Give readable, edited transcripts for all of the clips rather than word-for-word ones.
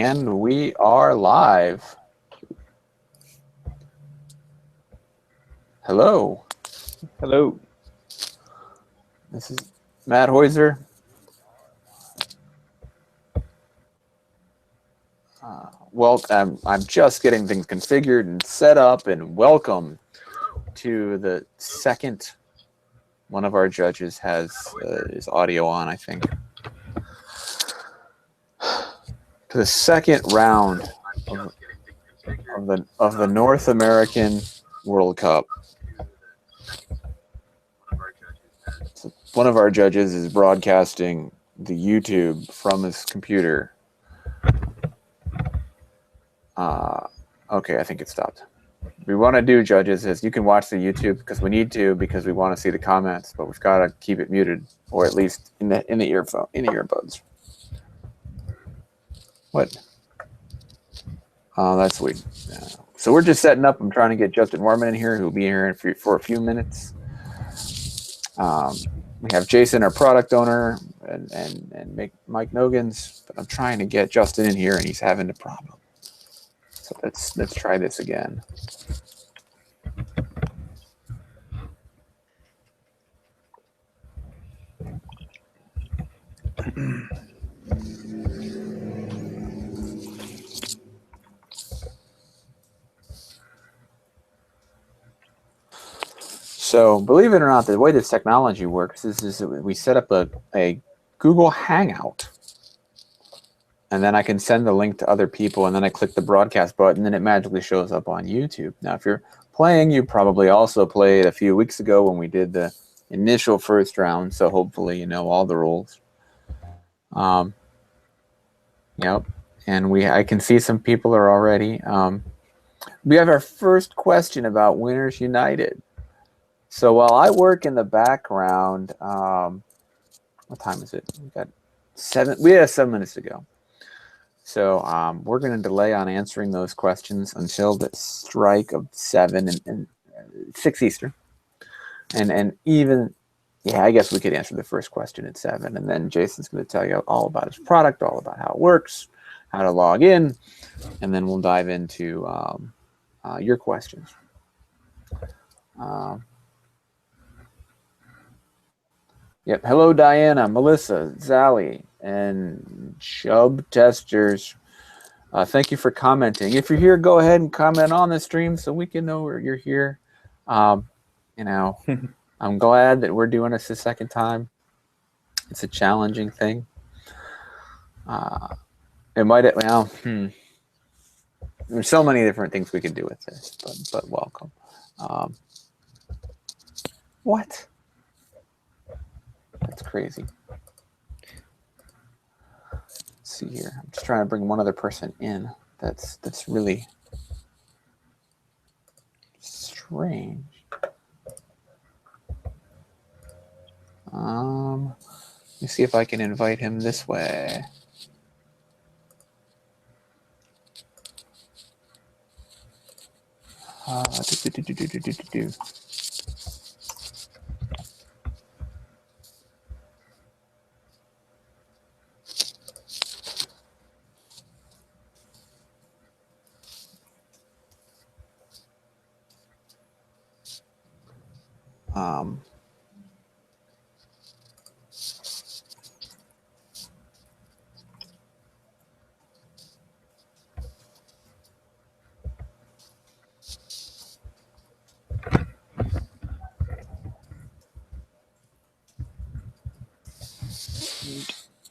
And we are live. Hello. Hello. This is Matt Heuser. Well, I'm just getting things configured and set up, and welcome to the second. One of our judges has his audio on, I think. To the second round of the North American World Cup. So one of our judges is broadcasting the YouTube from his computer. Okay, I think it stopped. We want to do, judges, is you can watch the YouTube because we need to, because we want to see the comments, but we've got to keep it muted, or at least in the earbuds. What? Oh, that's sweet. Yeah. So we're just setting up. I'm trying to get Justin Warman in here, who'll be here for a few minutes. We have Jason, our product owner, and Mike Nogans, but I'm trying to get Justin in here, and he's having a problem. So let's try this again. So believe it or not, the way this technology works is we set up a Google Hangout, and then I can send the link to other people, and then I click the broadcast button, and then it magically shows up on YouTube. Now, if you're playing, you probably also played a few weeks ago when we did the initial first round, so hopefully you know all the rules. Yep, and I can see some people are already. We have our first question about Winners United. So while I work in the background, what time is it? We have 7 minutes to go. So we're going to delay on answering those questions until the strike of 7 and 6 Eastern. And even, yeah, I guess we could answer the first question at 7. And then Jason's going to tell you all about his product, all about how it works, how to log in. And then we'll dive into your questions. Yep. Hello, Diana, Melissa, Zally, and Chubb Testers. Thank you for commenting. If you're here, go ahead and comment on the stream so we can know you're here. I'm glad that we're doing this the second time. It's a challenging thing. It might, there's so many different things we could do with this, but welcome. What? That's crazy. Let's see here. I'm just trying to bring one other person in. That's really strange. Let me see if I can invite him this way.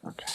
Okay.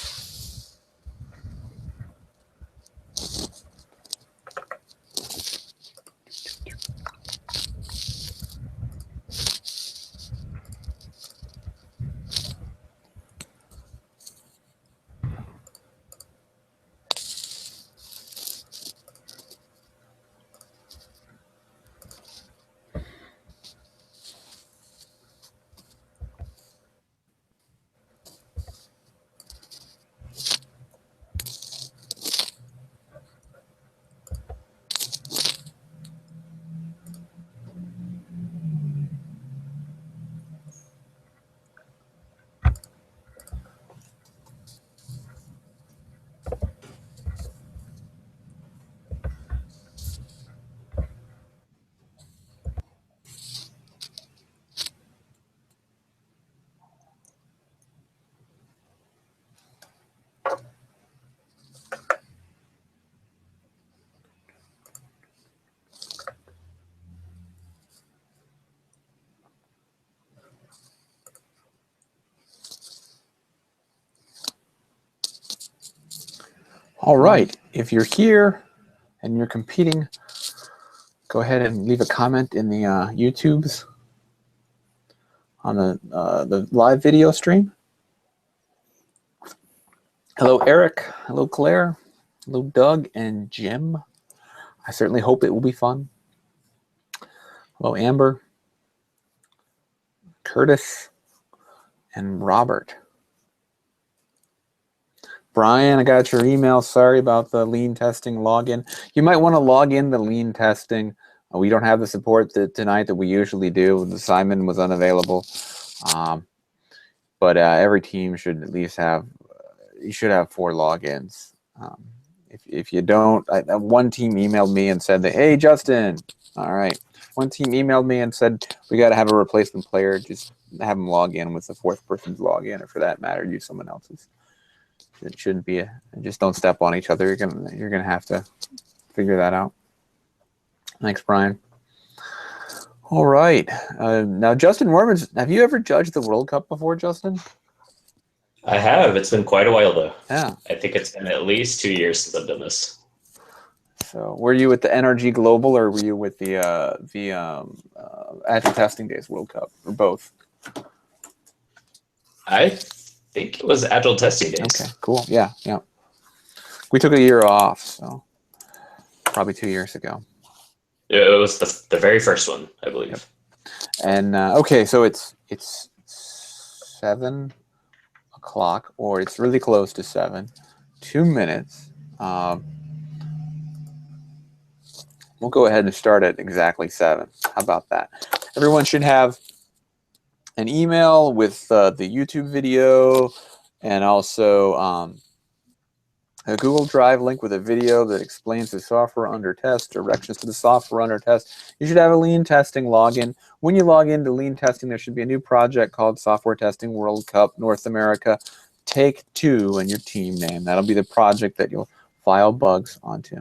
All right. If you're here and you're competing, go ahead and leave a comment in the YouTubes on the live video stream. Hello, Eric. Hello, Claire. Hello, Doug and Jim. I certainly hope it will be fun. Hello, Amber, Curtis, and Robert. Brian, I got your email. Sorry about the lean testing login. You might want to log in the lean testing. We don't have the support tonight that we usually do. Simon was unavailable. But every team should at least have, you should have 4 logins. If you don't, one team emailed me and said that, hey, Justin, all right. One team emailed me and said, we got to have a replacement player. Just have them log in with the 4th person's login, or for that matter, use someone else's. It shouldn't be just don't step on each other. You're gonna have to figure that out. Thanks, Brian. All right. Now, Justin Mormons, have you ever judged the World Cup before, Justin? I have. It's been quite a while, though. Yeah. I think it's been at least 2 years since I've done this. So, were you with the NRG Global, or were you with the Agile Testing Days World Cup, or both? I think it was Agile Testing Days. Okay, cool. Yeah. We took a year off, so probably 2 years ago. It was the very first one, I believe. Yep. And okay, so it's 7 o'clock, or it's really close to 7. 2 minutes. We'll go ahead and start at exactly 7. How about that? Everyone should have an email with the YouTube video, and also a Google Drive link with a video that explains the software under test, directions to the software under test. You should have a lean testing login. When you log into lean testing, there should be a new project called Software Testing World Cup North America Take 2 and your team name. That'll be the project that you'll file bugs onto.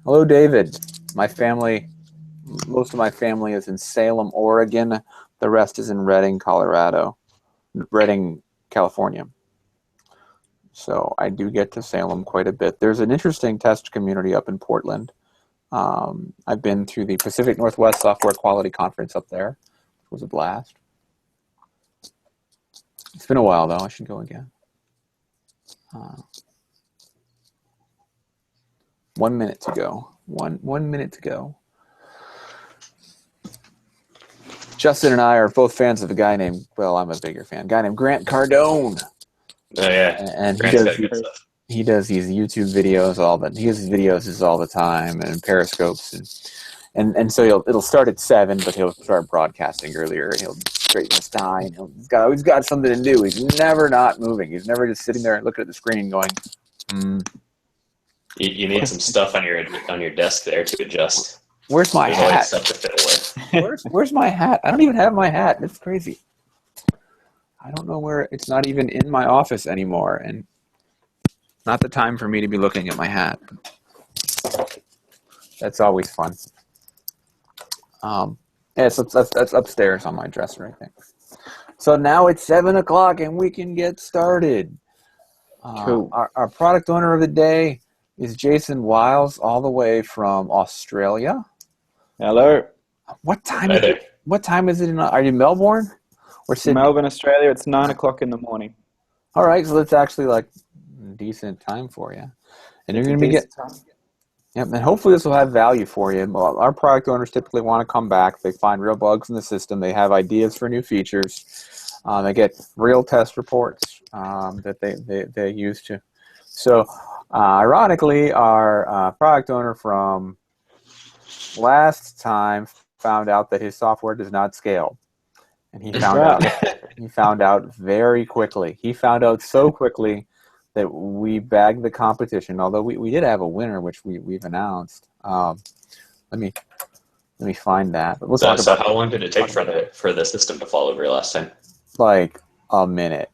Hello, David. My family, most of my family is in Salem, Oregon. The rest is in Redding, California. So I do get to Salem quite a bit. There's an interesting test community up in Portland. I've been through the Pacific Northwest Software Quality Conference up there. It was a blast. It's been a while, though. I should go again. 1 minute to go. One minute to go. Justin and I are both fans of a guy named, well, I'm a bigger fan, a guy named Grant Cardone. Oh, yeah. And he does these YouTube videos, he does these videos all the time, and periscopes, and so it'll start at 7, but he'll start broadcasting earlier, and he'll straighten his tie, and he's always got something to do. He's never not moving. He's never just sitting there looking at the screen going, You need some stuff on your desk there to adjust. Where's my hat? Where's my hat? I don't even have my hat. It's crazy. I don't know where. It's not even in my office anymore, and not the time for me to be looking at my hat. That's always fun. That's upstairs on my dresser, I think. So now it's 7 o'clock, and we can get started. Cool. Our product owner of the day is Jason Wiles, all the way from Australia. Hello. What time is it? What time is it? Are you in Melbourne or Sydney? Melbourne, Australia. It's 9 o'clock in the morning. All right, so that's actually like decent time for you, and you're going to be Yep, and hopefully this will have value for you. Well, our product owners typically want to come back. They find real bugs in the system. They have ideas for new features. They get real test reports that they use to. So, ironically, our product owner from last time found out that his software does not scale, and he found out very quickly. He found out so quickly that we bagged the competition. Although we did have a winner, which we've announced. Let me find that. But we'll talk about. So how long did it take for the system to fall over last time? Like a minute.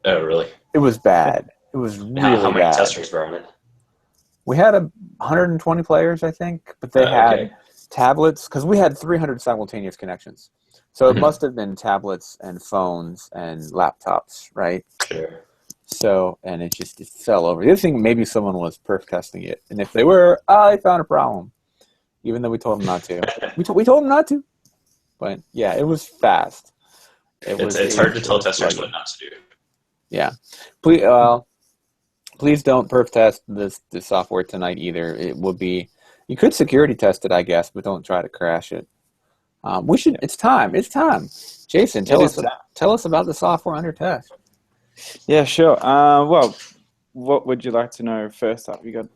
Oh, really? It was bad. It was really bad. How many testers were on it? We had 120 players, I think, but they had tablets, because we had 300 simultaneous connections. So it must have been tablets and phones and laptops, right? Sure. So, and it fell over. The other thing, maybe someone was perf testing it, and if they were, I found a problem, even though we told them not to. We told them not to, but yeah, it was fast. It's hard to tell testers sluggy. what not to do. Yeah, please don't perf test this software tonight either. It will be. You could security test it, I guess, but don't try to crash it. We should. It's time. It's time. Jason, tell us about the software under test. Yeah, sure. Well, what would you like to know first up? You got.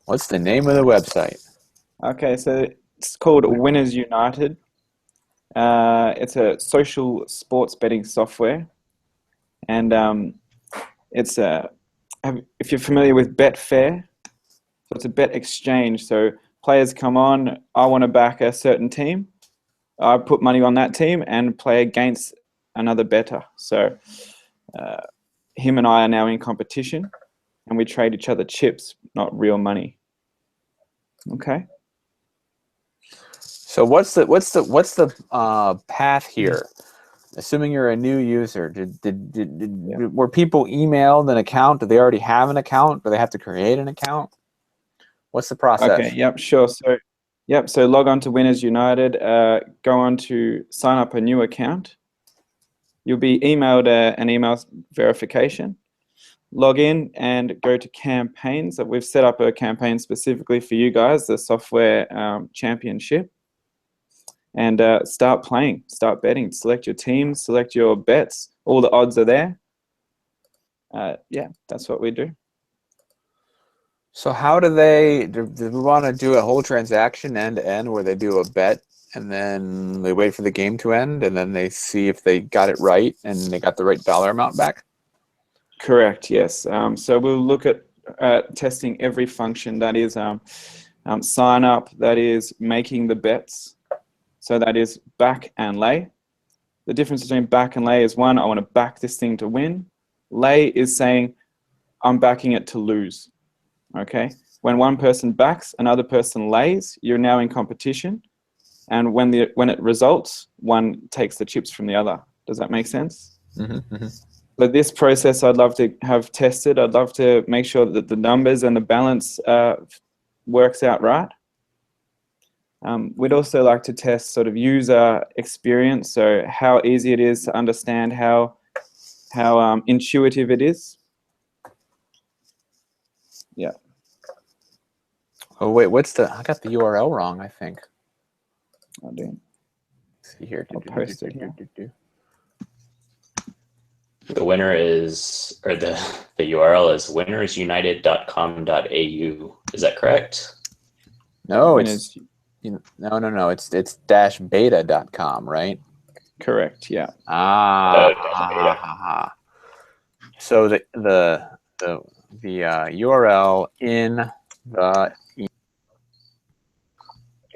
What's the name of the website? Okay, so it's called Winners United. It's a social sports betting software, and it's if you're familiar with Betfair, so it's a bet exchange. So players come on. I want to back a certain team. I put money on that team and play against another bettor. So him and I are now in competition, and we trade each other chips, not real money. Okay. So what's the path here? Assuming you're a new user, were people emailed an account? Do they already have an account? Do they have to create an account? What's the process? Okay. Yep. Sure. So log on to Winners United. Go on to sign up a new account. You'll be emailed an email verification. Log in and go to campaigns. That we've set up a campaign specifically for you guys, the software championship. And start playing, start betting. Select your team, select your bets. All the odds are there. Yeah, that's what we do. So how do we want to do a whole transaction end to end where they do a bet and then they wait for the game to end and then they see if they got it right and they got the right dollar amount back? Correct, yes. So we'll look at testing every function. That is sign up, that is making the bets. So that is back and lay. The difference between back and lay is one, I want to back this thing to win. Lay is saying I'm backing it to lose. Okay? When one person backs, another person lays, you're now in competition. And when it results, one takes the chips from the other. Does that make sense? Mm-hmm, mm-hmm. But this process I'd love to have tested. I'd love to make sure that the numbers and the balance works out right. We'd also like to test sort of user experience, so how easy it is to understand, how intuitive it is. Yeah. Oh wait, I got the URL wrong, I think. I'll do. Let's see here. I'll post it here. The winner is, or the URL is winnersunited.com.au. Is that correct? No, it's no. It's -beta.com, right? Correct. Yeah. So the URL in the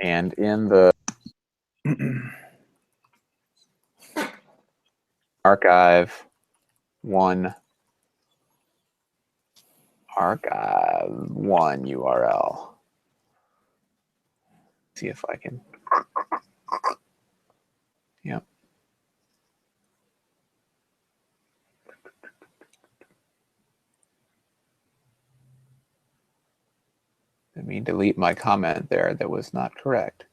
and in the archive one URL. See if I can. Yep. Let me delete my comment there. That was not correct.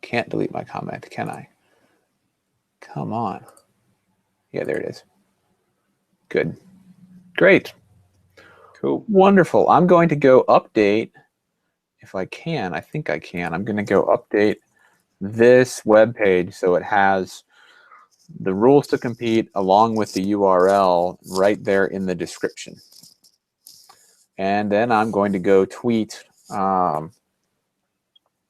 Can't delete my comment, can I? Come on. Yeah, there it is. Good. Great. Cool. Wonderful. I'm going to go update, if I can. I think I can. I'm going to go update this web page so it has the rules to compete along with the URL right there in the description. And then I'm going to go tweet about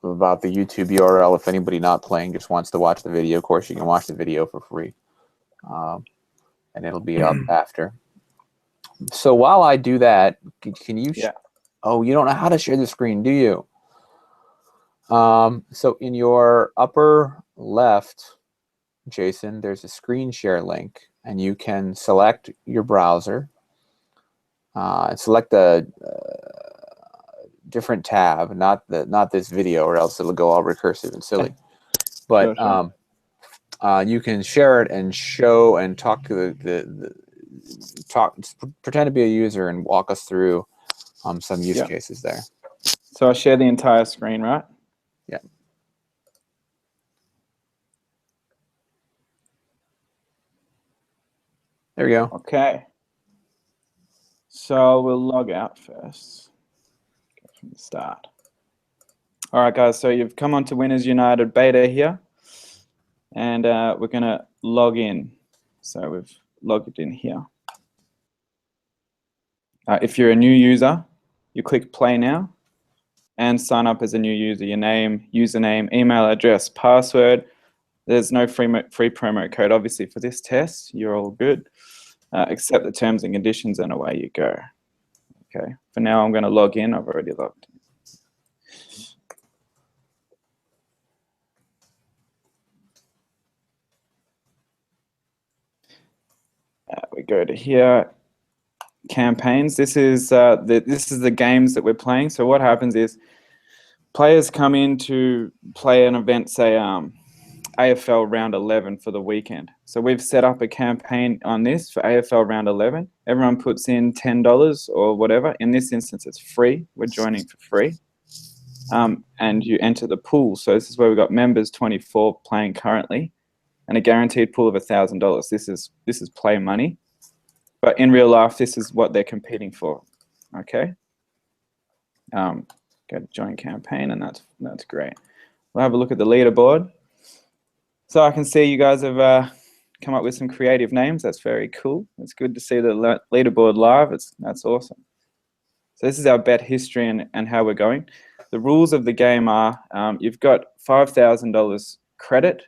the YouTube URL. If anybody not playing just wants to watch the video, of course, you can watch the video for free. And it'll be up after. So while I do that, can you? Yeah. Oh, you don't know how to share the screen, do you? So in your upper left, Jason, there's a screen share link, and you can select your browser. Select a different tab, not this video, or else it'll go all recursive and silly. But Sure. you can share it and show and talk to pretend to be a user and walk us through some use cases there. So I'll share the entire screen, right? Yeah. There we go. Okay. So we'll log out first. Go from the start. All right, guys. So you've come onto Winners United beta here, and we're gonna log in. So we've logged in here. If you're a new user, you click play now and sign up as a new user. Your name, username, email address, password. There's no free promo code, obviously, for this test. You're all good. Accept the terms and conditions, and away you go. Okay. For now, I'm going to log in. I've already logged in. We go to here. Campaigns. This is the games that we're playing. So what happens is players come in to play an event, say AFL round 11 for the weekend. So we've set up a campaign on this for AFL round 11. Everyone puts in $10 or whatever. In this instance, it's free. We're joining for free. And you enter the pool. So this is where we've got members 24 playing currently, and a guaranteed pool of $1,000. This is play money. But in real life, this is what they're competing for. Okay. Go to join campaign, and that's great. We'll have a look at the leaderboard. So I can see you guys have come up with some creative names. That's very cool. It's good to see the leaderboard live. That's awesome. So this is our bet history and how we're going. The rules of the game are you've got $5,000 credit.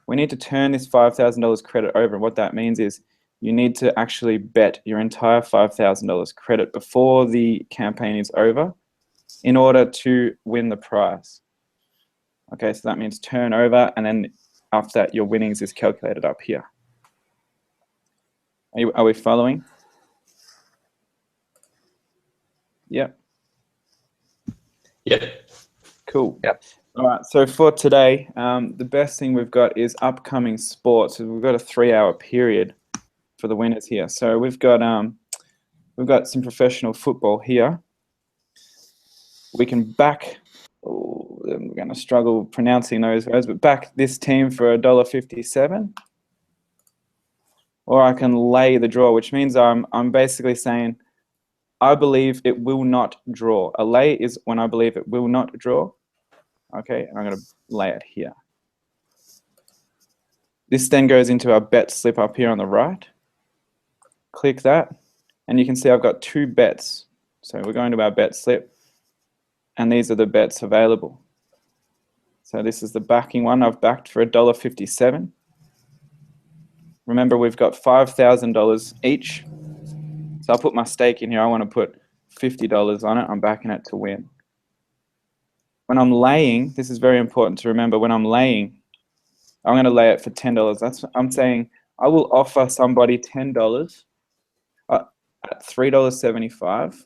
We need to turn this $5,000 credit over. And what that means is you need to actually bet your entire $5,000 credit before the campaign is over in order to win the prize. Okay, so that means turn over, and then after that, your winnings is calculated up here. Are we following? Yep. Yep. Cool. Yep. All right, so for today, the best thing we've got is upcoming sports. So we've got a 3-hour period for the winners here. So we've got some professional football here. We can back. Oh, I'm going to struggle pronouncing those words, but back this team for $1.57, or I can lay the draw, which means I'm basically saying I believe it will not draw. A lay is when I believe it will not draw. Okay, and I'm going to lay it here. This then goes into our bet slip up here on the right. Click that, and you can see I've got 2 bets. So we're going to our bet slip, and these are the bets available. So this is the backing one. I've backed for $1.57. Remember, we've got $5,000 each. So I'll put my stake in here. I want to put $50 on it. I'm backing it to win. When I'm laying, this is very important to remember. When I'm laying, I'm going to lay it for $10. I'm saying I will offer somebody $10 at $3.75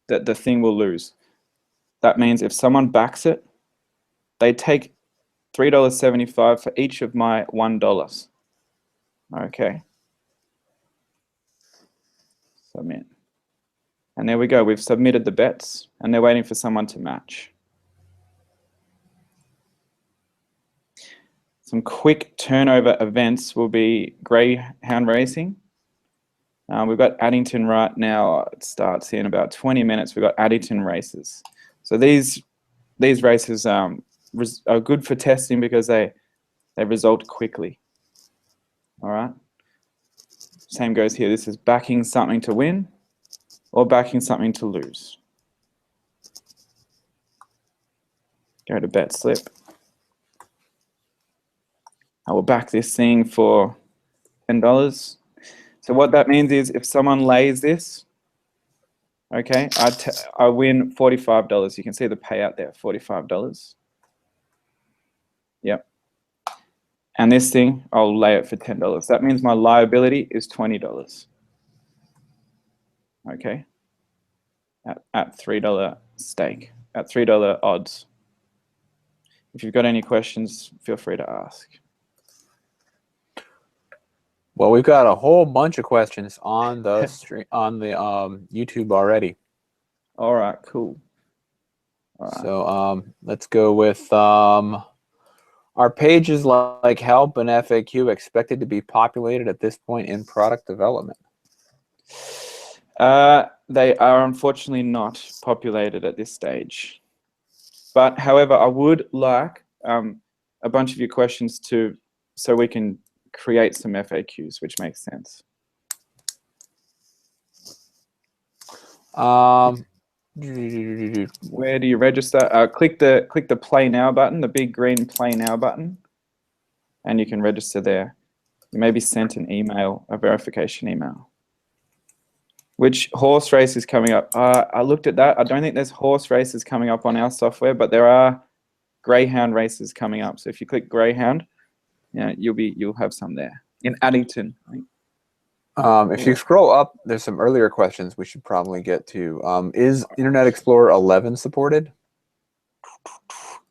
that the thing will lose. That means if someone backs it, they take $3.75 for each of my $1. Okay. Submit. And there we go. We've submitted the bets, and they're waiting for someone to match. Some quick turnover events will be greyhound racing. We've got Addington right now. It starts in about 20 minutes. We've got Addington races. So these races are good for testing because they result quickly. All right. Same goes here. This is backing something to win or backing something to lose. Go to bet slip. I will back this thing for $10. So what that means is if someone lays this, okay, I win $45. You can see the payout there, $45. Yep. And this thing, I'll lay it for $10. That means my liability is $20. Okay. At $3 stake, at $3 odds. if you've got any questions, feel free to ask. Well, we've got a whole bunch of questions on the stream, on the YouTube already. All right, cool. All right. So let's go with our pages like help and FAQ expected to be populated at this point in product development. They are unfortunately not populated at this stage. But however, I would like a bunch of your questions so we can create some FAQs, which makes sense. Where do you register? Click the Play Now button, the big green Play Now button, and you can register there. You may be sent an email, a verification email. Which horse race is coming up? I looked at that. I don't think there's horse races coming up on our software, but there are greyhound races coming up. So if you click greyhound, yeah, you'll have some there in Addington. I think. If you scroll up, there's some earlier questions we should probably get to. Is Internet Explorer 11 supported?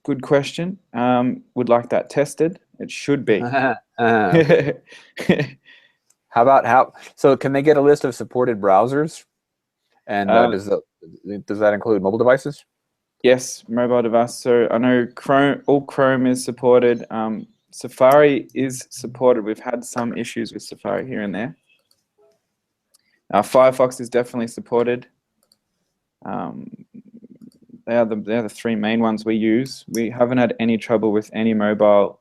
Good question. Would like that tested. It should be. So can they get a list of supported browsers? And does that include mobile devices? Yes, mobile device. So I know all Chrome is supported. Safari is supported. We've had some issues with Safari here and there. Firefox is definitely supported. They're the three main ones we use. We haven't had any trouble with any mobile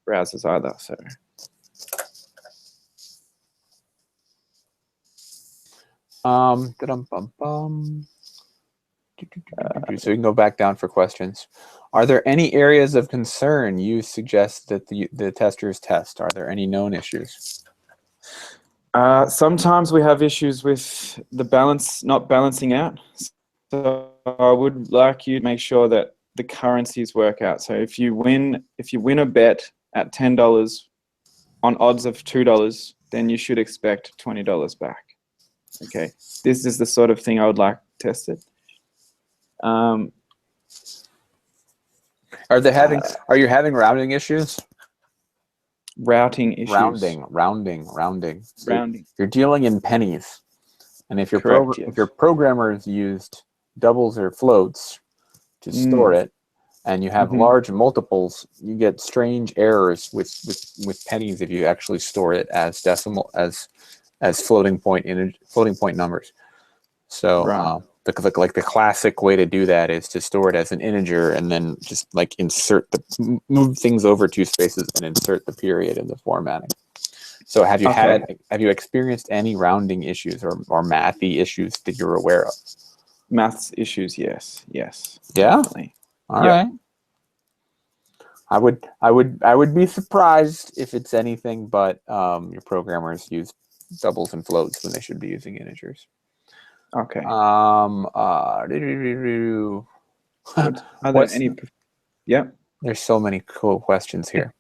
browsers either. So. So we can go back down for questions. Are there any areas of concern you suggest that the testers test? Are there any known issues? Sometimes we have issues with the balance not balancing out. So I would like you to make sure that the currencies work out. So if you win a bet at $10 on odds of $2, then you should expect $20 back. Okay, this is the sort of thing I would like tested. Are you having rounding issues? Routing issues. Rounding. So Rounding. you're dealing in pennies, and if your Correct, yes. if your programmers used doubles or floats to store it, and you have large multiples, you get strange errors with pennies if you actually store it as decimal as floating point numbers. So right. like the classic way to do that is to store it as an integer and then just like move things over 2 spaces and insert the period in the formatting. So have you experienced any rounding issues or mathy issues that you're aware of? Maths issues, yes. Yeah. Definitely. All right. I would be surprised if it's anything but your programmers use doubles and floats when they should be using integers. Okay. Are there any? Yeah. There's so many cool questions here.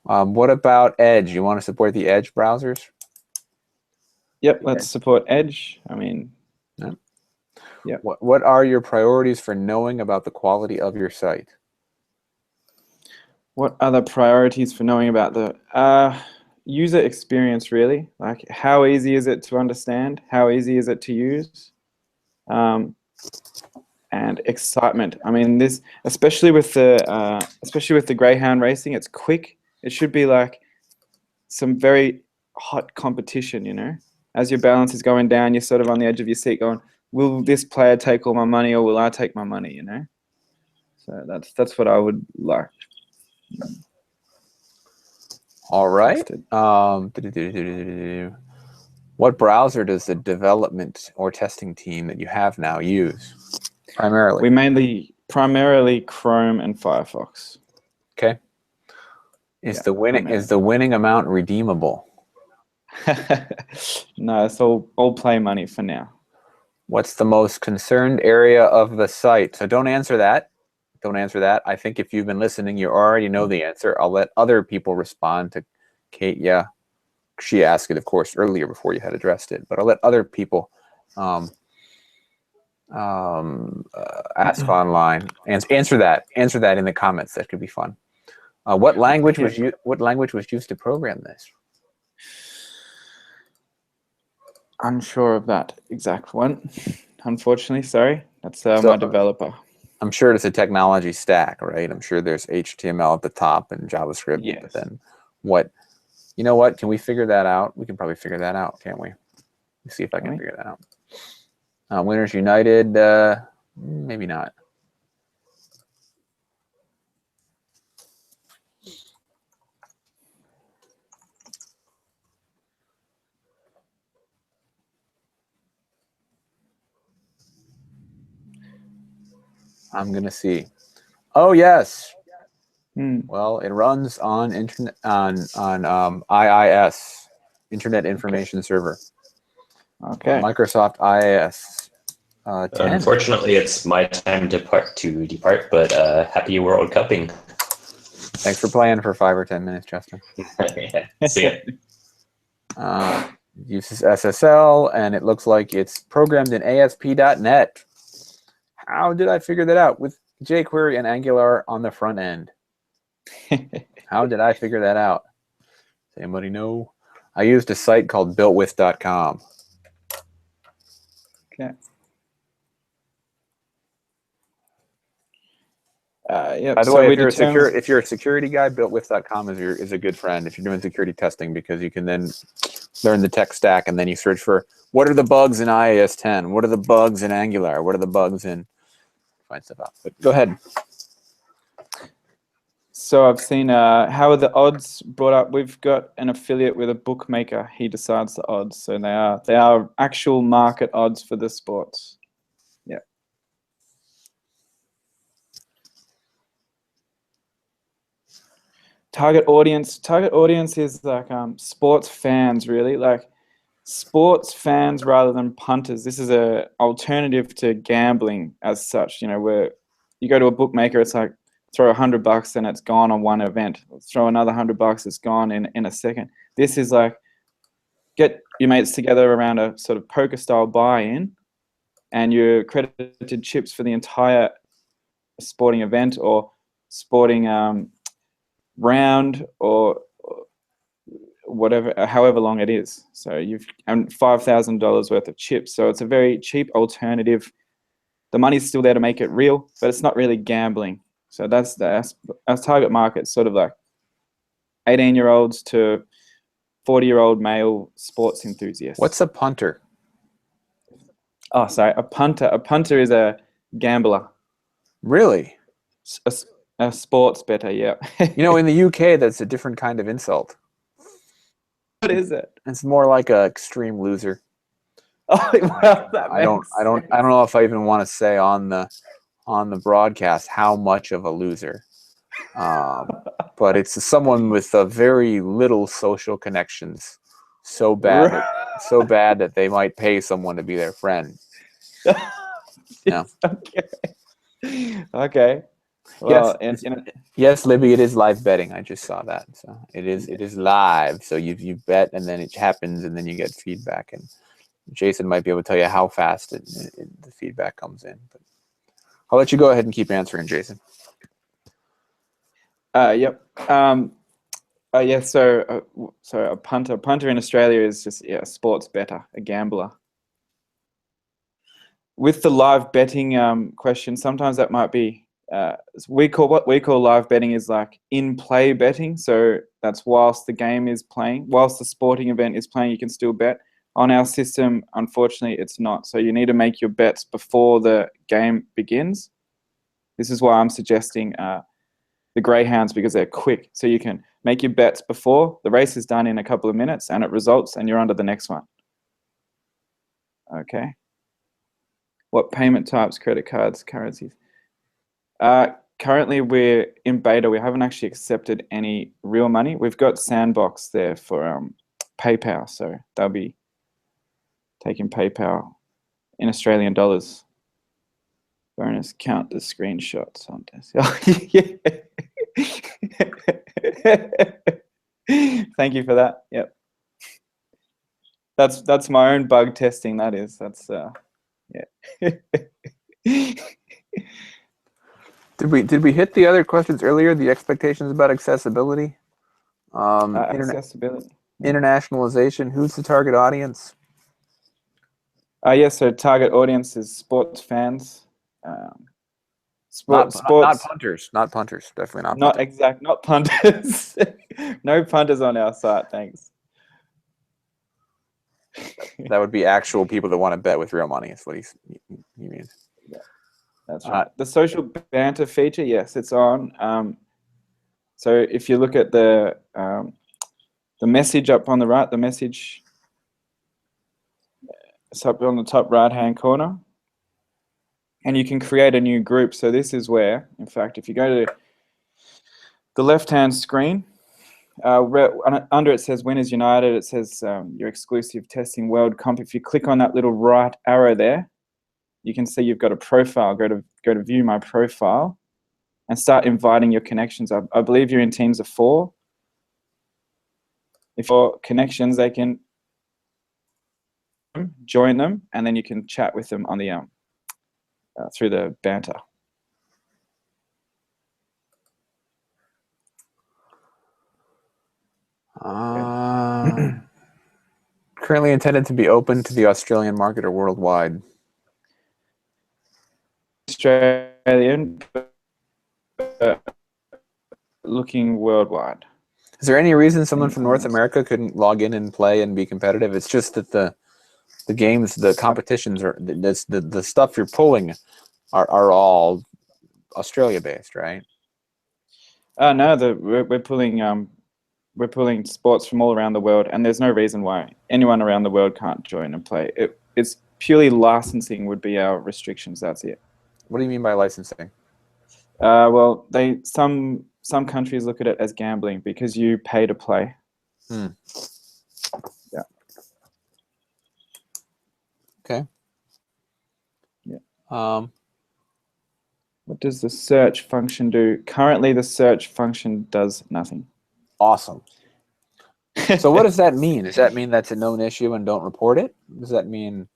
What about Edge? You want to support the Edge browsers? Yep. Let's support Edge. I mean. Yeah. What are your priorities for knowing about the quality of your site? What other priorities for knowing about the user experience, really? Like, how easy is it to understand? How easy is it to use? And excitement. I mean, this, especially with the greyhound racing, it's quick. It should be like some very hot competition, you know? As your balance is going down, you're sort of on the edge of your seat going, will this player take all my money or will I take my money, you know? So that's what I would like. All right. What browser does the development or testing team that you have now use primarily? We primarily Chrome and Firefox. Okay. Is the winning amount redeemable? No, it's all play money for now. What's the most concerned area of the site? So don't answer that. Don't answer that. I think if you've been listening, you already know the answer. I'll let other people respond to Kate. Yeah, she asked it, of course, earlier before you had addressed it. But I'll let other people Ask online. Answer that. Answer that in the comments. That could be fun. What language was used to program this? Unsure of that exact one. Unfortunately, sorry. That's my developer. I'm sure it's a technology stack, right? I'm sure there's HTML at the top and JavaScript. Yes. But then what? You know what? Can we figure that out? We can probably figure that out, can't we? Let's see if I can figure that out. Winners United, maybe not. I'm gonna see. Oh yes. Well, it runs on internet IIS, Internet Information Server. Okay. Microsoft IIS. 10. Unfortunately, it's my time to depart, but happy World Cupping. Thanks for playing for 5 or 10 minutes, Justin. Yeah. See ya. Uses SSL, and it looks like it's programmed in ASP.NET. How did I figure that out? With jQuery and Angular on the front end. How did I figure that out? Does anybody know? I used a site called builtwith.com. Okay. Yeah. By the way, if you're a security guy, builtwith.com is a good friend if you're doing security testing, because you can then learn the tech stack and then you search for what are the bugs in IIS 10, what are the bugs in Angular, what are the bugs in, find stuff out. But go ahead. So I've seen how are the odds brought up. We've got an affiliate with a bookmaker. He decides the odds, so they are actual market odds for the sports. Yeah. Target audience is like sports fans, really, like sports fans rather than punters. This is a alternative to gambling as such. You know, where you go to a bookmaker, it's like throw $100 and it's gone on one event. Throw another $100, it's gone in a second. This is like get your mates together around a sort of poker style buy-in, and you're credited chips for the entire sporting event or sporting round or whatever, however long it is. So you've earned $5,000 worth of chips. So it's a very cheap alternative. The money's still there to make it real, but it's not really gambling. So that's our target market, sort of like 18-year-olds to 40-year-old male sports enthusiasts. What's a punter? Oh, sorry, a punter. A punter is a gambler. Really? A sports bettor, yeah. You know, in the UK, that's a different kind of insult. What is it? It's more like a extreme loser. Oh, well, I don't know if I even want to say on the broadcast how much of a loser. But it's someone with very little social connections, so bad that they might pay someone to be their friend. Yeah. Okay. Well, yes, Libby, it is live betting. I just saw that. So it is live. So you bet, and then it happens, and then you get feedback. And Jason might be able to tell you how fast the feedback comes in. But I'll let you go ahead and keep answering, Jason. Yep. Yeah. So a punter in Australia is just a sports bettor, a gambler. With the live betting question, sometimes that might be what we call live betting is like in-play betting. So that's whilst the game is playing, whilst the sporting event is playing, you can still bet. On our system, unfortunately, it's not. So you need to make your bets before the game begins. This is why I'm suggesting the greyhounds, because they're quick. So you can make your bets before the race is done in a couple of minutes, and it results, and you're on to the next one. Okay. What payment types, credit cards, currencies? Currently, we're in beta. We haven't actually accepted any real money. We've got Sandbox there for PayPal, so they'll be taking PayPal in Australian dollars. Bonus, count the screenshots on this. Thank you for that. Yep. That's my own bug testing. That's yeah. Did we hit the other questions earlier? The expectations about accessibility, Accessibility. internationalization. Who's the target audience? Yes, so target audience is sports fans. Not Sports. punters. Not punters. Definitely not. Not Punters. exact. Not punters. No punters on our site. Thanks. That would be actual people that want to bet with real money. Is what he means. That's right. The social banter feature, yes, it's on. So if you look at the message up on the right, the message, it's up on the top right-hand corner, and you can create a new group. So this is where, in fact, if you go to the left-hand screen, under it says Winners United, it says your exclusive testing world comp. If you click on that little right arrow there, you can see you've got a profile. Go to view my profile and start inviting your connections. I believe you're in teams of 4. If your connections, they can join them, and then you can chat with them on the through the banter. Currently intended to be open to the Australian market or worldwide. Australian, looking worldwide. Is there any reason someone from North America couldn't log in and play and be competitive? It's just that the games, the competitions, are the stuff you're pulling are all Australia based, right? No, we're pulling sports from all around the world, and there's no reason why anyone around the world can't join and play. It's purely licensing would be our restrictions. That's it. What do you mean by licensing? Well, some countries look at it as gambling because you pay to play. Yeah. Okay. Yeah. What does the search function do? Currently, the search function does nothing. Awesome. So what does that mean? Does that mean that's a known issue and don't report it? Does that mean...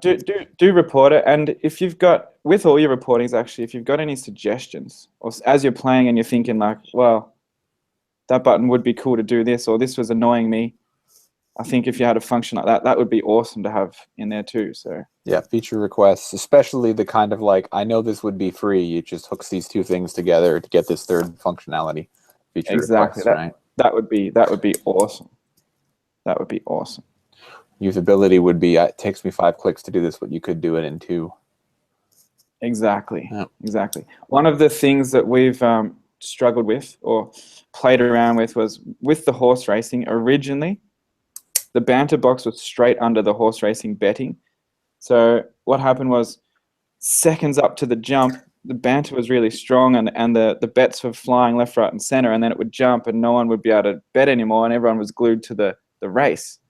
Do report it, and if you've got, with all your reportings actually, if you've got any suggestions, or as you're playing and you're thinking like, well, that button would be cool to do this, or this was annoying me, I think if you had a function like that, that would be awesome to have in there too. So yeah, feature requests, especially the kind of like, I know this would be free, it just hooks these two things together to get this third functionality. Feature exactly, requests, right? That would be awesome. That would be awesome. Usability would be, it takes me 5 clicks to do this, but you could do it in 2. Exactly. Yeah. Exactly. One of the things that we've struggled with or played around with was with the horse racing. Originally, the banter box was straight under the horse racing betting. So what happened was, seconds up to the jump, the banter was really strong, and the bets were flying left, right, and center, and then it would jump, and no one would be able to bet anymore, and everyone was glued to the race.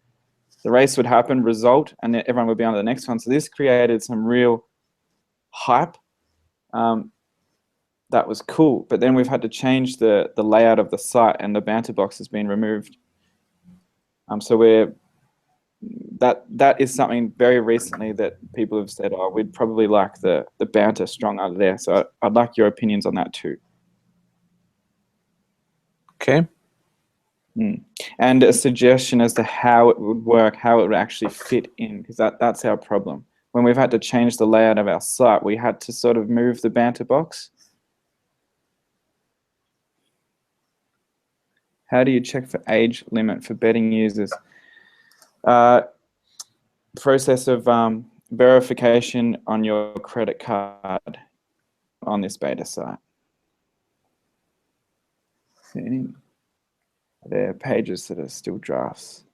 The race would happen, result, and then everyone would be on to the next one. So this created some real hype. That was cool. But then we've had to change the layout of the site, and the banter box has been removed. So that is something very recently that people have said, oh, we'd probably like the banter strong under there. So I'd like your opinions on that too. Okay. And a suggestion as to how it would work, how it would actually fit in, because that's our problem. When we've had to change the layout of our site, we had to sort of move the banter box. How do you check for age limit for betting users? Process of verification on your credit card on this beta site. There are pages that are still drafts.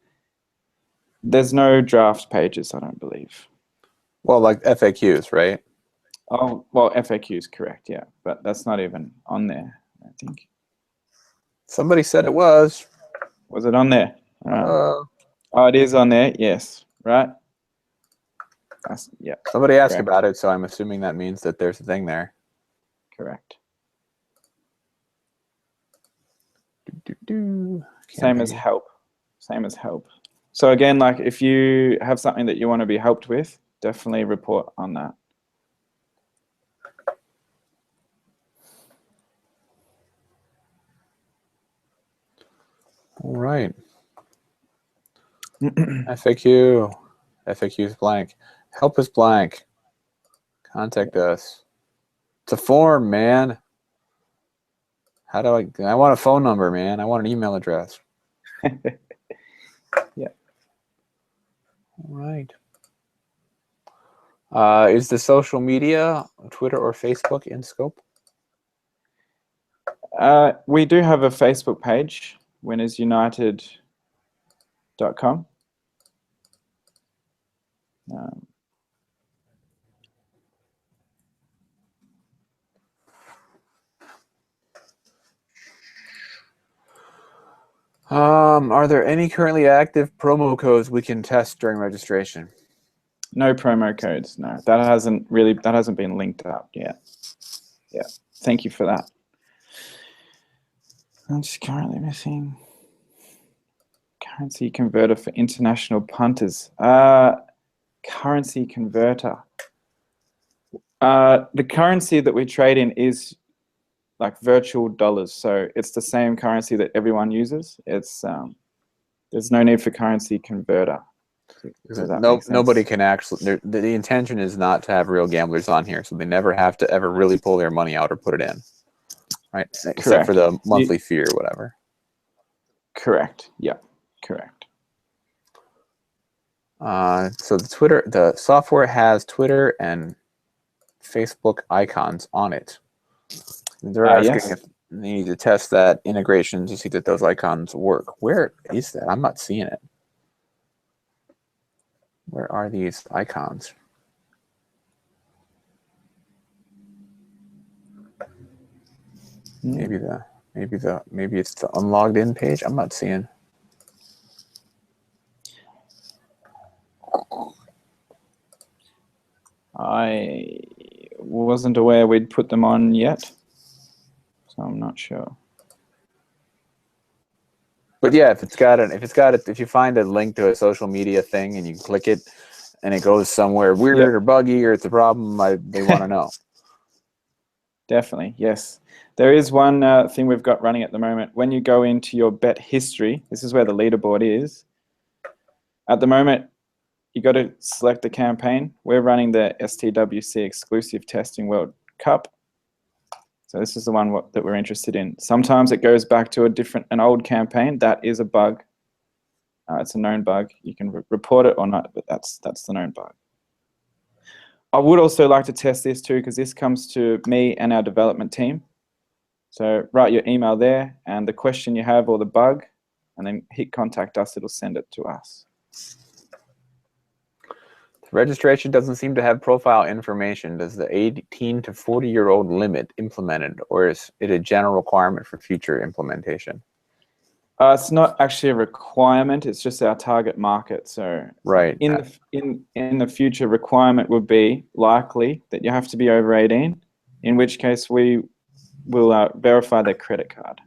There's no draft pages, I don't believe. Well, like FAQs, right? Oh, well, FAQs, correct, yeah. But that's not even on there, I think. Somebody said it was. Was it on there? Oh, it is on there, yes, right? Yeah. Somebody asked correct. about it, so I'm assuming that means that there's a thing there. Correct. Same as help. Same as help. So again, like if you have something that you want to be helped with, definitely report on that. All right. FAQ. FAQ is blank. Help is blank. Contact us. It's a form, man. How do I want a phone number, man. I want an email address. Yeah. All right. Is the social media, Twitter or Facebook, in scope? We do have a Facebook page, winnersunited.com. Are there any currently active promo codes we can test during registration? No promo codes. No, that hasn't been linked up yet. Yeah, thank you for that. I'm just currently missing currency converter for international punters. Currency converter. The currency that we trade in is like virtual dollars, so it's the same currency that everyone uses. It's there's no need for currency converter. Nobody can actually. The intention is not to have real gamblers on here, so they never have to ever really pull their money out or put it in, right? Except for the monthly fee or whatever. Correct. Yeah. Correct. So the software has Twitter and Facebook icons on it. They're asking if they need to test that integration to see that those icons work. Where is that? I'm not seeing it. Where are these icons? Maybe it's the unlogged in page. I'm not seeing. I wasn't aware we'd put them on yet, so I'm not sure. But yeah, if you find a link to a social media thing and you click it, and it goes somewhere weird or buggy or it's a problem, they want to know. Definitely, yes. There is one thing we've got running at the moment. When you go into your bet history, this is where the leaderboard is. At the moment, you got to select the campaign. We're running the STWC Exclusive Testing World Cup. So this is the one that we're interested in. Sometimes it goes back to an old campaign. That is a bug. It's a known bug. You can report it or not, but that's the known bug. I would also like to test this too, because this comes to me and our development team. So write your email there and the question you have or the bug, and then hit contact us. It'll send it to us. The registration doesn't seem to have profile information. Does the 18 to 40-year-old limit implemented, or is it a general requirement for future implementation? It's not actually a requirement. It's just our target market. So right. In the future, requirement would be likely that you have to be over 18, in which case we will verify their credit card.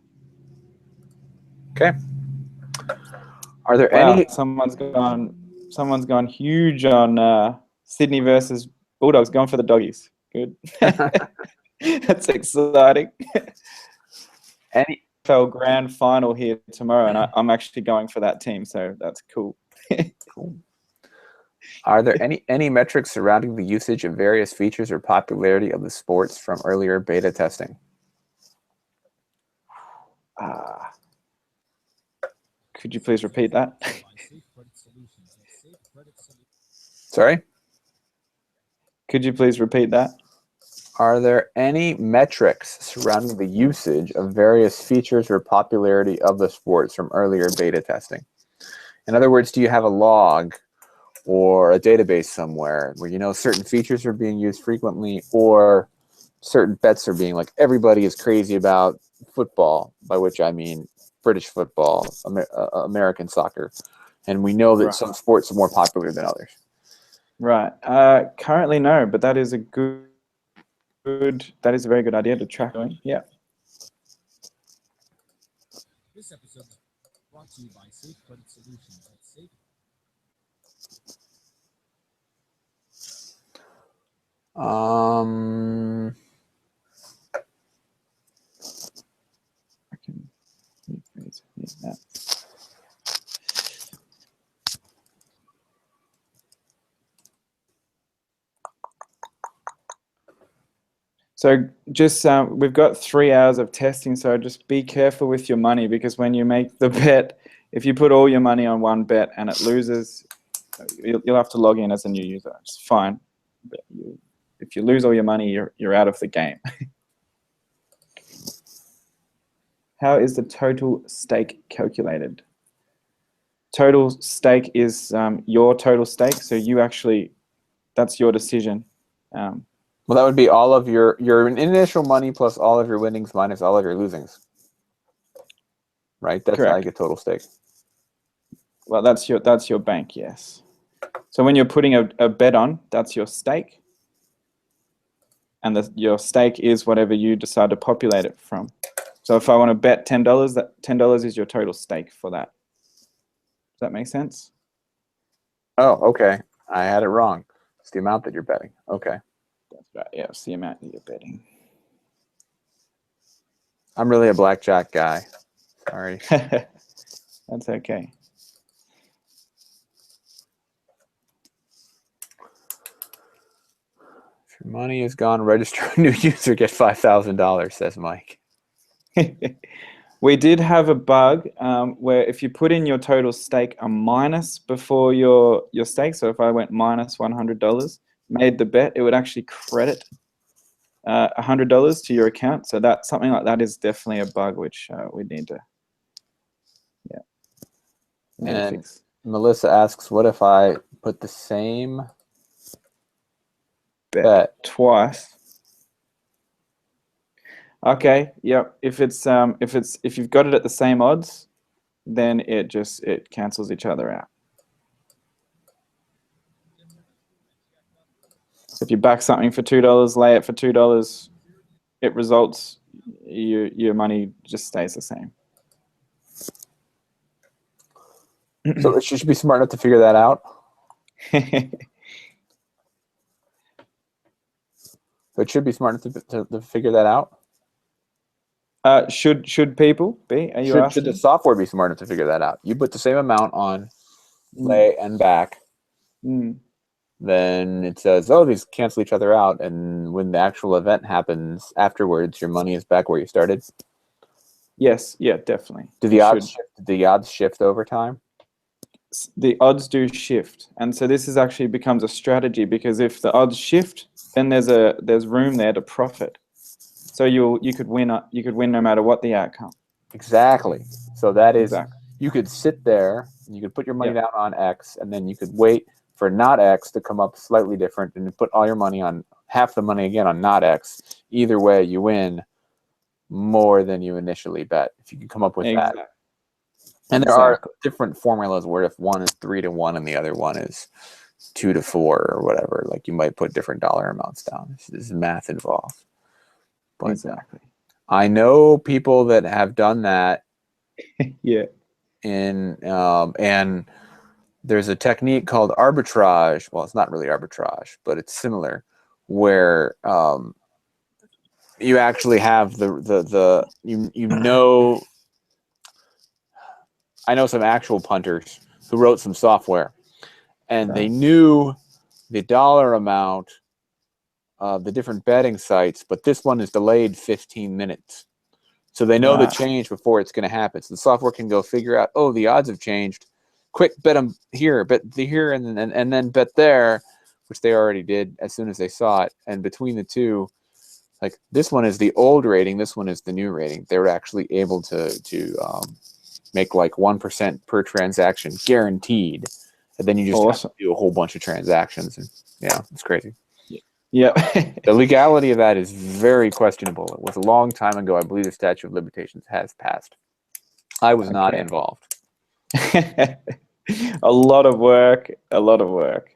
Okay. Are there any? Someone's gone huge on Sydney versus Bulldogs. Going for the doggies. Good. That's exciting. Any NFL grand final here tomorrow, and I'm actually going for that team, so that's cool. Cool. Are there any metrics surrounding the usage of various features or popularity of the sports from earlier beta testing? Could you please repeat that? Sorry? Could you please repeat that? Are there any metrics surrounding the usage of various features or popularity of the sports from earlier beta testing? In other words, do you have a log or a database somewhere where you know certain features are being used frequently, or certain bets are being, like, everybody is crazy about football, by which I mean British football, American soccer, and we know that some sports are more popular than others? Right. Currently, no, but that is a that is a very good idea to track going. Yeah. This episode is brought to you by Safe Credit Solutions at Safe. I can use that. So just we've got 3 hours of testing, so just be careful with your money, because when you make the bet, if you put all your money on one bet and it loses, you'll have to log in as a new user. It's fine. But if you lose all your money, you're out of the game. How is the total stake calculated? Total stake is your total stake, so that's your decision. Well, that would be all of your initial money plus all of your winnings minus all of your losings. Right? That's how you Correct. get total stake. Well, that's your bank, yes. So when you're putting a bet on, that's your stake. And your stake is whatever you decide to populate it from. So if I want to bet $10, that $10 is your total stake for that. Does that make sense? Oh, okay. I had it wrong. It's the amount that you're betting. Okay. That's right. Yeah, it's the amount that you're betting. I'm really a blackjack guy. Sorry. That's okay. If your money is gone, register a new user, get $5,000, says Mike. We did have a bug where if you put in your total stake a minus before your stake, so if I went minus $100, made the bet, it would actually credit $100 to your account. So that something like that is definitely a bug which we need to, fix. Melissa asks, what if I put the same bet Twice? Okay, yep. If you've got it at the same odds, then it cancels each other out. So if you back something for $2, lay it for $2, it results your money just stays the same. So it should be smart enough to figure that out. So it should be smart enough to figure that out. Should people be? Are you asking? Should the software be smart enough to figure that out? You put the same amount on lay and back. Then it says, oh, these cancel each other out. And when the actual event happens afterwards, your money is back where you started. Yes, yeah, definitely. Do the odds shift over time? The odds do shift, and so this actually becomes a strategy, because if the odds shift, then there's room there to profit. So you could win no matter what the outcome. Exactly. So that is, Exactly. you could sit there, and you could put your money down on X, and then you could wait for not X to come up slightly different, and you put all your money on half the money again on not X. Either way, you win more than you initially bet, if you can come up with that. And there are different formulas where if one is 3-1 and the other one is 2-4 or whatever, like you might put different dollar amounts down. There's math involved. But, exactly. I know people that have done that. Yeah. And there's a technique called arbitrage. Well, it's not really arbitrage, but it's similar, where you actually have I know some actual punters who wrote some software, and they knew the dollar amount of the different betting sites, but this one is delayed 15 minutes. So they know the change before it's going to happen. So the software can go figure out, oh, the odds have changed. Quick, bet them here, bet here, and then bet there, which they already did as soon as they saw it. And between the two, like this one is the old rating, this one is the new rating. They were actually able to make like 1% per transaction guaranteed, and then you just have to do a whole bunch of transactions, and it's crazy. Yeah. The legality of that is very questionable. It was a long time ago. I believe the statute of limitations has passed. I was not involved. A lot of work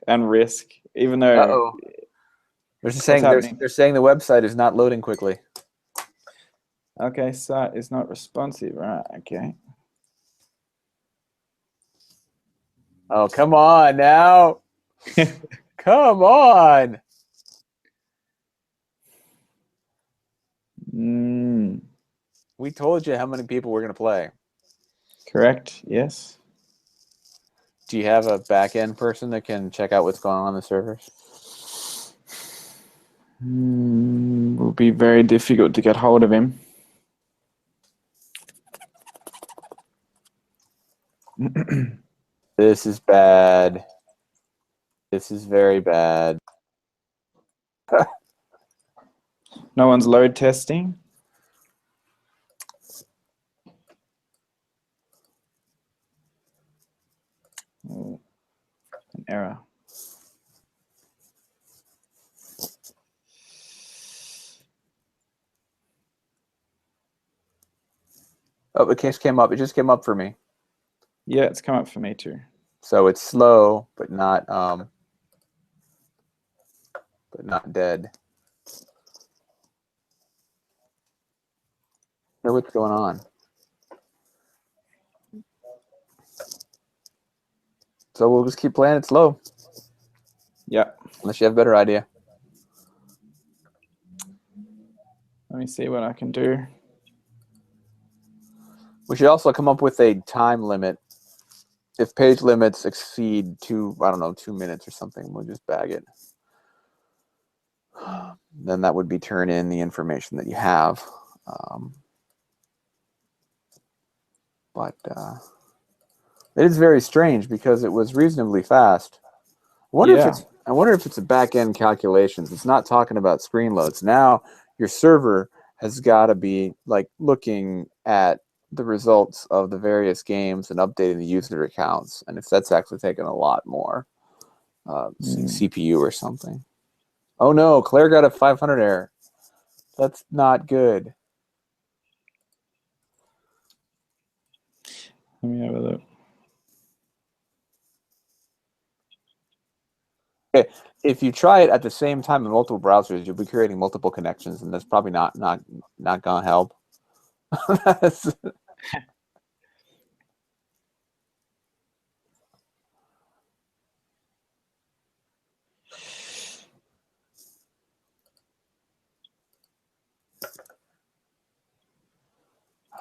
and risk, even though they're saying the website is not loading quickly. Okay, site is not responsive. Right, okay. Oh, come on now. Come on. We told you how many people were going to play. Correct, yes. Do you have a back-end person that can check out what's going on the servers? Will be very difficult to get hold of him. This is bad. This is very bad. No one's load testing. Oh, an error. Oh, it just came up. It just came up for me. Yeah, it's come up for me too. So it's slow, but not dead. I wonder what's going on. So we'll just keep playing it slow, Yeah. unless you have a better idea. Let me see what I can do. We should also come up with a time limit. If page limits exceed 2 minutes or something, we'll just bag it. Then that would be turn in the information that you have. But it is very strange because it was reasonably fast. I wonder if it's a back-end calculations. It's not talking about screen loads. Now your server has got to be like looking at the results of the various games and updating the user accounts. And if that's actually taking a lot more CPU or something. Oh no, Claire got a 500 error. That's not good. Let me have a look. Okay, if you try it at the same time in multiple browsers, you'll be creating multiple connections, and that's probably not gonna help.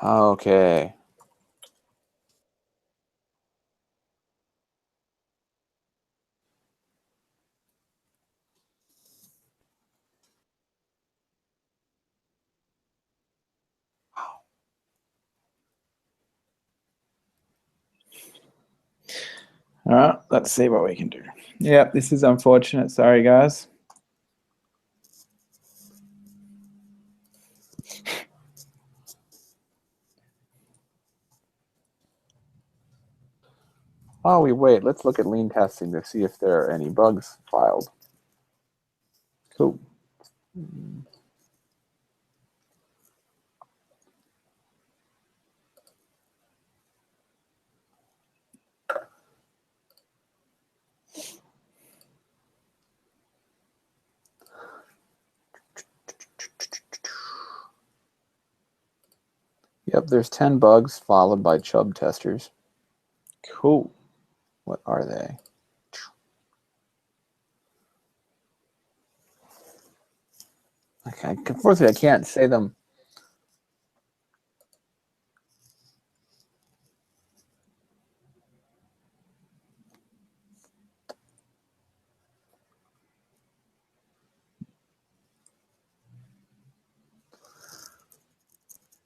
Okay. All right, let's see what we can do. Yeah, this is unfortunate. Sorry, guys. While we wait, let's look at lean testing to see if there are any bugs filed. Cool. Yep, there's 10 bugs followed by chub testers. Cool. What are they? Okay, unfortunately, I can't say them.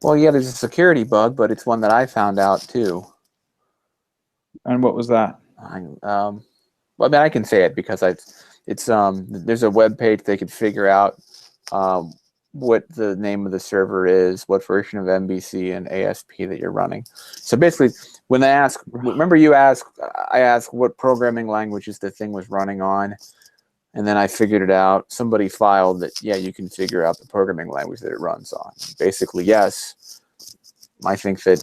Well, yeah, there's a security bug, but it's one that I found out too. And what was that? Well, I mean, I can say it because there's a web page they could figure out what the name of the server is, what version of MVC and ASP that you're running. So basically, when they ask, remember I asked what programming languages the thing was running on, and then I figured it out. Somebody filed that, yeah, you can figure out the programming language that it runs on. Basically, yes. I think that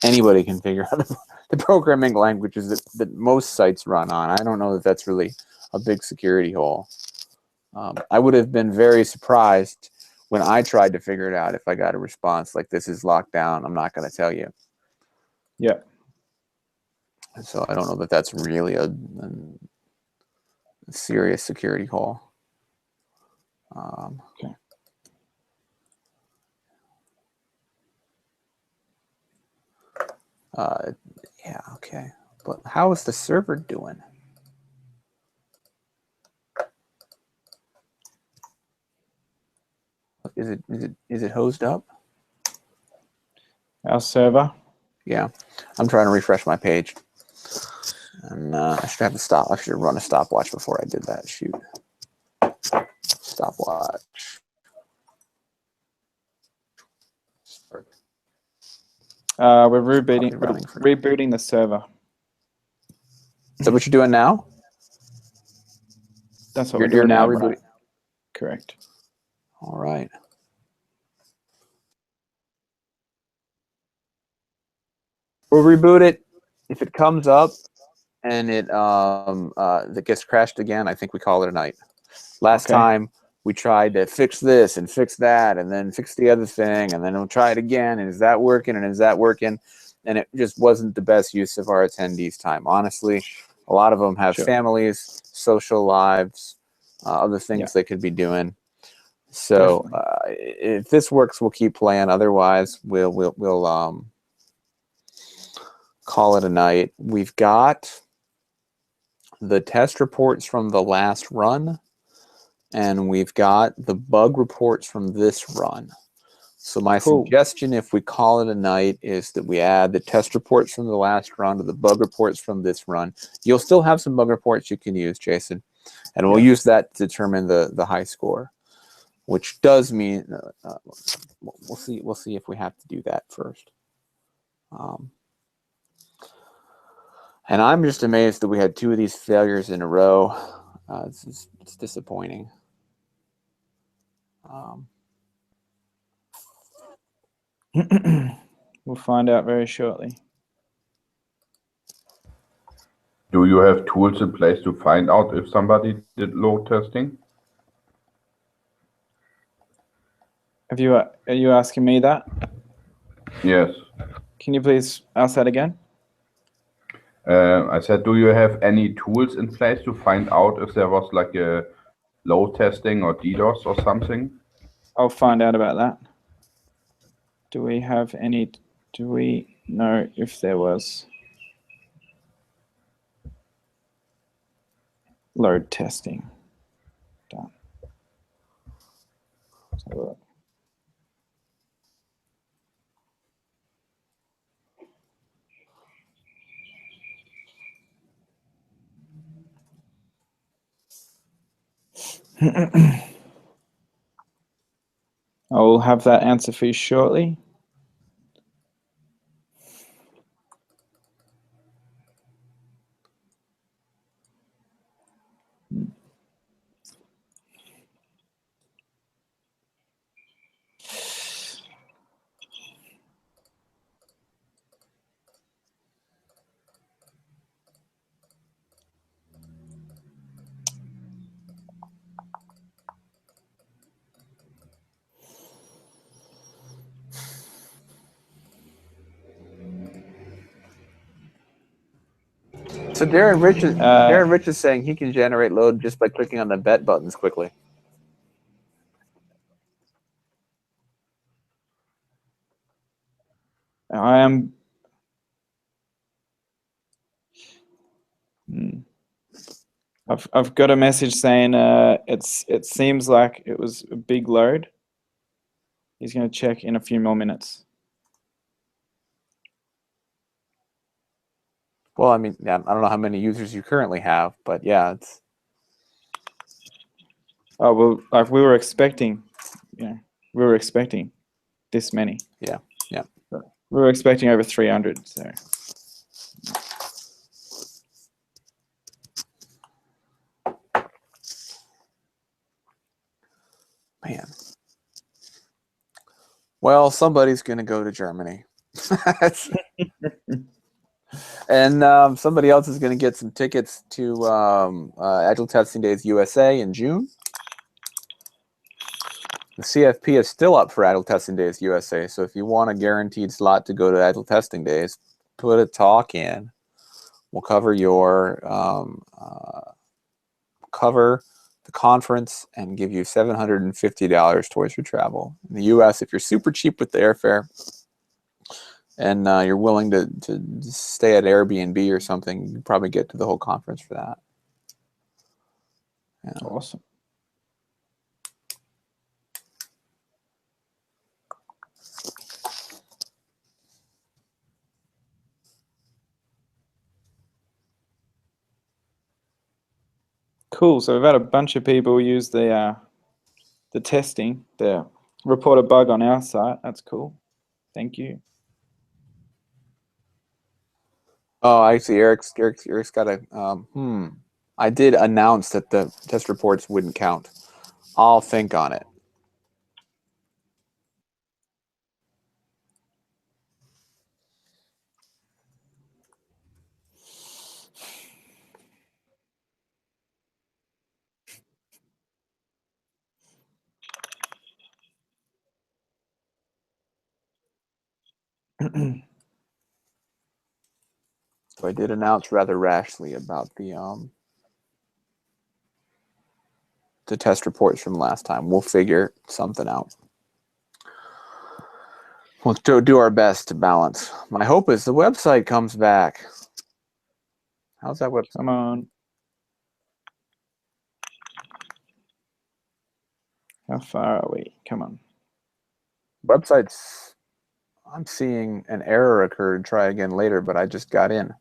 anybody can figure out the programming languages that most sites run on. I don't know that that's really a big security hole. I would have been very surprised when I tried to figure it out if I got a response like, this is locked down, I'm not going to tell you. Yeah. So I don't know that that's really a serious security hole. Okay. Yeah, okay. But how is the server doing? is it hosed up? Our server. Yeah, I'm trying to refresh my page, and I should have to stop. I should run a stopwatch before I did that. Shoot, stopwatch. We're Probably running for now. rebooting the server. Is that what you're doing now? That's what You're we're doing now now. rebooting. Right? Correct. All right. We'll reboot it. If it comes up and that gets crashed again, I think we call it a night. Last time we tried to fix this and fix that and then fix the other thing, and then we'll try it again, and is that working, and is that working? And it just wasn't the best use of our attendees' time. Honestly, a lot of them have families, social lives, other things they could be doing. So if this works, we'll keep playing. Otherwise, we'll call it a night. We've got the test reports from the last run, and we've got the bug reports from this run. So my suggestion, if we call it a night, is that we add the test reports from the last run to the bug reports from this run. You'll still have some bug reports you can use, Jason, and we'll use that to determine the high score, which does mean we'll see if we have to do that first. And I'm just amazed that we had 2 of these failures in a row. It's disappointing. We'll find out very shortly. Do you have tools in place to find out if somebody did load testing? Are you asking me that? Yes. Can you please ask that again? I said, do you have any tools in place to find out if there was like a load testing or DDoS or something? I'll find out about that. Do we know if there was load testing done? Let's have a look. I will have that answer for you shortly. So Darren Rich is saying he can generate load just by clicking on the bet buttons quickly. I am. I've got a message saying it seems like it was a big load. He's going to check in a few more minutes. Well, I mean, I don't know how many users you currently have, but yeah, it's. Oh well, like we were expecting this many. Yeah. We were expecting over 300. So. Man. Well, somebody's going to go to Germany. And somebody else is going to get some tickets to Agile Testing Days USA in June. The CFP is still up for Agile Testing Days USA, so if you want a guaranteed slot to go to Agile Testing Days, put a talk in. We'll cover your cover the conference and give you $750 towards your travel. In the US, if you're super cheap with the airfare and you're willing to stay at Airbnb or something, you probably get to the whole conference for that. Yeah. Awesome. Cool. So we've had a bunch of people use the testing, the report a bug on our site. That's cool. Thank you. Oh, I see. Eric's got a. I did announce that the test reports wouldn't count. I'll think on it. So I did announce rather rashly about the test reports from last time. We'll figure something out. We'll do our best to balance. My hope is the website comes back. How's that website? Come on. How far are we? Come on. Website's. I'm seeing an error occurred. Try again later, but I just got in.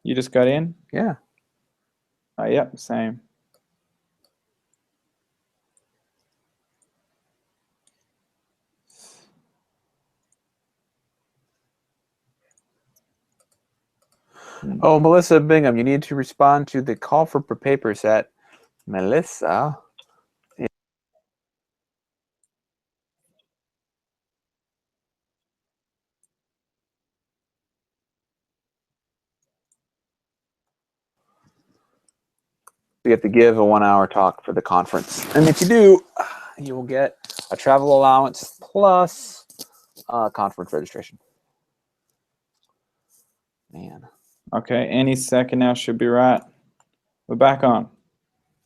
You just got in? Yeah. Oh, yep, same. Oh, Melissa Bingham, you need to respond to the call for paper set. Melissa. You have to give a 1-hour talk for the conference. And if you do, you will get a travel allowance plus conference registration. Man. Okay, any second now should be right. We're back on.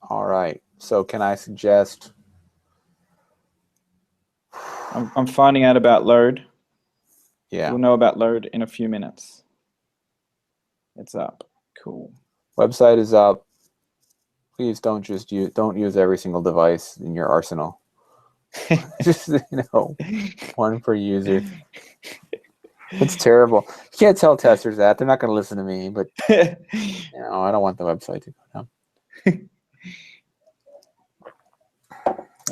All right. So can I suggest? I'm finding out about load. Yeah. We'll know about load in a few minutes. It's up. Cool. Website is up. Please don't use every single device in your arsenal. Just one per user. It's terrible. You can't tell testers that. They're not going to listen to me, but I don't want the website to go down.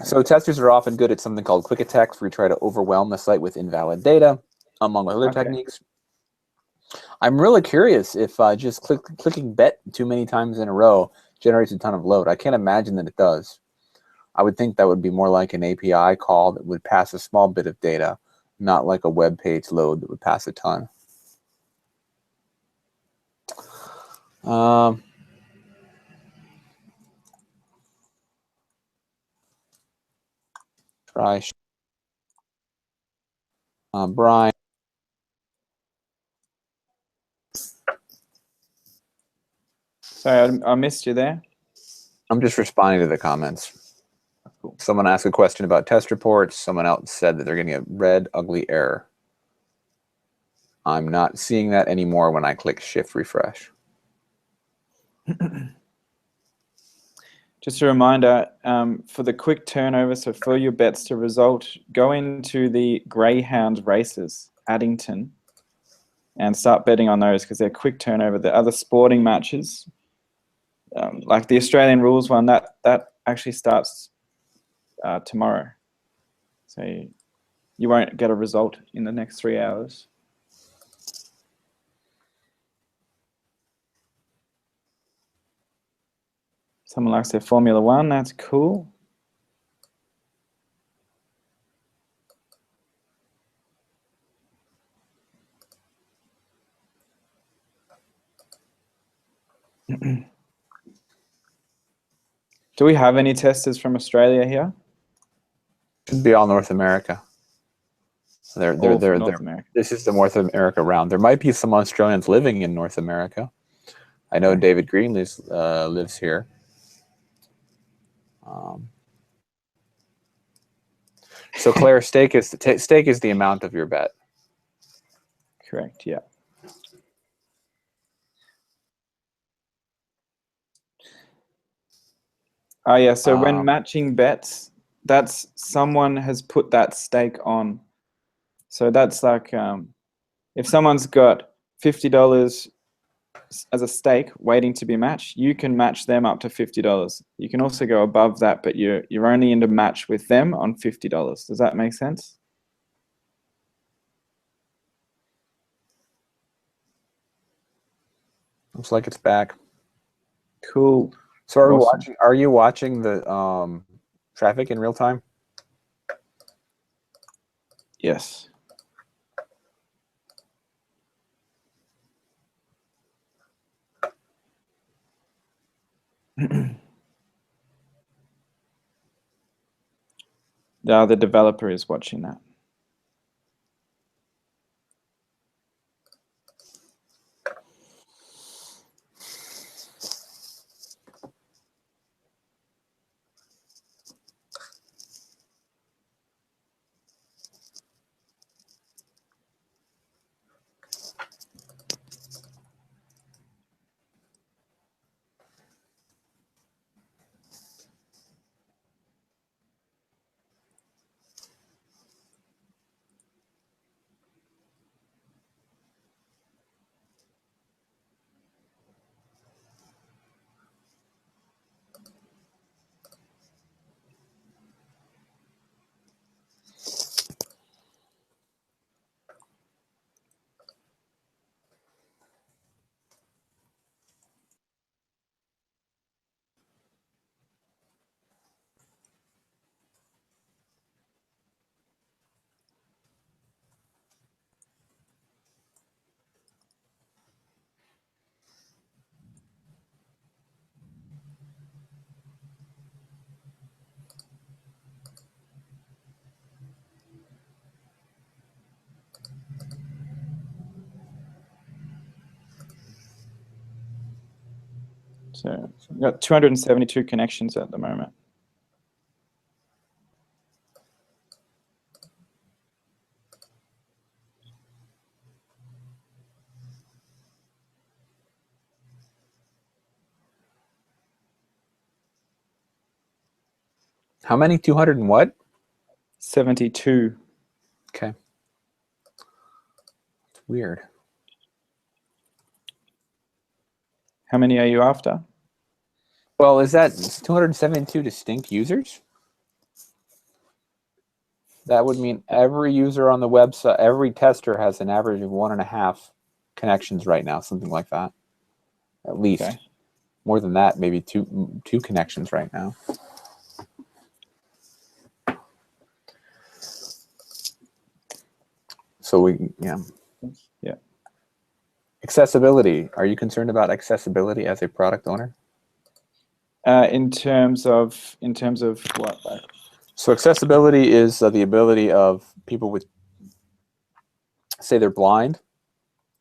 So testers are often good at something called quick attacks, where you try to overwhelm the site with invalid data, among other techniques. I'm really curious if just clicking bet too many times in a row generates a ton of load. I can't imagine that it does. I would think that would be more like an API call that would pass a small bit of data, not like a web page load that would pass a ton. Try Brian. Sorry, I missed you there. I'm just responding to the comments. Cool. Someone asked a question about test reports. Someone else said that they're getting a red, ugly error. I'm not seeing that anymore when I click Shift Refresh. Just a reminder, for the quick turnover, so for your bets to result, go into the Greyhound races, Addington, and start betting on those because they're quick turnover. The other sporting matches, like the Australian rules one, that actually starts tomorrow. So you won't get a result in the next 3 hours. Someone likes their Formula One, that's cool. Do we have any testers from Australia here? Should be all North America. North America. This is the North America round. There might be some Australians living in North America. I know David Green lives here. So Claire, stake is the amount of your bet. Correct. Yeah. Oh yeah. So when matching bets, that's someone has put that stake on. So that's like if someone's got $50 as a stake waiting to be matched, you can match them up to $50. You can also go above that, but you're only in a match with them on $50. Does that make sense? Looks like it's back. Cool. So are we Awesome. watching? Are you watching the traffic in real time? Yes. The developer is watching that. So we've got 272 connections at the moment. How many? 200 and what? 72. Okay. It's weird. How many are you after? Well, is that 272 distinct users? That would mean every user on the website, every tester has an average of 1.5 connections right now, something like that. At least. Okay. More than that, maybe two connections right now. So yeah. Accessibility. Are you concerned about accessibility as a product owner? In terms of what? So accessibility is the ability of people with, say they're blind,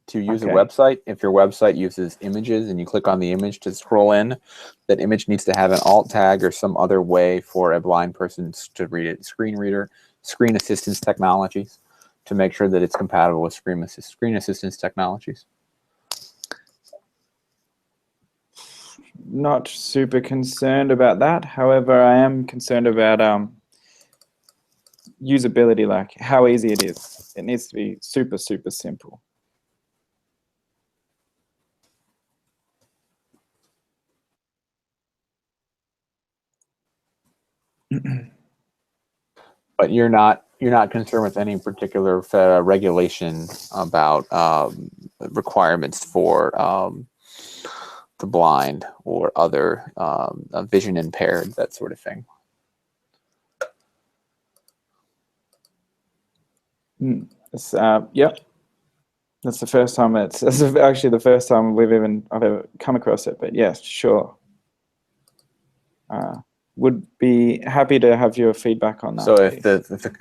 to use a website. If your website uses images and you click on the image to scroll in, that image needs to have an alt tag or some other way for a blind person to read it. Screen reader, screen assistance technologies, to make sure that it's compatible with screen assistance technologies. Not super concerned about that. However, I am concerned about usability, like how easy it is. It needs to be super, super simple. But you're not concerned with any particular regulation about requirements for the blind or other vision impaired, that sort of thing. Yep. That's the first time that's actually the first time I've ever come across it. But yes, sure. Would be happy to have your feedback on that. So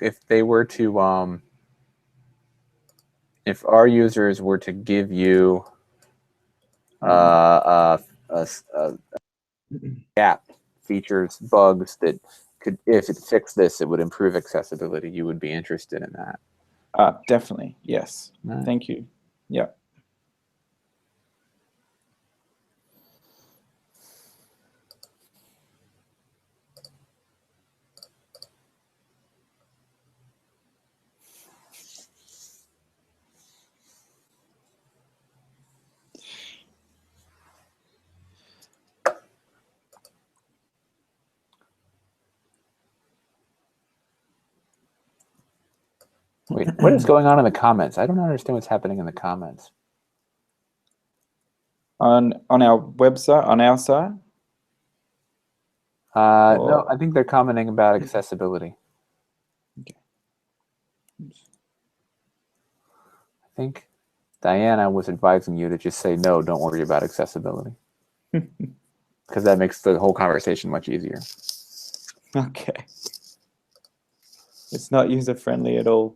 if they were to if our users were to give you gap features, bugs that could, if it fixed this, it would improve accessibility, you would be interested in that. Definitely, yes. Right. Thank you. Yeah. Wait, what is going on in the comments? I don't understand what's happening in the comments. On our website, on our site? No, I think they're commenting about accessibility. Okay. I think Diana was advising you to just say no, don't worry about accessibility. Because that makes the whole conversation much easier. Okay. It's not user-friendly at all.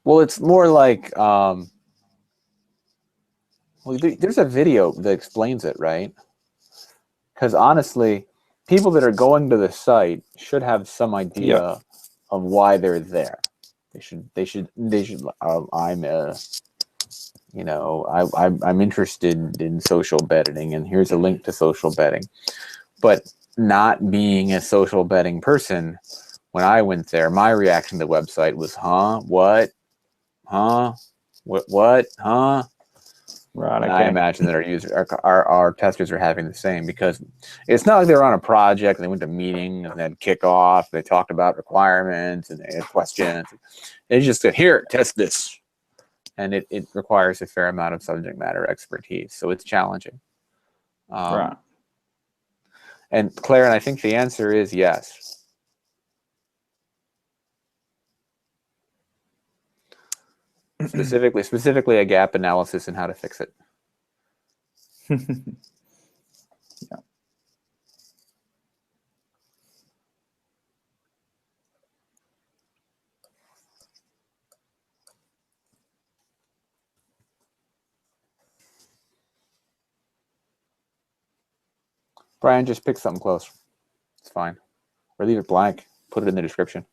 Well, it's more like, well, there's a video that explains it, right? Because honestly, people that are going to the site should have some idea of why they're there. I'm interested in social betting, and here's a link to social betting. But not being a social betting person, when I went there, my reaction to the website was, huh? What? Huh? What? Huh? Right, And okay. I imagine that our testers are having the same, because it's not like they were on a project and they went to meetings and then kickoff. They talked about requirements and they had questions. They just said, here, test this. And it requires a fair amount of subject matter expertise. So it's challenging. Right. And Claire, and I think the answer is yes. Specifically a gap analysis and how to fix it. Yeah. Brian, just pick something close. It's fine. Or leave it blank. Put it in the description.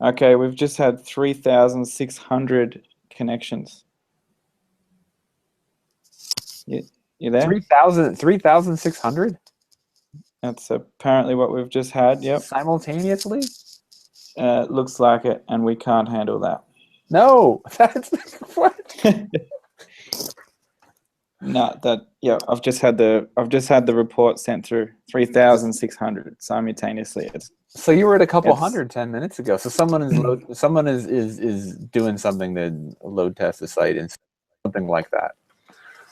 Okay, we've just had 3,600 connections. You there? 3,600? That's apparently what we've just had. Yep. Simultaneously? Looks like it, and we can't handle that. No, that's what? No, I've just had the report sent through. 3,600 simultaneously. So you were at a couple hundred 10 minutes ago. So someone is doing something to load test the site and something like that.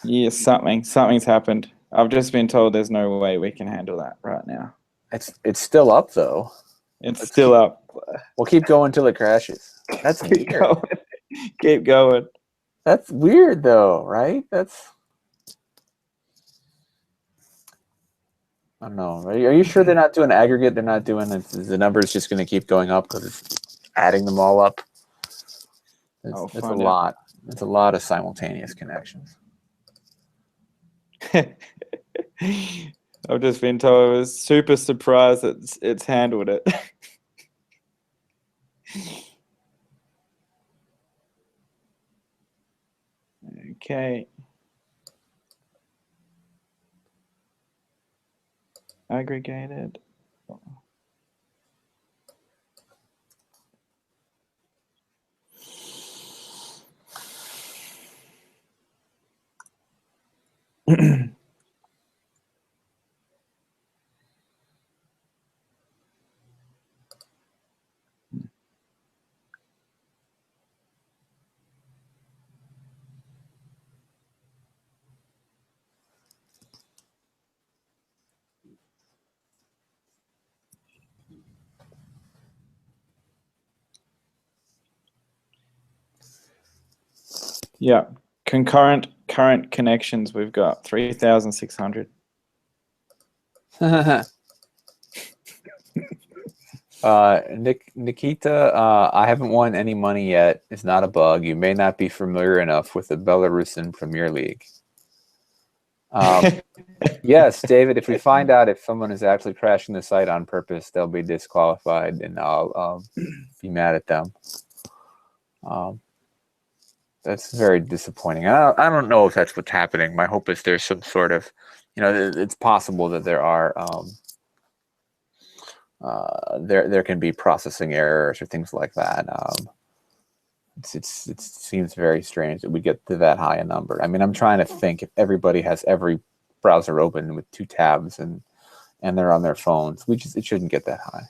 Yeah, something's happened. I've just been told there's no way we can handle that right now. It's still up though. It's still up. We'll keep going till it crashes. That's Keep weird. going. Keep going. That's weird though, right? I don't know. Are you sure they're not doing aggregate? They're not doing it. The number's just going to keep going up because it's adding them all up. It's a lot. It's a lot of simultaneous connections. I've just been told I was super surprised that it's handled it. Okay. Aggregated. Yeah, current connections, we've got 3,600. Nikita, I haven't won any money yet. It's not a bug. You may not be familiar enough with the Belarusian Premier League. Yes, David, if we find out if someone is actually crashing the site on purpose, they'll be disqualified, and I'll be mad at them. That's very disappointing. I don't know if that's what's happening. My hope is there's some sort of, it's possible that there are there can be processing errors or things like that. It seems very strange that we get to that high a number. I mean, I'm trying to think if everybody has every browser open with 2 tabs and they're on their phones, it shouldn't get that high.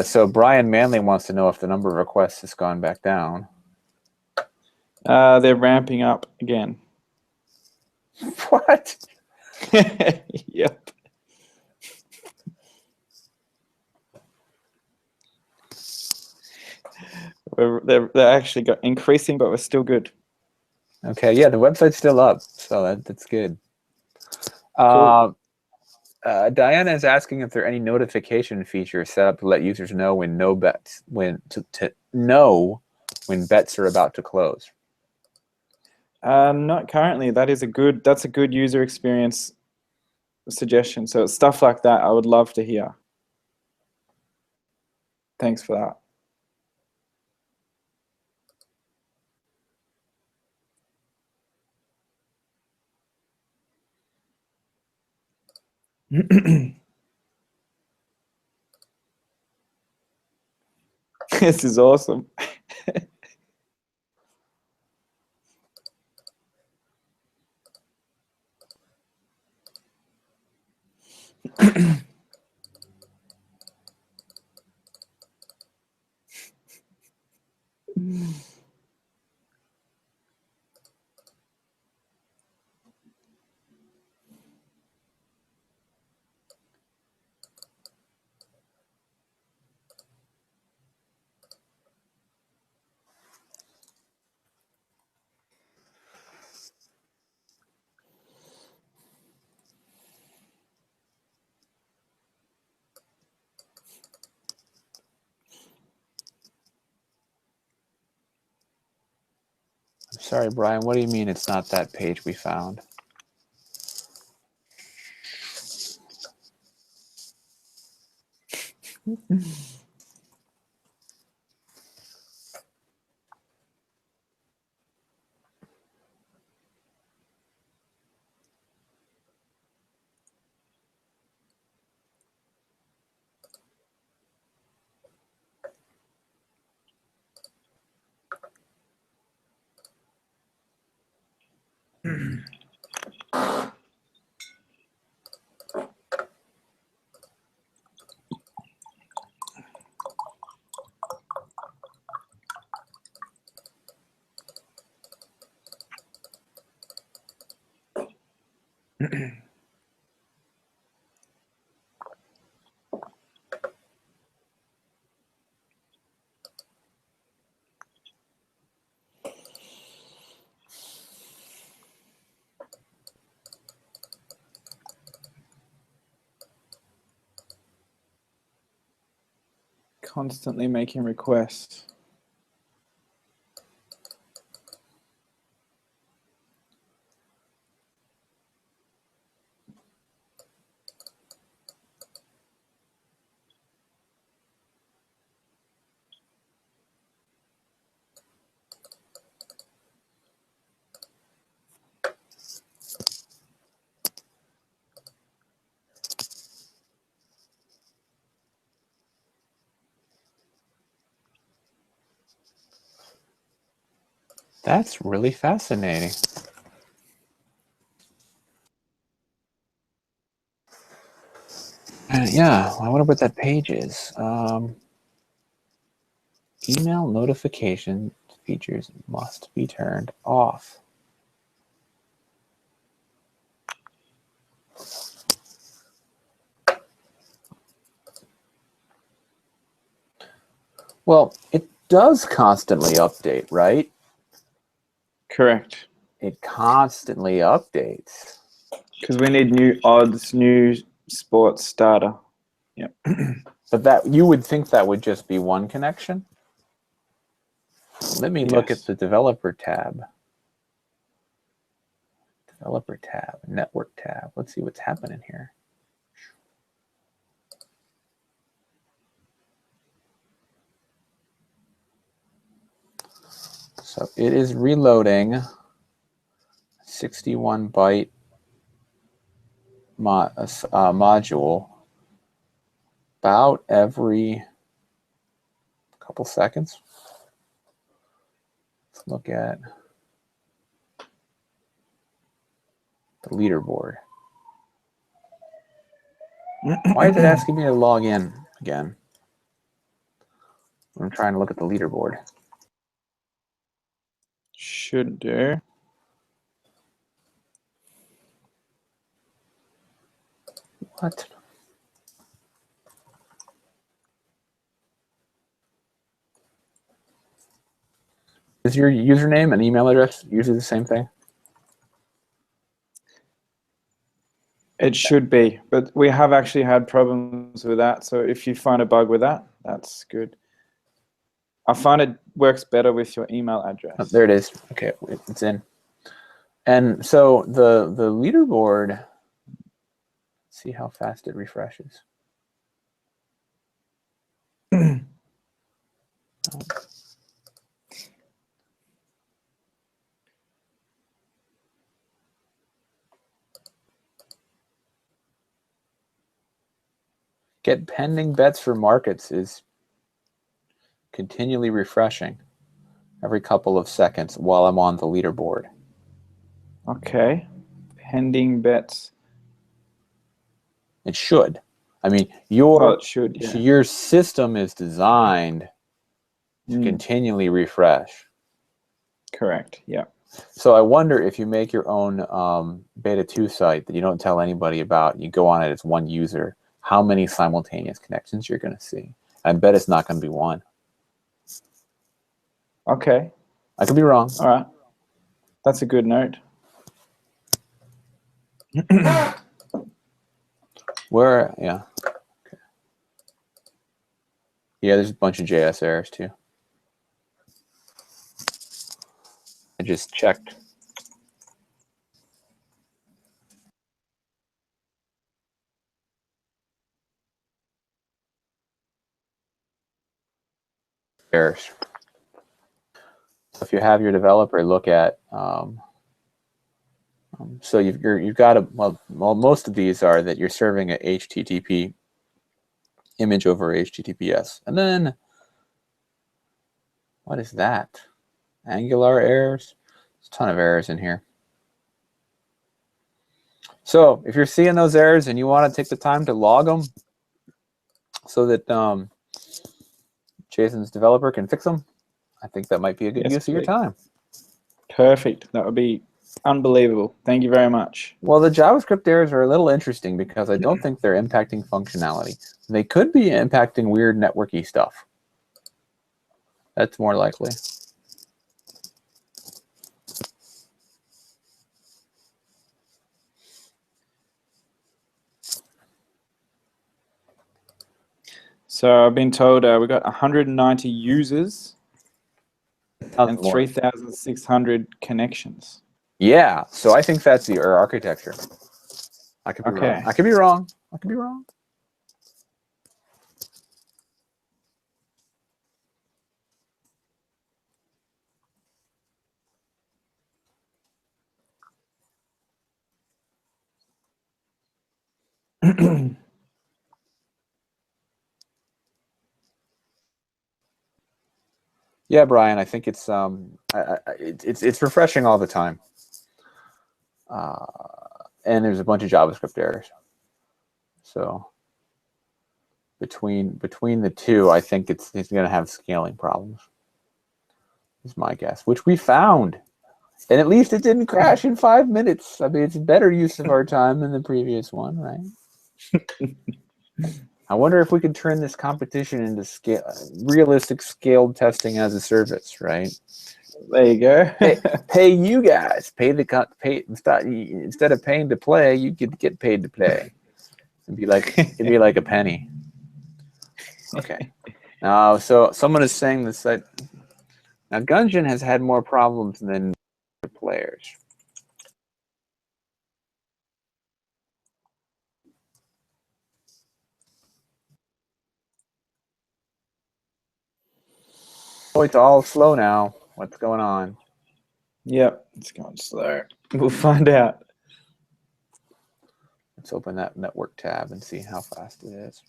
So Brian Manley wants to know if the number of requests has gone back down. They're ramping up again. What? Yep. They're actually increasing, but we're still good. Okay, yeah, the website's still up, so that's good. Cool. Diana is asking if there are any notification features set up to let users know when to know when bets are about to close. Not currently. That's a good user experience suggestion. So stuff like that, I would love to hear. Thanks for that. This is awesome. I'm sorry, Brian, what do you mean it's not that page we found? Constantly making requests. That's really fascinating. Yeah, I wonder what that page is. Email notification features must be turned off. Well, it does constantly update, right? Correct. It constantly updates. Because we need new odds, new sports data. Yep. But that you would think that would just be one connection. Let me look at Yes. the developer tab. Developer tab, network tab. Let's see what's happening here. So it is reloading 61 byte module about every couple seconds. Let's look at the leaderboard. Why is it asking me to log in again? I'm trying to look at the leaderboard. Should do. What? Is your username and email address usually the same thing? It should be, but we have actually had problems with that. So if you find a bug with that, that's good. I find it works better with your email address. Oh, there it is. Okay, it's in. And so the leaderboard, let's see how fast it refreshes. Get pending bets for markets is continually refreshing every couple of seconds while I'm on the leaderboard. Okay. Pending bets. It should. I mean, It should, yeah. your system is designed to continually refresh. Correct, yeah. So I wonder if you make your own beta 2 site that you don't tell anybody about, you go on it as one user, how many simultaneous connections you're going to see. I bet it's not going to be one. Okay. I could be wrong. All right. That's a good note. Where, yeah. Okay. Yeah, there's a bunch of JS errors too. I just checked. Errors. So if you have your developer look at, so you've got a, well, most of these are that you're serving a HTTP image over HTTPS. And then, what is that? Angular errors? There's a ton of errors in here. So if you're seeing those errors and you want to take the time to log them so that Jason's developer can fix them, I think that might be a good use of your time. Perfect. That would be unbelievable. Thank you very much. Well, the JavaScript errors are a little interesting because I don't think they're impacting functionality. They could be impacting weird networky stuff. That's more likely. So I've been told we've got 190 users and 3,600 connections. Yeah, so I think that's the architecture. I could be wrong. I could be wrong. I could be wrong. Yeah, Brian, I think it's it's refreshing all the time, and there's a bunch of JavaScript errors. So between the two, I think it's going to have scaling problems. Is my guess, which we found, and at least it didn't crash in 5 minutes. I mean, it's a better use of our time than the previous one, right? I wonder if we could turn this competition into realistic scaled testing as a service, right? There you go. pay you guys. Instead of paying to play, you could get paid to play. It'd be like a penny. Okay. Now, so someone is saying this that now Gungeon has had more problems than players. Oh, it's all slow now. What's going on? Yep, it's going slow. We'll find out. Let's open that network tab and see how fast it is.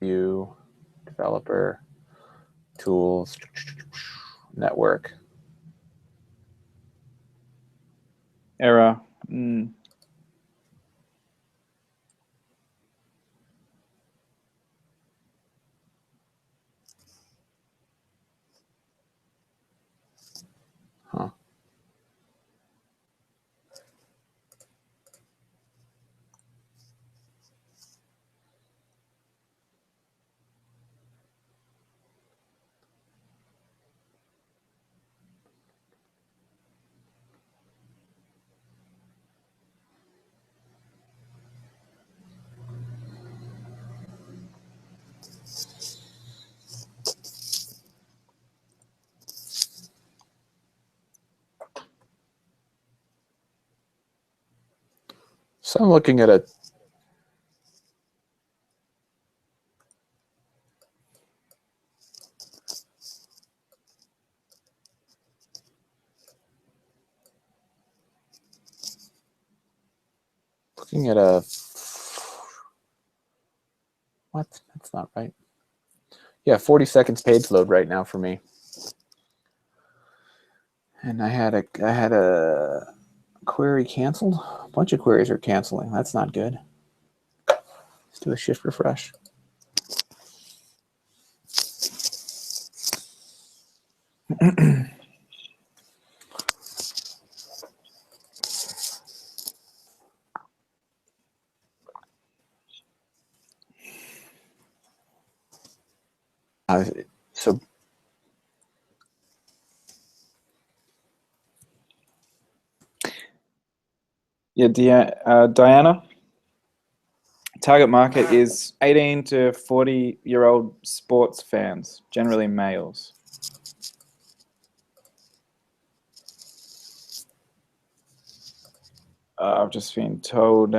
View, developer, tools, network. Error. Huh. So I'm looking at a what? That's not right. Yeah, 40 seconds page load right now for me. And I had a query canceled. A bunch of queries are canceling. That's not good. Let's do a shift refresh. So Yeah, Diana. Target market is 18 to 40-year-old sports fans, generally males. I've just been told. We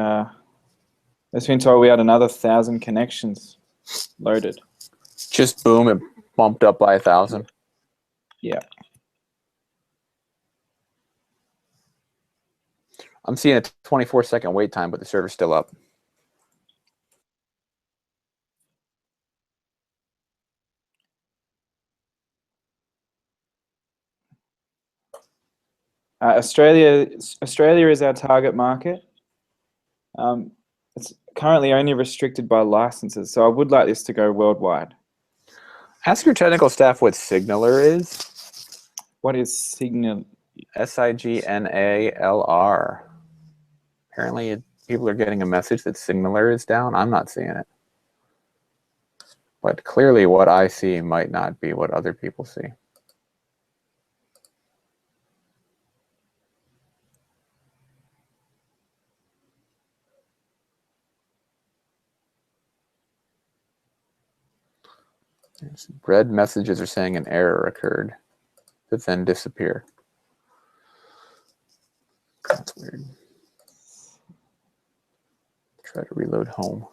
had another 1,000 connections loaded. just boom, it bumped up by 1,000. Yeah. I'm seeing a 24-second wait time, but the server's still up. Australia is our target market. It's currently only restricted by licenses, so I would like this to go worldwide. Ask your technical staff what Signaler is. What is Signal? SIGNALR. Apparently, people are getting a message that Signaler is down. I'm not seeing it. But clearly what I see might not be what other people see. Red messages are saying an error occurred, but then disappear. That's weird. Try to reload home.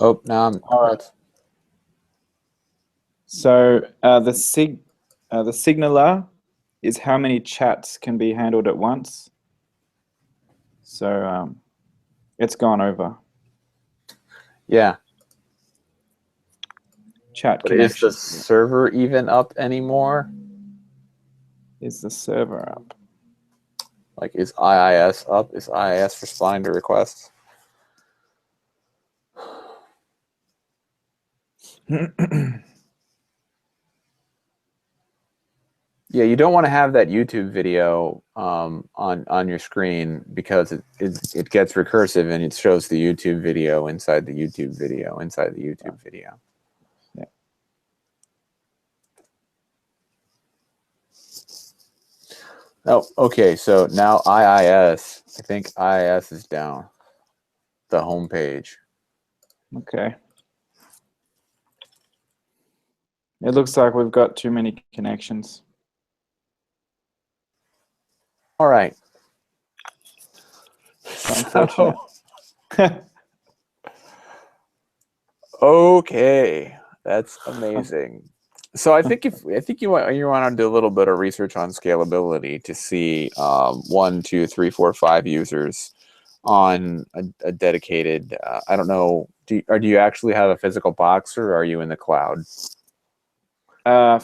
Oh, now I'm All right. So the signaler is how many chats can be handled at once. So it's gone over. Yeah. Chat But is the connection. server even up anymore? Is the server up? Like, is IIS up? Is IIS responding to requests? Yeah, you don't want to have that YouTube video on your screen because it gets recursive and it shows the YouTube video inside the YouTube video inside the YouTube video. Yeah. Oh, okay. So now IIS. I think IIS is down the home page. Okay. It looks like we've got too many connections. All right. Unfortunate. Okay, that's amazing. So I think you want to do a little bit of research on scalability to see 1, 2, 3, 4, 5 users on a dedicated. I don't know. Do you actually have a physical box or are you in the cloud?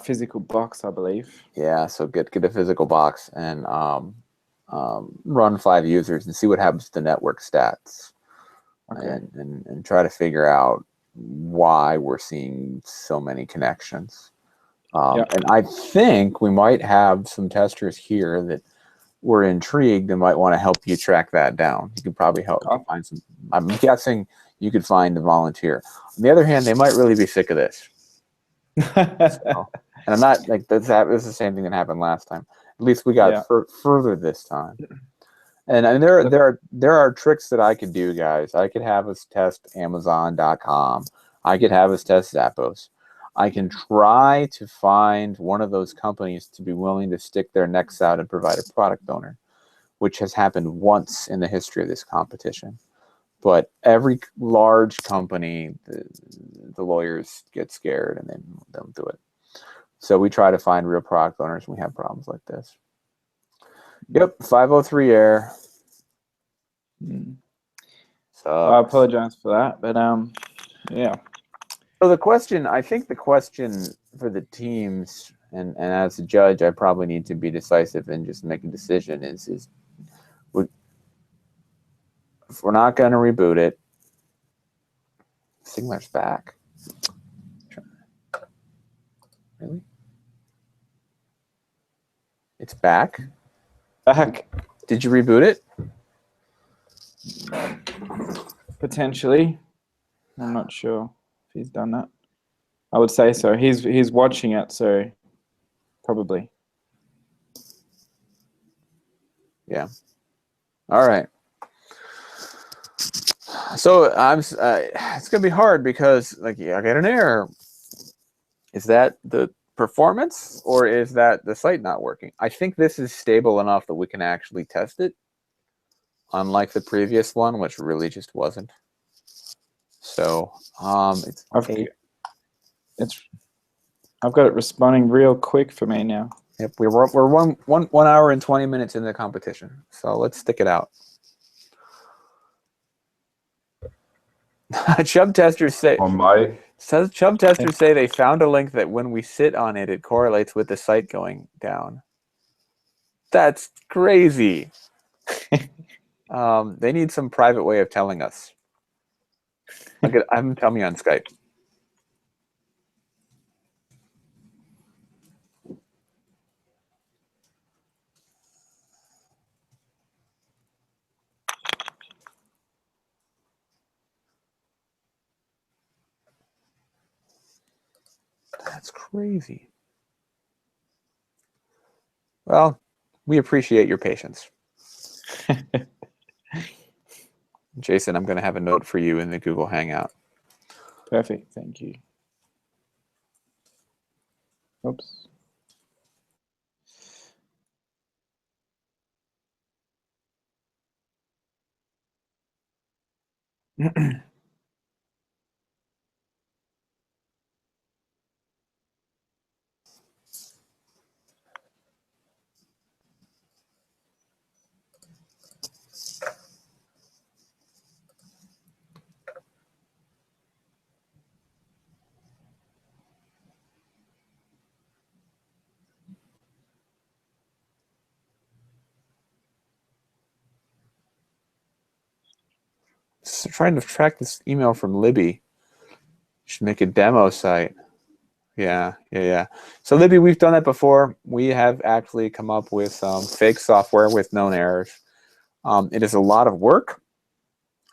Physical box, I believe. Yeah. So get a physical box and run 5 users and see what happens to the network stats, Okay. and try to figure out why we're seeing so many connections. Yeah. And I think we might have some testers here that were intrigued and might want to help you track that down. You could probably help to find some. I'm guessing you could find a volunteer. On the other hand, they might really be sick of this. So, and I'm not like this is the same thing that happened last time. At least we got further this time. And there are tricks that I could do, guys. I could have us test Amazon.com. I could have us test Zappos. I can try to find one of those companies to be willing to stick their necks out and provide a product owner, which has happened once in the history of this competition. But every large company, the lawyers get scared and they don't do it. So we try to find real product owners when we have problems like this. Yep, 503 error. Well, I apologize for that, but yeah. So the question, I think the question for the teams, and as a judge, I probably need to be decisive and just make a decision is if we're not going to reboot it, Sigler's back. Really? It's back? Back. Did you reboot it? Potentially. I'm not sure if he's done that. I would say so. He's watching it, so probably. Yeah. All right. So it's gonna be hard because I get an error. Is that the performance or is that the site not working? I think this is stable enough that we can actually test it, unlike the previous one, which really just wasn't. So it's I've got it responding real quick for me now. Yep, we're 1 hour and 20 minutes in the competition, so let's stick it out. Chub testers say they found a link that when we sit on it, it correlates with the site going down. That's crazy. They need some private way of telling us. Tell me on Skype. That's crazy. Well, we appreciate your patience. Jason, I'm going to have a note for you in the Google Hangout. Perfect. Thank you. Oops. Just trying to track this email from Libby. Should make a demo site. Yeah. So Libby, we've done that before. We have actually come up with fake software with known errors. It is a lot of work.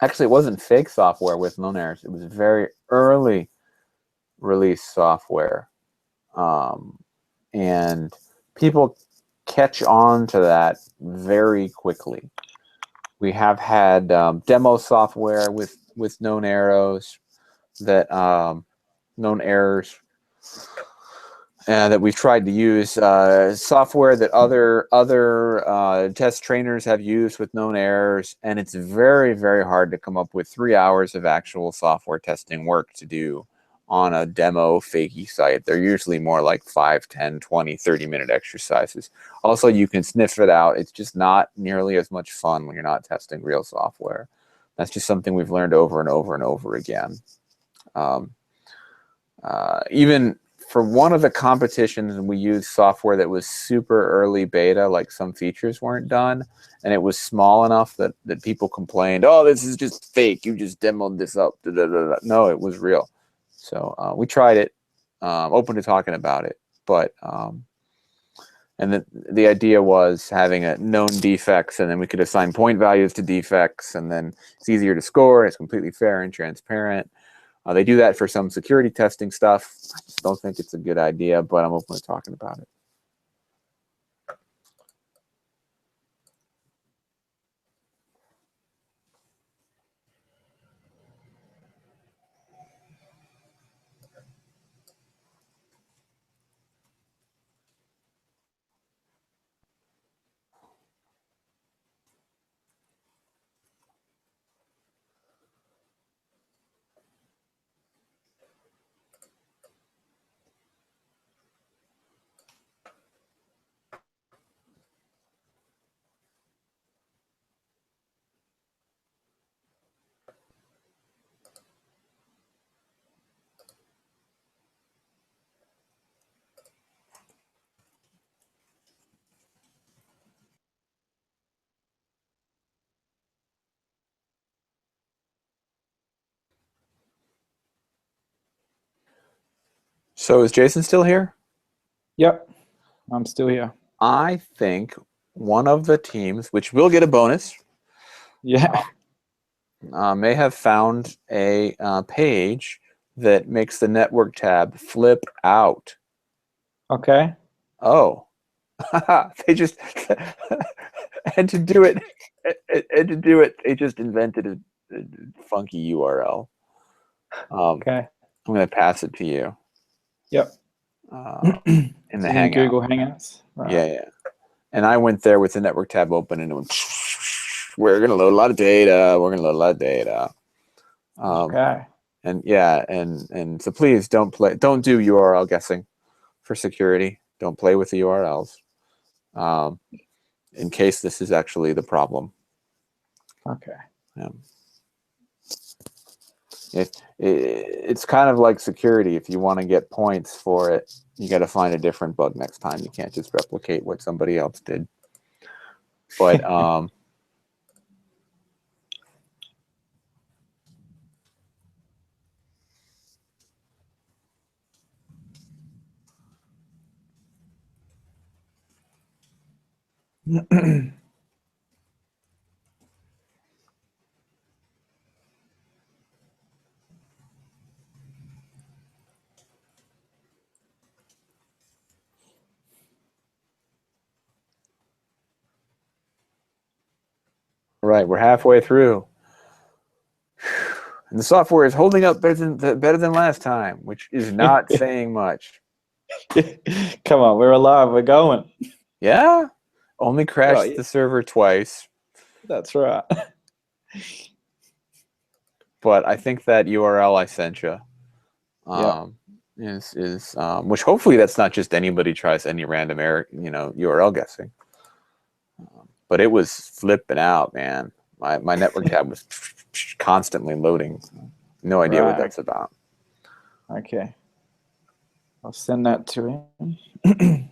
Actually, it wasn't fake software with known errors. It was very early release software. And people catch on to that very quickly. We have had demo software with known errors that known errors that we've tried to use. Software that other test trainers have used with known errors, and it's very, very hard to come up with 3 hours of actual software testing work to do on a demo fakey site. They're usually more like 5, 10, 20, 30-minute exercises. Also, you can sniff it out. It's just not nearly as much fun when you're not testing real software. That's just something we've learned over and over and over again. Even for one of the competitions, we used software that was super early beta, like some features weren't done, and it was small enough that people complained, "Oh, this is just fake. You just demoed this up." Da, da, da, da. No, it was real. So we tried it, open to talking about it, but and the idea was having a known defects, and then we could assign point values to defects, and then it's easier to score. It's completely fair and transparent. They do that for some security testing stuff. I just don't think it's a good idea, but I'm open to talking about it. So is Jason still here? Yep, I'm still here. I think one of the teams, which will get a bonus, Yeah. may have found a page that makes the network tab flip out. Okay. Oh, they just and to do it, they just invented a funky URL. Okay. I'm going to pass it to you. Yep. In the This is in Hangout. Google Hangouts. Right. Yeah. And I went there with the network tab open, and it went, we're going to load a lot of data. Okay. And yeah, and so please don't do URL guessing for security. Don't play with the URLs in case this is actually the problem. Okay. Yeah. It's kind of like security. If you want to get points for it, you got to find a different bug next time. You can't just replicate what somebody else did. But right, we're halfway through. And the software is holding up better than last time, which is not saying much. Come on, we're alive. We're going. Yeah? Only crashed Oh, yeah. the server twice. That's right. But I think that URL I sent you Yeah. is which hopefully that's not just anybody tries any random error, URL guessing. But it was flipping out, man. My network tab was constantly loading. No idea what Right. that's about. Okay. I'll send that to him.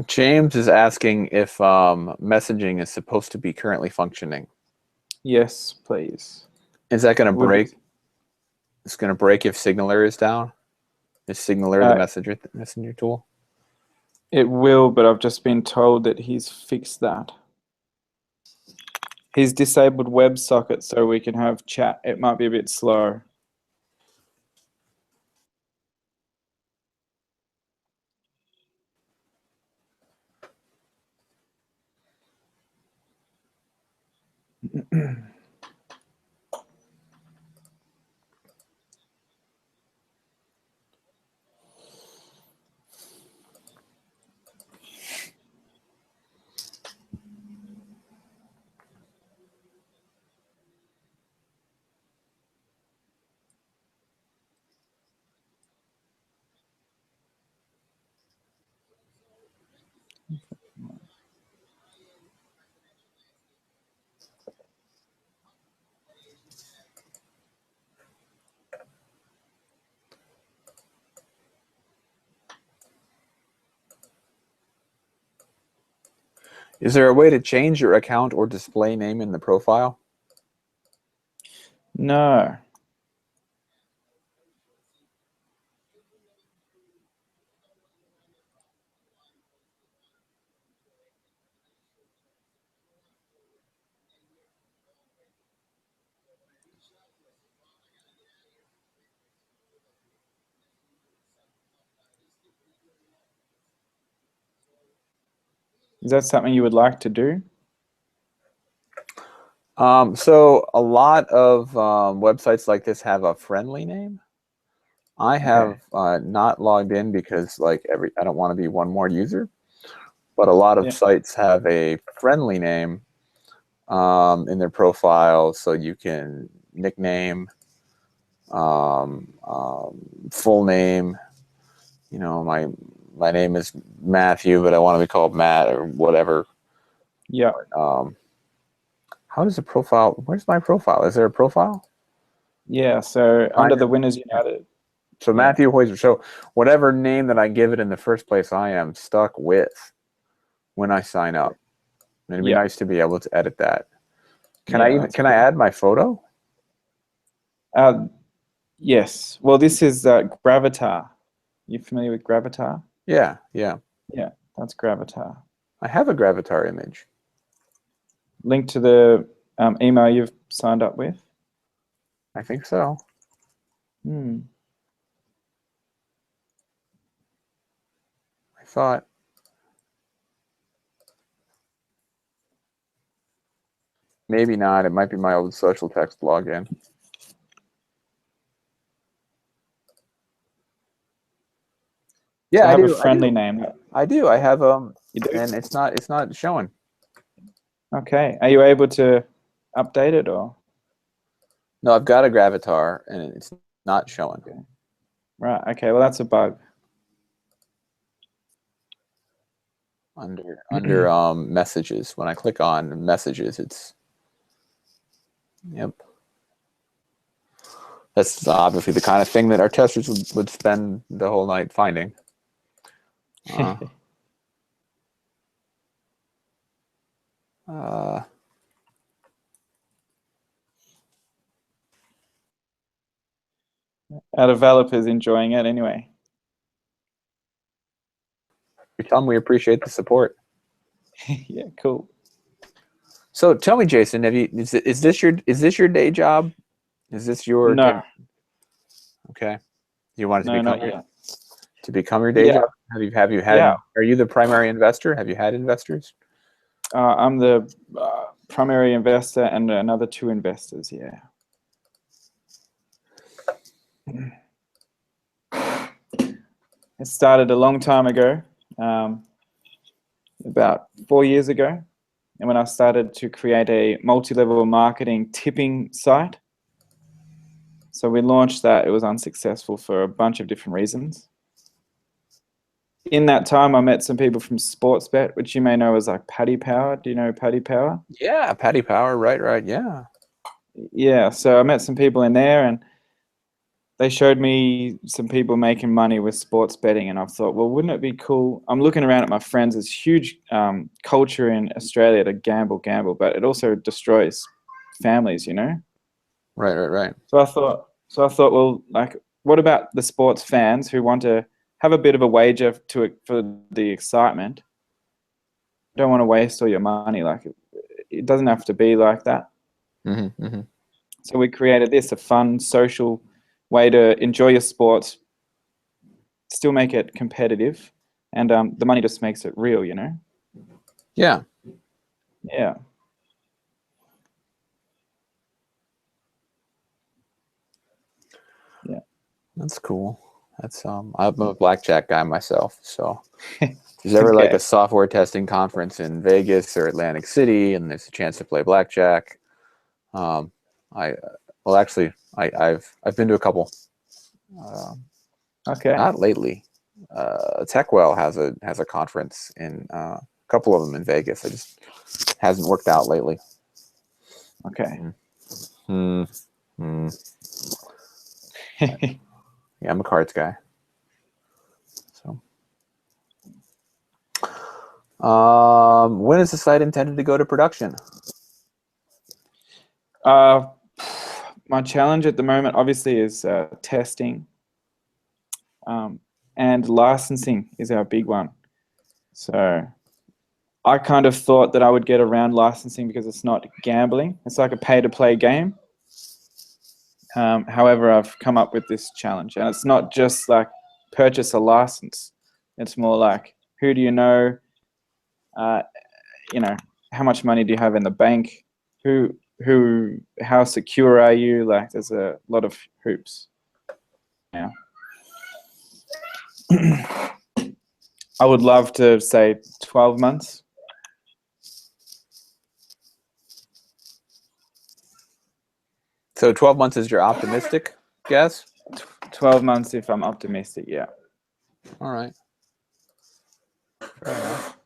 James is asking if messaging is supposed to be currently functioning. Yes, please. Is that going to Would break? be- It's going to break if Signaler is down. Is Signaler the messenger tool? It will, but I've just been told that he's fixed that. He's disabled WebSocket so we can have chat. It might be a bit slow. Is there a way to change your account or display name in the profile? No. Is that something you would like to do? So a lot of websites like this have a friendly name. I have not logged in because I don't want to be one more user. But a lot of sites have a friendly name in their profile, so you can nickname, full name. You know, my name is Matthew, but I want to be called Matt or whatever. Yeah. How does a profile? Where's my profile? Is there a profile? Yeah. So under the Winners United. So Matthew Hoyser. So whatever name that I give it in the first place, I am stuck with when I sign up. And it'd be nice to be able to edit that. Can I add my photo? Yes. Well, this is Gravatar. You familiar with Gravatar? Yeah. Yeah, that's Gravatar. I have a Gravatar image. Link to the email you've signed up with? I think so. Hmm. I thought. Maybe not. It might be my old social text login. Yeah, So I have a friendly name. I do. I have You do? and it's not showing. Okay. Are you able to update it or? No, I've got a Gravatar and it's not showing. Okay. Right. Okay. Well, that's a bug. Under messages. When I click on messages, it's That's obviously the kind of thing that our testers would spend the whole night finding. Our developers enjoying it anyway. We tell them we appreciate the support. Yeah, cool. So tell me, Jason, is this your day job? Is this your No? Okay. You want it to No, become not yet. your day job? Have you had? Yeah. Are you the primary investor? Have you had investors? I'm the primary investor and another 2 investors. Yeah. It started a long time ago, about 4 years ago, and when I started to create a multi-level marketing tipping site. So we launched that. It was unsuccessful for a bunch of different reasons. in that time, I met some people from Sportsbet, which you may know as like Paddy Power. Do you know Paddy Power? Yeah, Paddy Power, right, yeah. Yeah, so I met some people in there, and they showed me some people making money with sports betting, and I thought, well, wouldn't it be cool? I'm looking around at my friends. There's huge culture in Australia to gamble, but it also destroys families, you know? Right. So I thought, well, like, what about the sports fans who want to have a bit of a wager for the excitement? Don't want to waste all your money. Like, it doesn't have to be like that. Mm-hmm. So we created this, a fun, social way to enjoy your sports, still make it competitive, and the money just makes it real, you know? Yeah. Yeah. Yeah. That's cool. That's I'm a blackjack guy myself, so if there's ever like Okay. a software testing conference in Vegas or Atlantic City and there's a chance to play blackjack, I well actually I've been to a couple. Okay. Not lately. TechWell has a conference in a couple of them in Vegas. It just hasn't worked out lately. Okay. Hmm. Yeah, I'm a cards guy. So, when is the site intended to go to production? My challenge at the moment, obviously, is testing, and licensing is our big one. So I kind of thought that I would get around licensing because it's not gambling. It's like a pay-to-play game. However, I've come up with this challenge, and it's not just like purchase a license. It's more like, who do you know? You know, how much money do you have in the bank? How secure are you? Like, there's a lot of hoops. Yeah. I would love to say 12 months. So 12 months is your optimistic guess? 12 months if I'm optimistic, yeah. All right. Fair enough.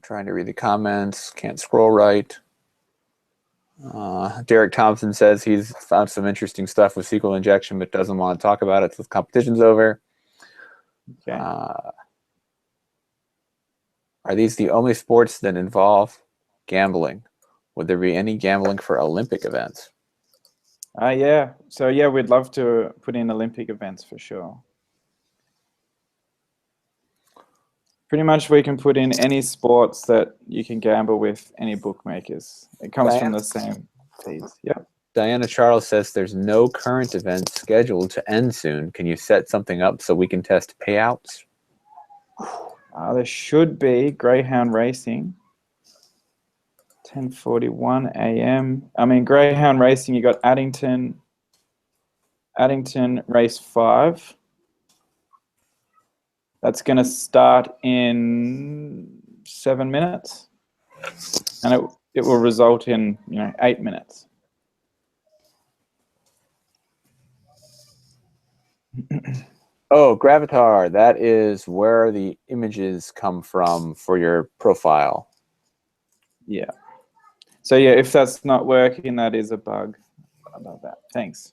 Trying to read the comments. Can't scroll right. Derek Thompson says he's found some interesting stuff with SQL injection, but doesn't want to talk about it till the competition's over. Okay. Are these the only sports that involve gambling? Would there be any gambling for Olympic events? Yeah. So yeah, we'd love to put in Olympic events for sure. Pretty much we can put in any sports that you can gamble with any bookmakers. It comes from the same feeds. Yeah. Diana Charles says there's no current event scheduled to end soon. Can you set something up so we can test payouts? There should be Greyhound Racing. 10:41 a.m. I mean, Greyhound Racing, you got Addington race 5. That's going to start in 7 minutes, and it will result in 8 minutes. Oh, Gravatar, that is where the images come from for your profile. Yeah. So yeah, if that's not working, that is a bug. I love that. Thanks.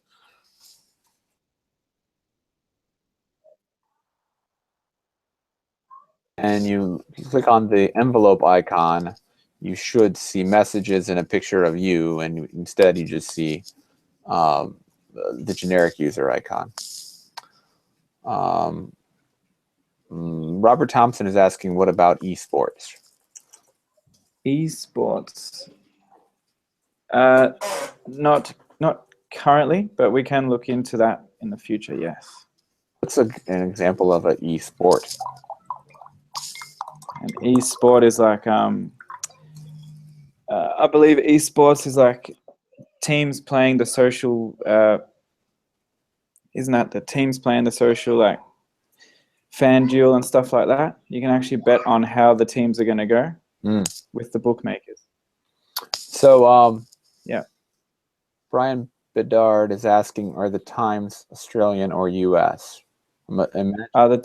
And you click on the envelope icon, you should see messages and a picture of you, and instead you just see the generic user icon. Robert Thompson is asking, what about esports? Esports. Not currently, but we can look into that in the future. Yes. What's an example of an esport? An esport is like I believe esports is like teams playing the social. Isn't that the teams playing the social like FanDuel and stuff like that. You can actually bet on how the teams are going to go with the bookmakers. So, Yeah. Brian Bedard is asking, are the times Australian or US? The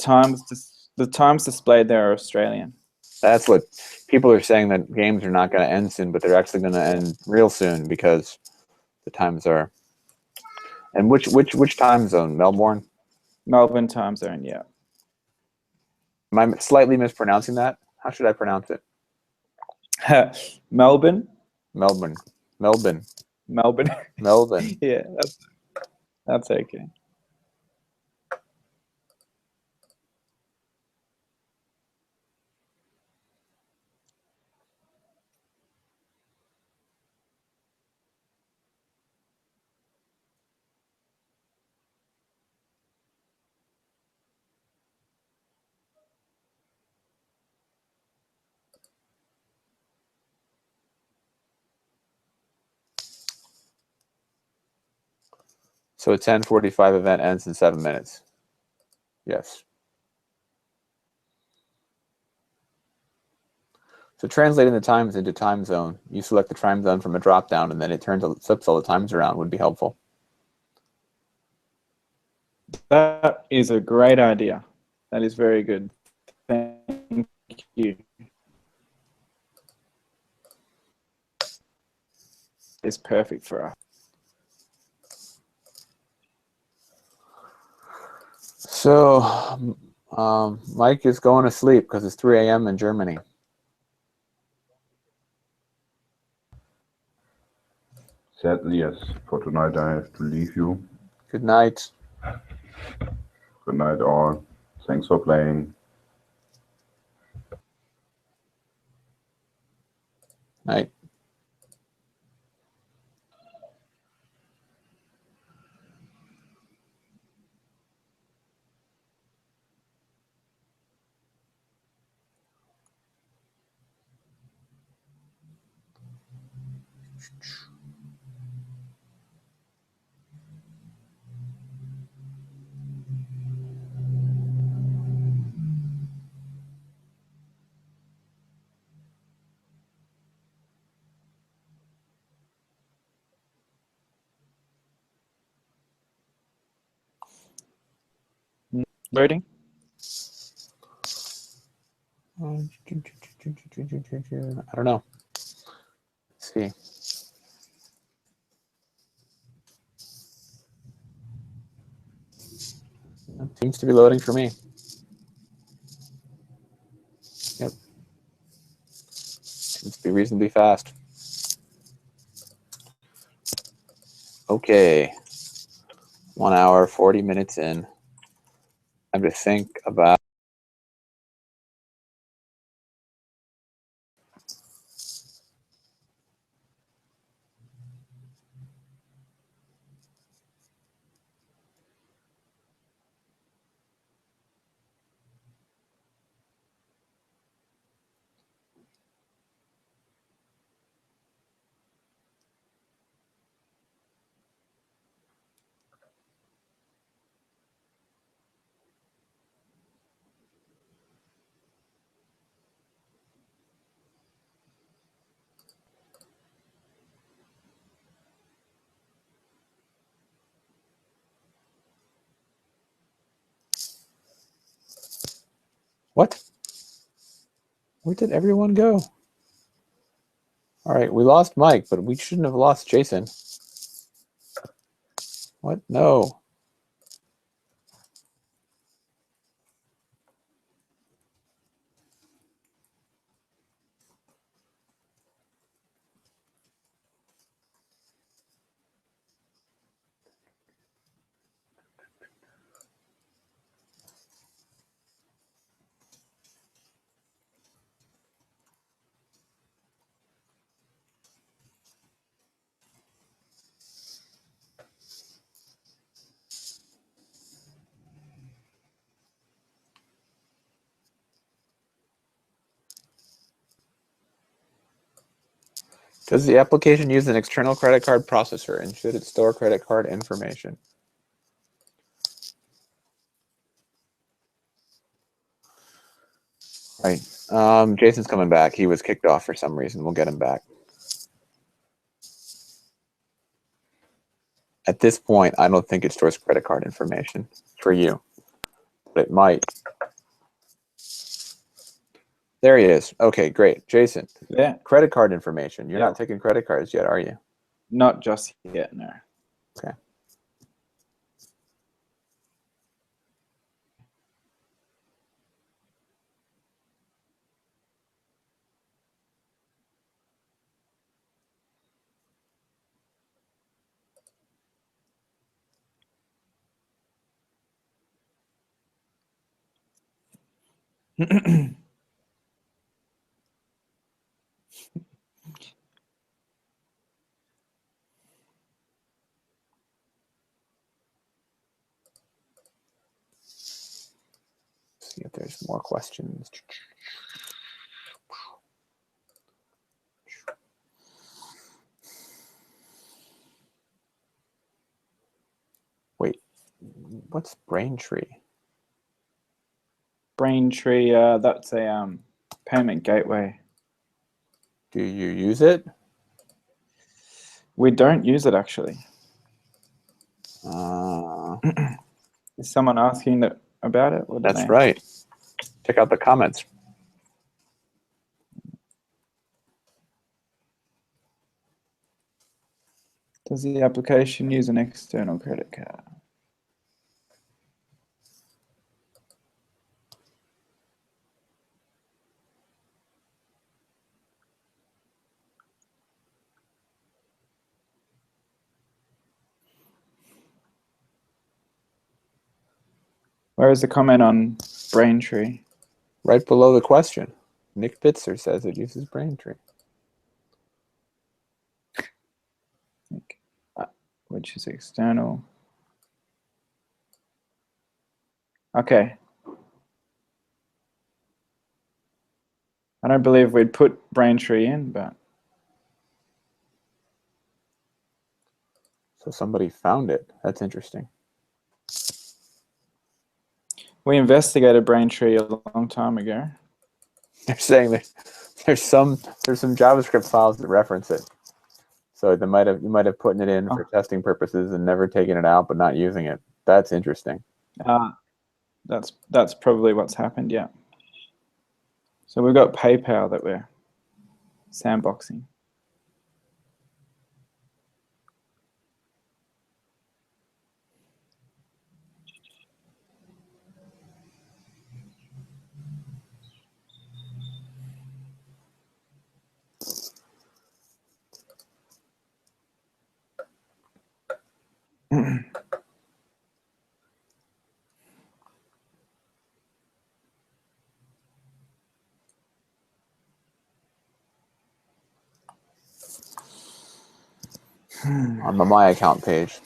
times displayed there are Australian. That's what people are saying, that games are not going to end soon, but they're actually going to end real soon because the times are. And which time zone? Melbourne? Melbourne time zone, yeah. Am I slightly mispronouncing that? How should I pronounce it? Melbourne. Melbourne. Yeah, that's okay. So a 10:45 event ends in 7 minutes. Yes. So translating the times into time zone, you select the time zone from a drop down, and then it flips all the times around would be helpful. That is a great idea. That is very good. Thank you. It's perfect for us. So Mike is going to sleep because it's 3 a.m. in Germany. Sadly, yes. For tonight, I have to leave you. Good night. Good night, all. Thanks for playing. Night. Loading. I don't know. Let's see. It seems to be loading for me. Yep. Seems to be reasonably fast. Okay. 1 hour, 40 minutes in. Time to think about. What? Where did everyone go? All right, we lost Mike, but we shouldn't have lost Jason. What? No. Does the application use an external credit card processor, and should it store credit card information? Right. Jason's coming back. He was kicked off for some reason. We'll get him back. At this point, I don't think it stores credit card information for you, but it might. There he is. Okay, great. Jason, Yeah, credit card information. You're Yeah. not taking credit cards yet, are you? not just yet, no. Okay. See if there's more questions. Wait, what's Braintree? Braintree, that's a payment gateway. Do you use it? We don't use it actually. Is someone asking about it? Or do That's they- right. Check out the comments. Does the application use an external credit card? Where is the comment on Braintree? Right below the question. Nick Bitzer says it uses Braintree. Which is external. Okay. I don't believe we'd put Braintree in, but So somebody found it. That's interesting. we investigated Braintree a long time ago. They're saying that there's some JavaScript files that reference it. So you might have put it in for testing purposes and never taken it out, but not using it. That's interesting. That's probably what's happened, yeah. So we've got PayPal that we're sandboxing. On the My Account page.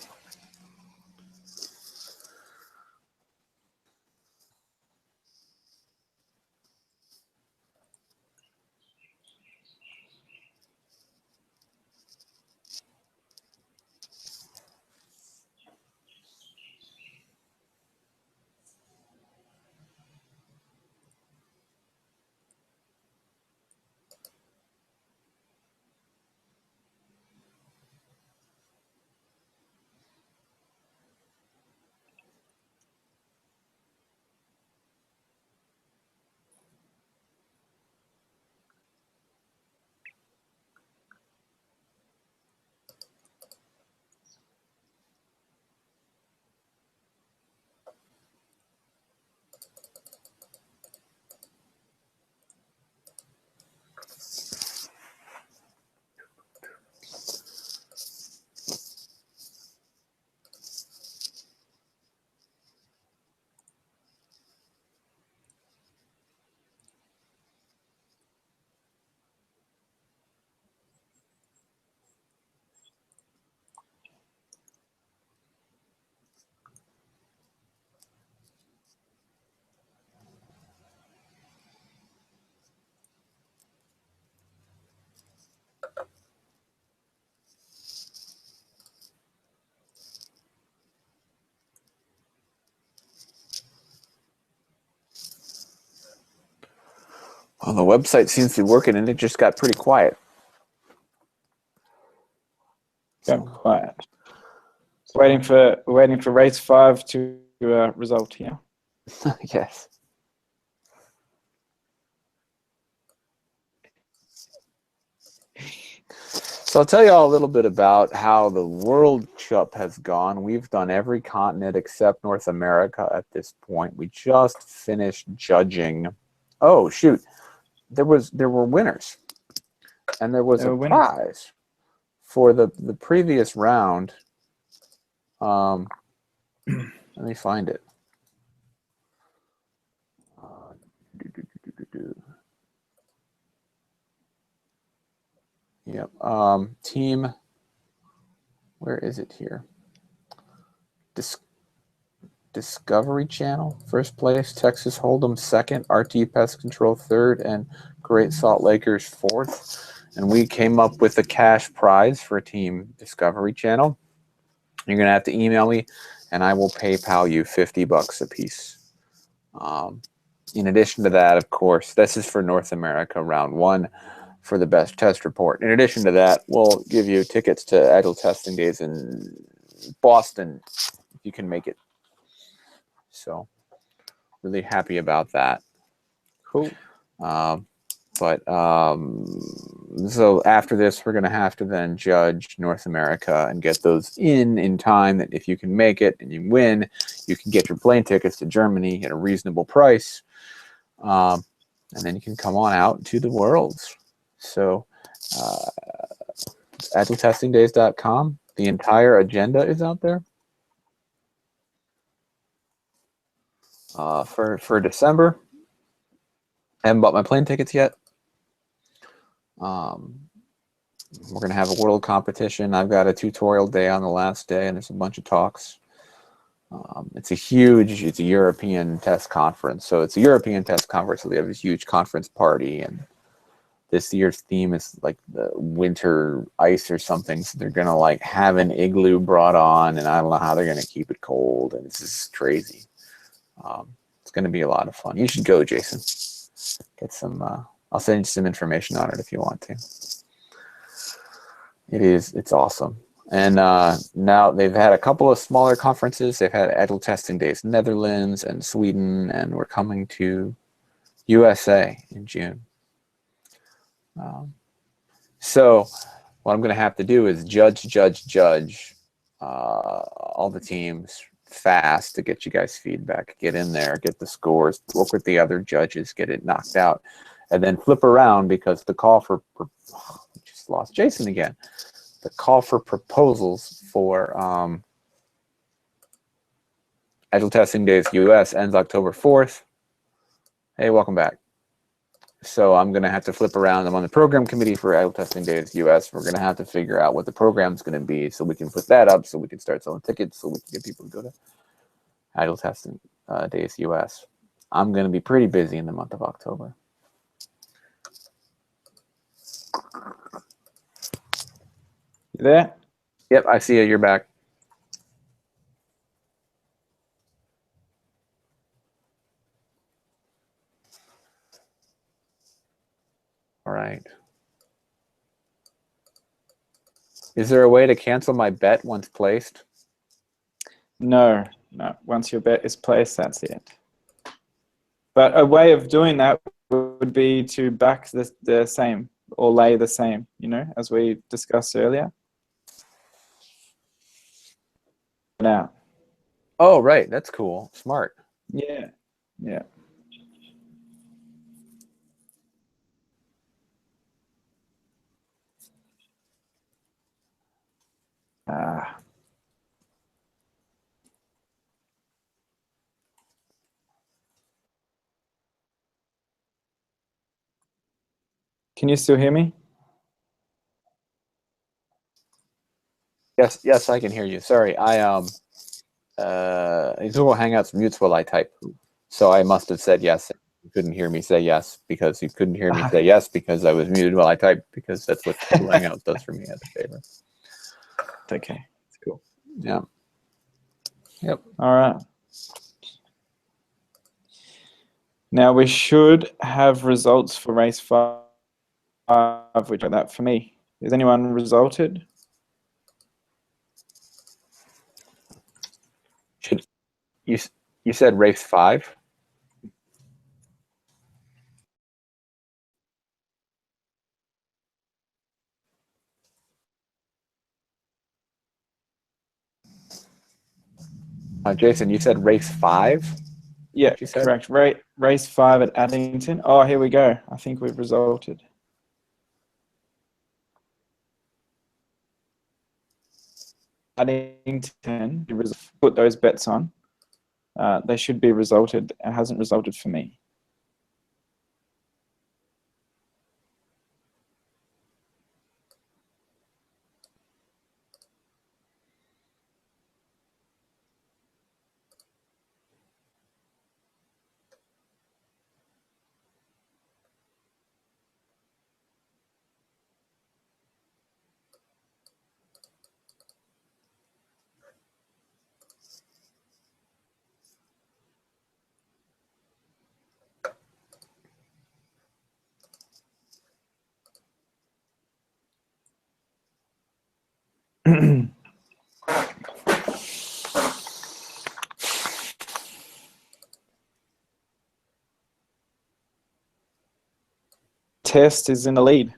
Well, the website seems to be working, and it just got pretty quiet. Got quiet. Waiting for race 5 to result here. Yes. So I'll tell you all a little bit about how the World Cup has gone. We've done every continent except North America at this point. We just finished judging. Oh shoot, there were winners, and there was There a were winners. prize for the previous round. Let me find it. Yep. Team. Where is it here? Discovery Channel, first place. Texas Hold'em, second. RT Pest Control, third. And Great Salt Lakers, fourth. And we came up with a cash prize for Team Discovery Channel. You're going to have to email me, and I will PayPal you $50 a piece. In addition to that, of course, this is for North America, round 1. For the best test report. In addition to that, we'll give you tickets to Agile Testing Days in Boston if you can make it. So, really happy about that. Cool. So after this, we're going to have to then judge North America and get those in time that if you can make it and you win, you can get your plane tickets to Germany at a reasonable price. And then you can come on out to the Worlds. So, agiletestingdays.com. The entire agenda is out there. For December. I haven't bought my plane tickets yet. We're going to have a world competition. I've got a tutorial day on the last day, and there's a bunch of talks. It's a European test conference. So it's a European test conference. So they have this huge conference party, and this year's theme is like the winter ice or something. So they're going to like have an igloo brought on, and I don't know how they're going to keep it cold. And it's just crazy. It's going to be a lot of fun. You should go, Jason. Get some, I'll send you some information on it if you want to. It's awesome. And now they've had a couple of smaller conferences. They've had Agile Testing Days Netherlands and Sweden, and we're coming to USA in June. So what I'm going to have to do is judge all the teams fast to get you guys feedback, get in there, get the scores, work with the other judges, get it knocked out, and then flip around because the call for just lost Jason again. The call for proposals for Agile Testing Days US ends October 4th. Hey, welcome back. So I'm going to have to flip around. I'm on the program committee for Agile Testing Days US. We're going to have to figure out what the program's going to be so we can put that up, so we can start selling tickets, so we can get people to go to Agile Testing Days US. I'm going to be pretty busy in the month of October. You there? Yep, I see you. You're back. All right. Is there a way to cancel my bet once placed? No. Once your bet is placed, that's it. But a way of doing that would be to back the same or lay the same, as we discussed earlier. Now. Oh, right. That's cool. Smart. Yeah. Can you still hear me? Yes, I can hear you. Sorry, Google Hangouts mutes while I type, so I must have said yes. You couldn't hear me say yes because you couldn't hear me say yes because I was muted while I typed, because that's what Google Hangouts does for me as a favor. It's okay. It's cool. Yeah. Yep. All right. Now we should have results for race 5, which are that for me. Is anyone resulted? Should you said race 5? Jason, you said race 5? Yeah, You said? correct. Race 5 at Addington. Oh, here we go. I think we've resulted. Addington, put those bets on. They should be resulted. It hasn't resulted for me. Test is in the lead.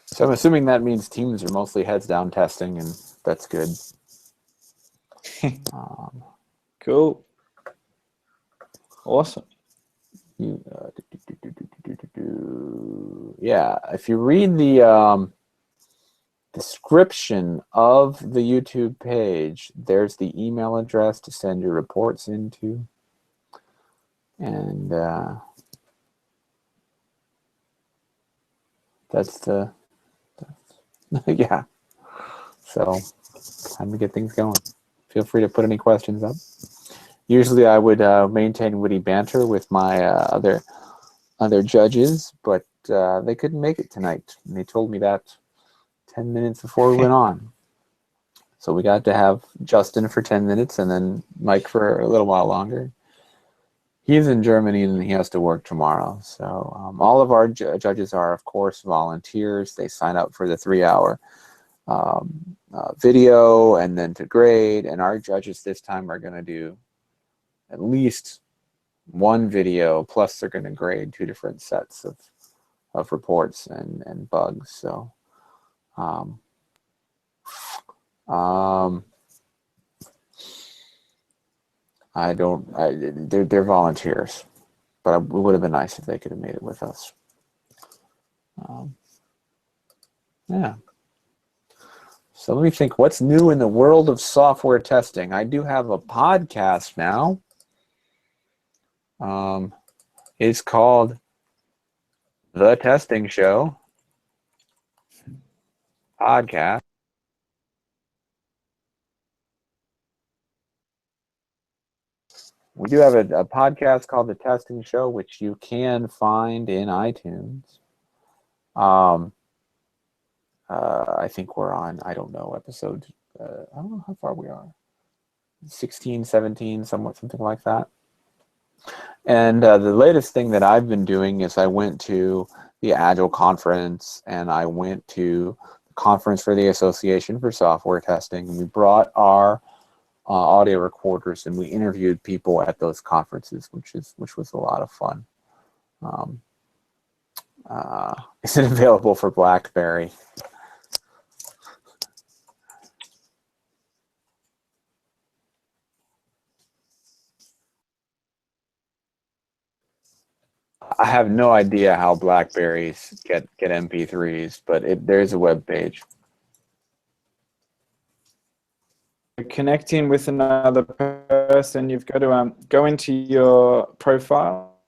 So I'm assuming that means teams are mostly heads down testing, and that's good. Cool. Awesome. Yeah, if you read the description of the YouTube page, there's the email address to send your reports into. And that's the, yeah. So time to get things going. Feel free to put any questions up. Usually I would maintain witty banter with my other judges, but they couldn't make it tonight. And they told me that 10 minutes before we went on. So we got to have Justin for 10 minutes and then Mike for a little while longer. He's in Germany and he has to work tomorrow. So all of our judges are, of course, volunteers. They sign up for the 3-hour video and then to grade. And our judges this time are going to do at least one video, plus they're going to grade 2 different sets of reports and bugs. So they're volunteers, but it would have been nice if they could have made it with us. Yeah. So let me think, what's new in the world of software testing? I do have a podcast now. It's called The Testing Show Podcast. We do have a podcast called The Testing Show, which you can find in iTunes. I think we're on, I don't know, episode, I don't know how far we are. 16, 17, something like that. And the latest thing that I've been doing is I went to the Agile conference and I went to the conference for the Association for Software Testing. And we brought our audio recorders and we interviewed people at those conferences, which was a lot of fun. Is it available for BlackBerry? I have no idea how Blackberries get MP3s, but there's a web page. connecting with another person, you've got to go into your profile,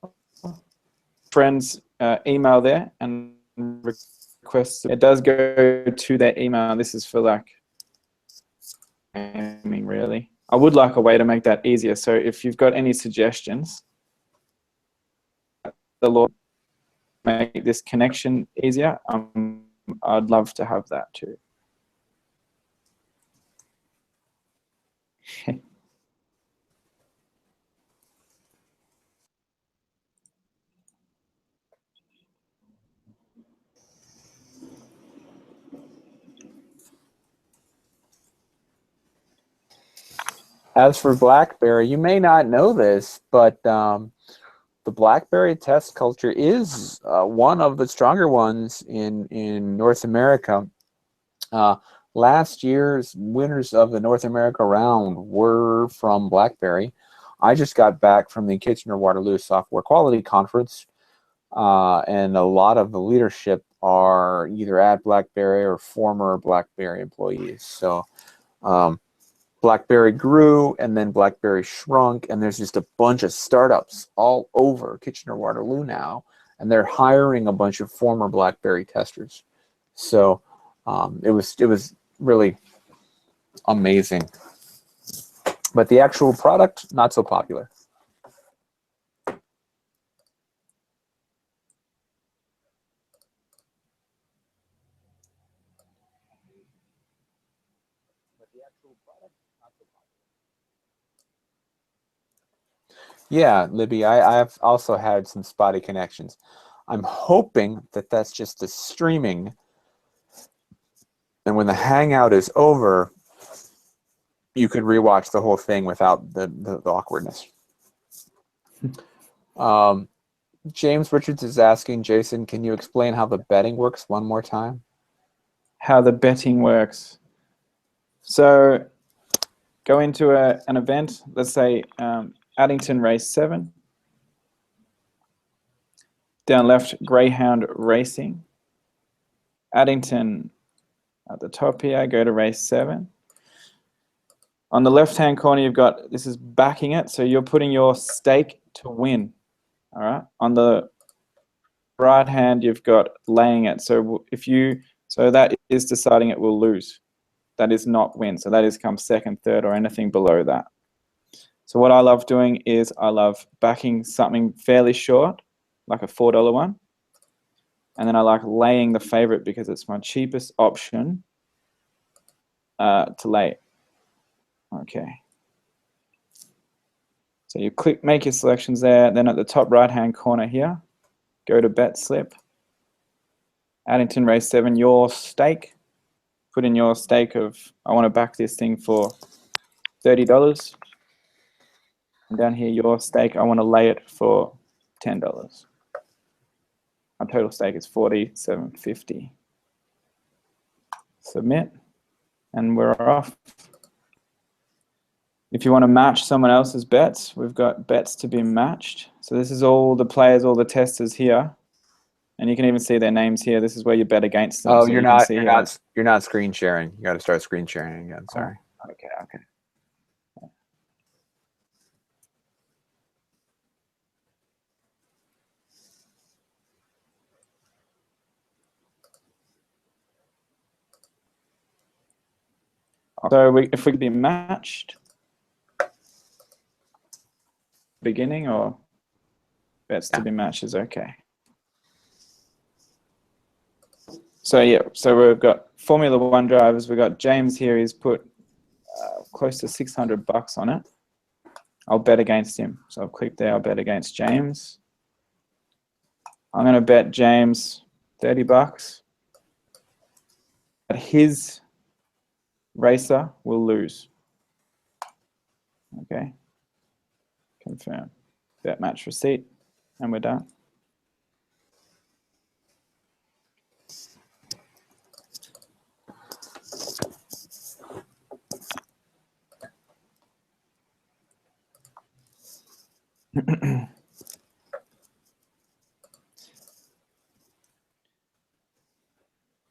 friends email there, and request. It does go to their email. This is for like gaming, really. I would like a way to make that easier. So if you've got any suggestions, the Lord make this connection easier, I'd love to have that too. As for BlackBerry, you may not know this, but the BlackBerry test culture is one of the stronger ones in North America. Last year's winners of the North America round were from BlackBerry. I just got back from the Kitchener-Waterloo Software Quality Conference, and a lot of the leadership are either at BlackBerry or former BlackBerry employees. So BlackBerry grew, and then BlackBerry shrunk, and there's just a bunch of startups all over Kitchener-Waterloo now, and they're hiring a bunch of former BlackBerry testers. So it was really amazing. But the actual product, not so popular. Yeah, Libby, I've also had some spotty connections. I'm hoping that that's just the streaming, and when the hangout is over, you could rewatch the whole thing without the awkwardness. James Richards is asking, Jason, can you explain how the betting works one more time? How the betting works. So go into an event, let's say Addington Race 7. Down left, Greyhound Racing. Addington at the top here, go to race 7. On the left-hand corner, you've got, this is backing it, so you're putting your stake to win, all right? On the right hand, you've got laying it, so so that is deciding it will lose. That is not win, so that is come second, third, or anything below that. So what I love doing is I love backing something fairly short, like a $4 one, and then I like laying the favorite because it's my cheapest option to lay. Okay. So you click, make your selections there. Then at the top right-hand corner here, go to bet slip. Addington Race 7, your stake. Put in your stake of, I want to back this thing for $30. And down here, your stake, I want to lay it for $10. My total stake is $47.50. Submit, and we're off. If you want to match someone else's bets, we've got bets to be matched. So this is all the players, all the testers here, and you can even see their names here. This is where you bet against them. Oh, so you're not screen sharing. You got to start screen sharing again. Sorry. Oh, okay. So if we could be matched, beginning or bets to be matched is okay. So yeah, so we've got Formula One drivers. We've got James here. He's put close to $600 on it. I'll bet against him. So I'll click there. I'll bet against James. I'm going to bet James $30. But his racer will lose. Okay. Confirm. Bet match receipt, and we're done. Does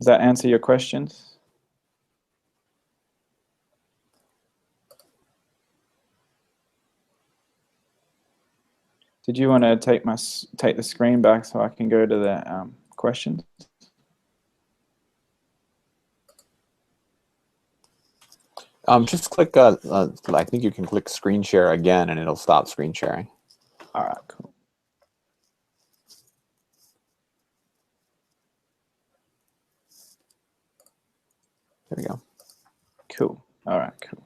that answer your questions? Did you want to take the screen back so I can go to the questions? Just click. I think you can click screen share again, and it'll stop screen sharing. All right, cool. There we go. Cool. All right, cool.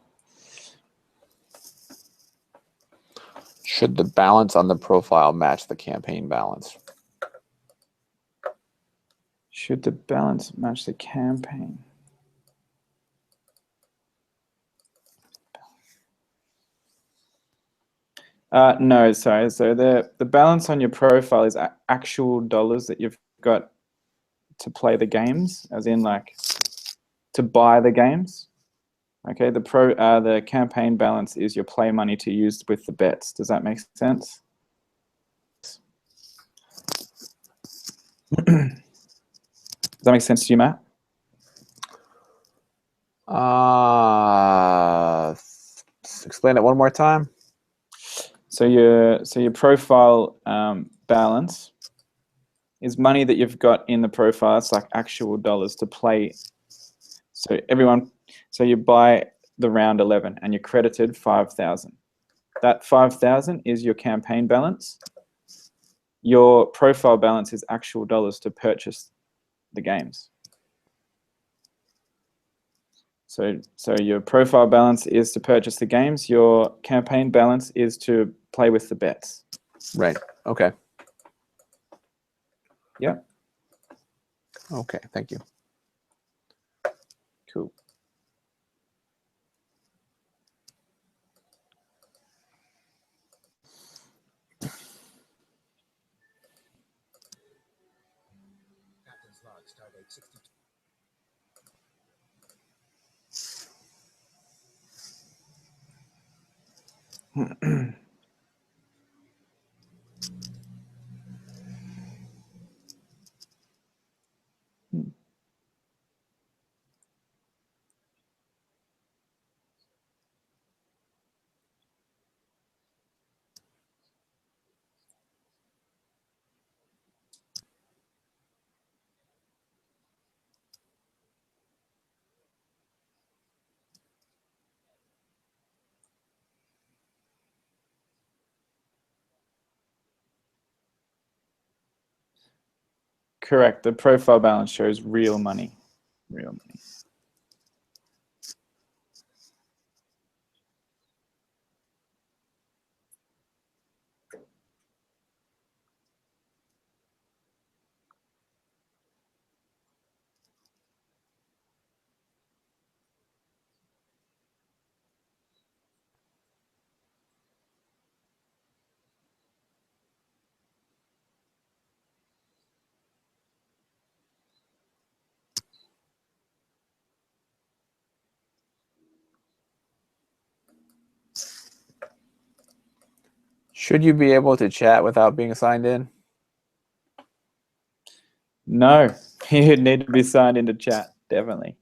Should the balance on the profile match the campaign balance? Should the balance match the campaign? No, sorry. So the balance on your profile is actual dollars that you've got to play the games, as in like to buy the games. Okay, the campaign balance is your play money to use with the bets. Does that make sense? Does that make sense to you, Matt? Explain it one more time. So your profile balance is money that you've got in the profile. It's like actual dollars to play. So you buy the round 11 and you're credited 5,000. That 5,000 is your campaign balance. Your profile balance is actual dollars to purchase the games. So your profile balance is to purchase the games. Your campaign balance is to play with the bets. Right. Okay. Yeah. Okay. Thank you. Cool. Captain's log, stardate 62. Correct. The profile balance shows real money. Real money. Should you be able to chat without being signed in? No, you need to be signed into chat, definitely.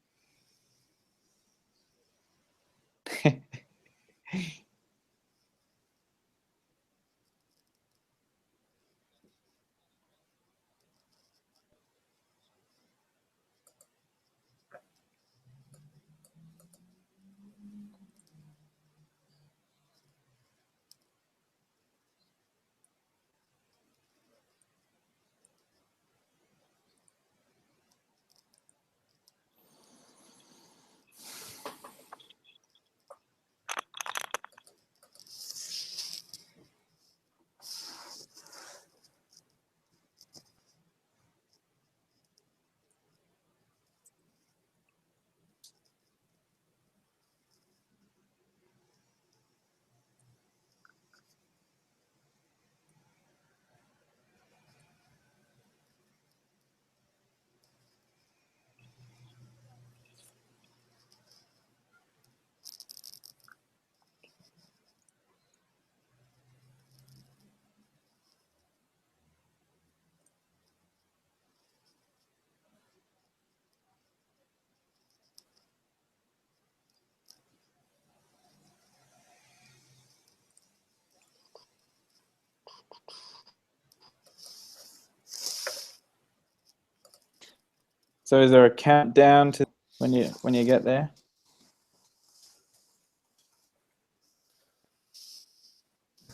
So is there a countdown to when you get there?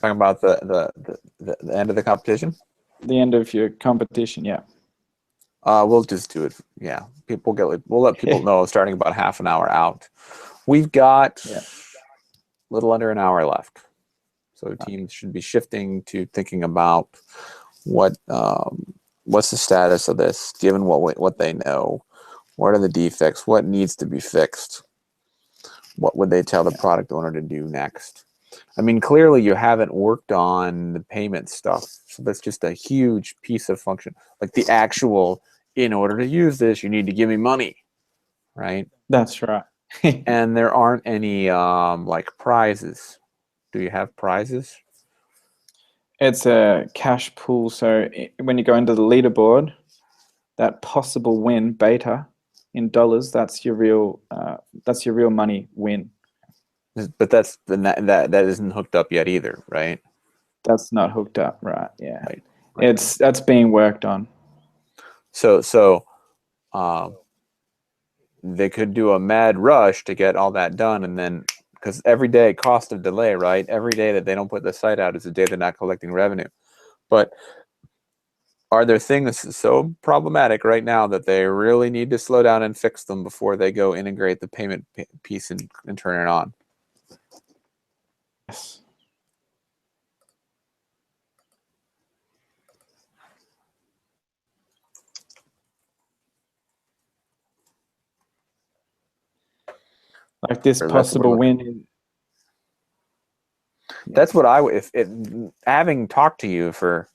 Talking about the end of the competition. The end of your competition, yeah. We'll just do it. Yeah, we'll let people know starting about half an hour out. We've got a little under an hour left, so teams should be shifting to thinking about what's the status of this, given what they know. What are the defects? What needs to be fixed? What would they tell the product owner to do next? I mean, clearly you haven't worked on the payment stuff, so that's just a huge piece of function. Like the actual, in order to use this, you need to give me money, right? That's right. And there aren't any like prizes. Do you have prizes? It's a cash pool. So when you go into the leaderboard, that possible win beta in dollars, that's your real money win. But that isn't hooked up yet either, right? That's not hooked up, right? Yeah, Right. That's being worked on. So they could do a mad rush to get all that done, and then because every day cost of delay, right? Every day that they don't put the site out is a day they're not collecting revenue. But are there things so problematic right now that they really need to slow down and fix them before they go integrate the payment piece and turn it on? Yes. Like this Or that's possible what we're win. That's what having talked to you for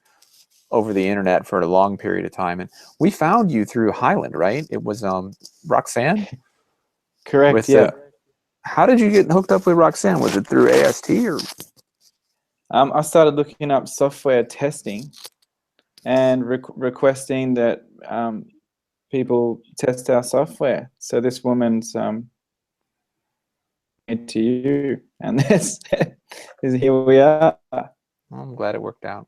over the internet for a long period of time, and we found you through Highland, right? It was Roxanne. Correct. Yeah. How did you get hooked up with Roxanne? Was it through AST or? I started looking up software testing and requesting that people test our software. So this woman's to you, and this is here we are. Well, I'm glad it worked out.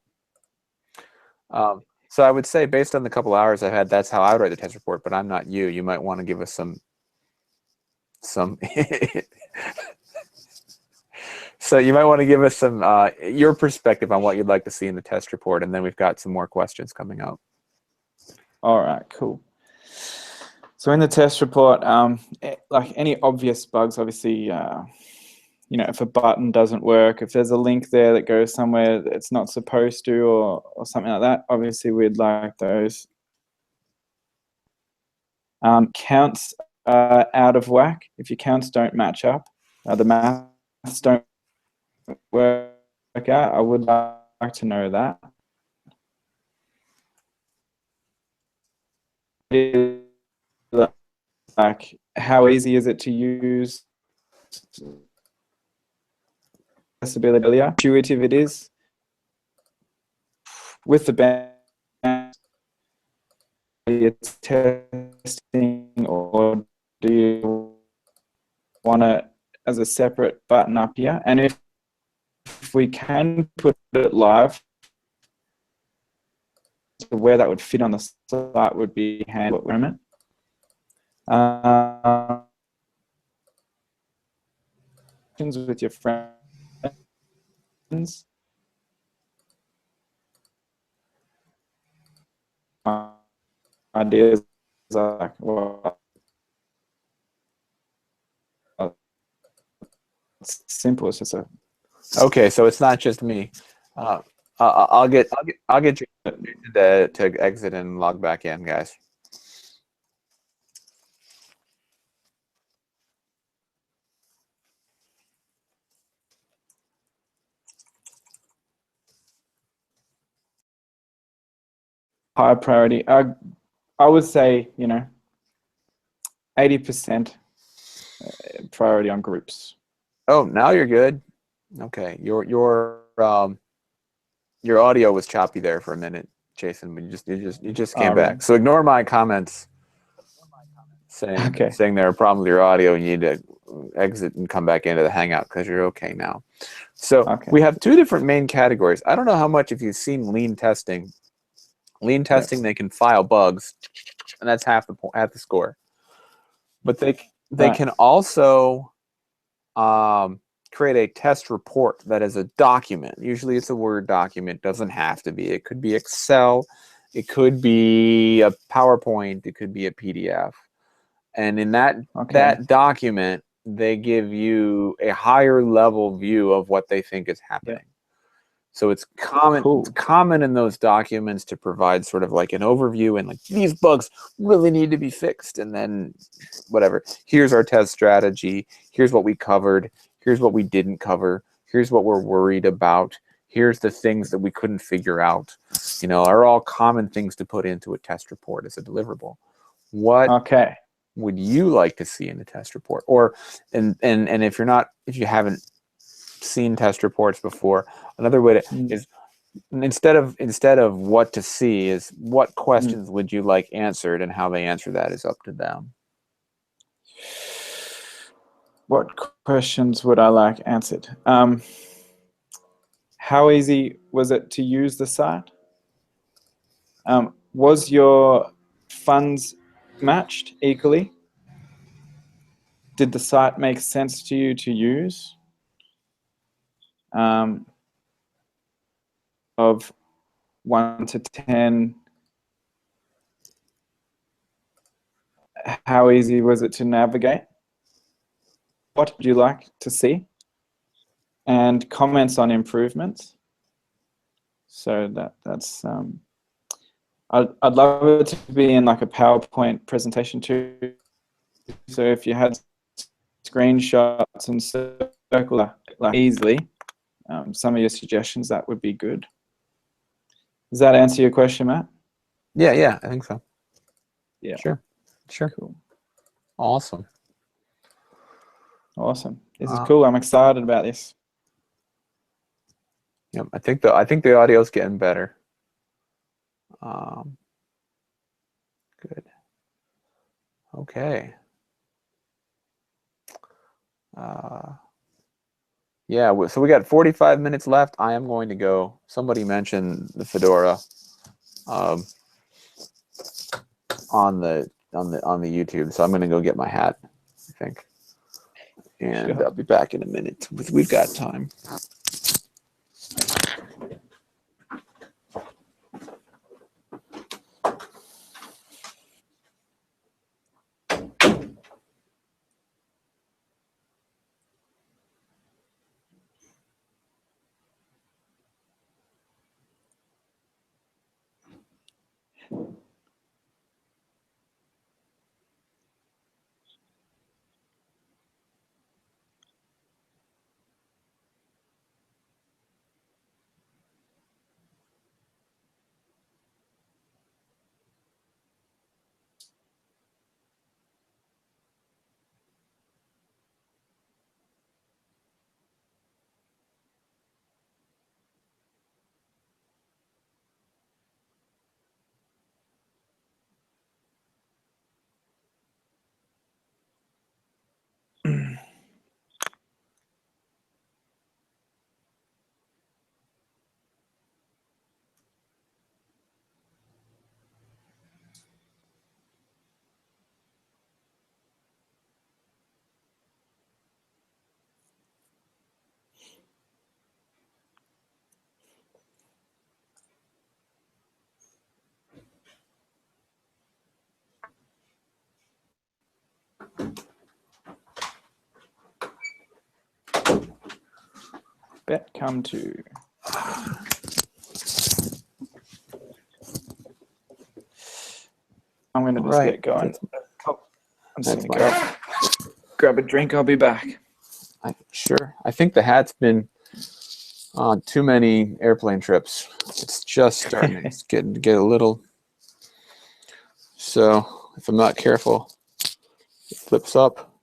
So I would say, based on the couple hours I've had, that's how I would write the test report. But I'm not you. You might want to give us some. So you might want to give us some your perspective on what you'd like to see in the test report, and then we've got some more questions coming up. All right, cool. So in the test report, like any obvious bugs, obviously, if a button doesn't work, if there's a link there that goes somewhere that it's not supposed to, or something like that, obviously we'd like those. Counts are out of whack. If your counts don't match up, the maths don't work out, I would like to know that. Like, how easy is it to use? Accessibility earlier, intuitive it is. With the band, it's testing, or do you want it as a separate button up here? And if we can put it live, so where that would fit on the site would be handy at the moment. With your friends. Ideas like, well, it's simple. It's just Okay, so it's not just me. I'll get you to exit and log back in, guys. high priority. I would say 80% priority on groups. Oh, now you're good. Okay, your audio was choppy there for a minute, Jason. But you just came back. Right. So ignore my comments saying there are problems with your audio and you need to exit and come back into the Hangout because you're okay now. So we have two different main categories. I don't know how much if you've seen lean testing. Lean testing, they can file bugs and that's half the score. But they Right. can also create a test report that is a document. Usually it's a Word document. Doesn't have to be. It could be Excel. It could be a PowerPoint. It could be a PDF. And in that document, they give you a higher level view of what they think is happening. Yeah. So it's common. Cool. It's common in those documents to provide sort of like an overview and like these bugs really need to be fixed, and then whatever. Here's our test strategy. Here's what we covered. Here's what we didn't cover. Here's what we're worried about. Here's the things that we couldn't figure out. You know, are all common things to put into a test report as a deliverable. What would you like to see in the test report? Or and if you haven't seen test reports before, another way to is instead of what to see is what questions would you like answered, and how they answer that is up to them. What questions would I like answered? How easy was it to use the site? Was your funds matched equally? Did the site make sense to you to use? Of 1 to 10, how easy was it to navigate? What would you like to see? And comments on improvements. So that's I'd love it to be in like a PowerPoint presentation too. So if you had screenshots and circle like easily, some of your suggestions, that would be good. Does that answer your question, Matt? Yeah, I think so. Yeah. Sure. Cool. Awesome. This is cool. I'm excited about this. Yep, I think the audio's getting better. Good. Okay. Yeah, so we got 45 minutes left. I am going to go. Somebody mentioned the fedora on the YouTube, so I'm going to go get my hat, I think, and Sure. I'll be back in a minute. We've got time. Bet come to. I'm going to just get going. I'm just going to go grab a drink. I'll be back. Sure. I think the hat's been on too many airplane trips. It's just starting to get a little. So if I'm not careful, it flips up,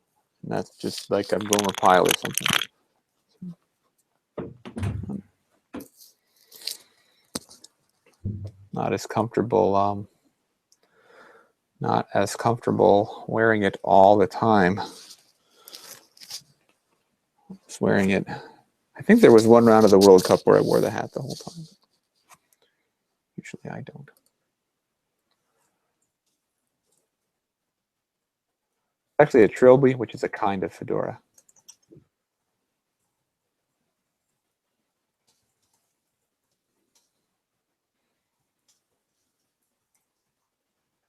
and that's just like a boomer pile or something. Not as comfortable. Not as comfortable wearing it all the time. Just wearing it. I think there was one round of the World Cup where I wore the hat the whole time. Usually I don't. Actually, a trilby, which is a kind of fedora.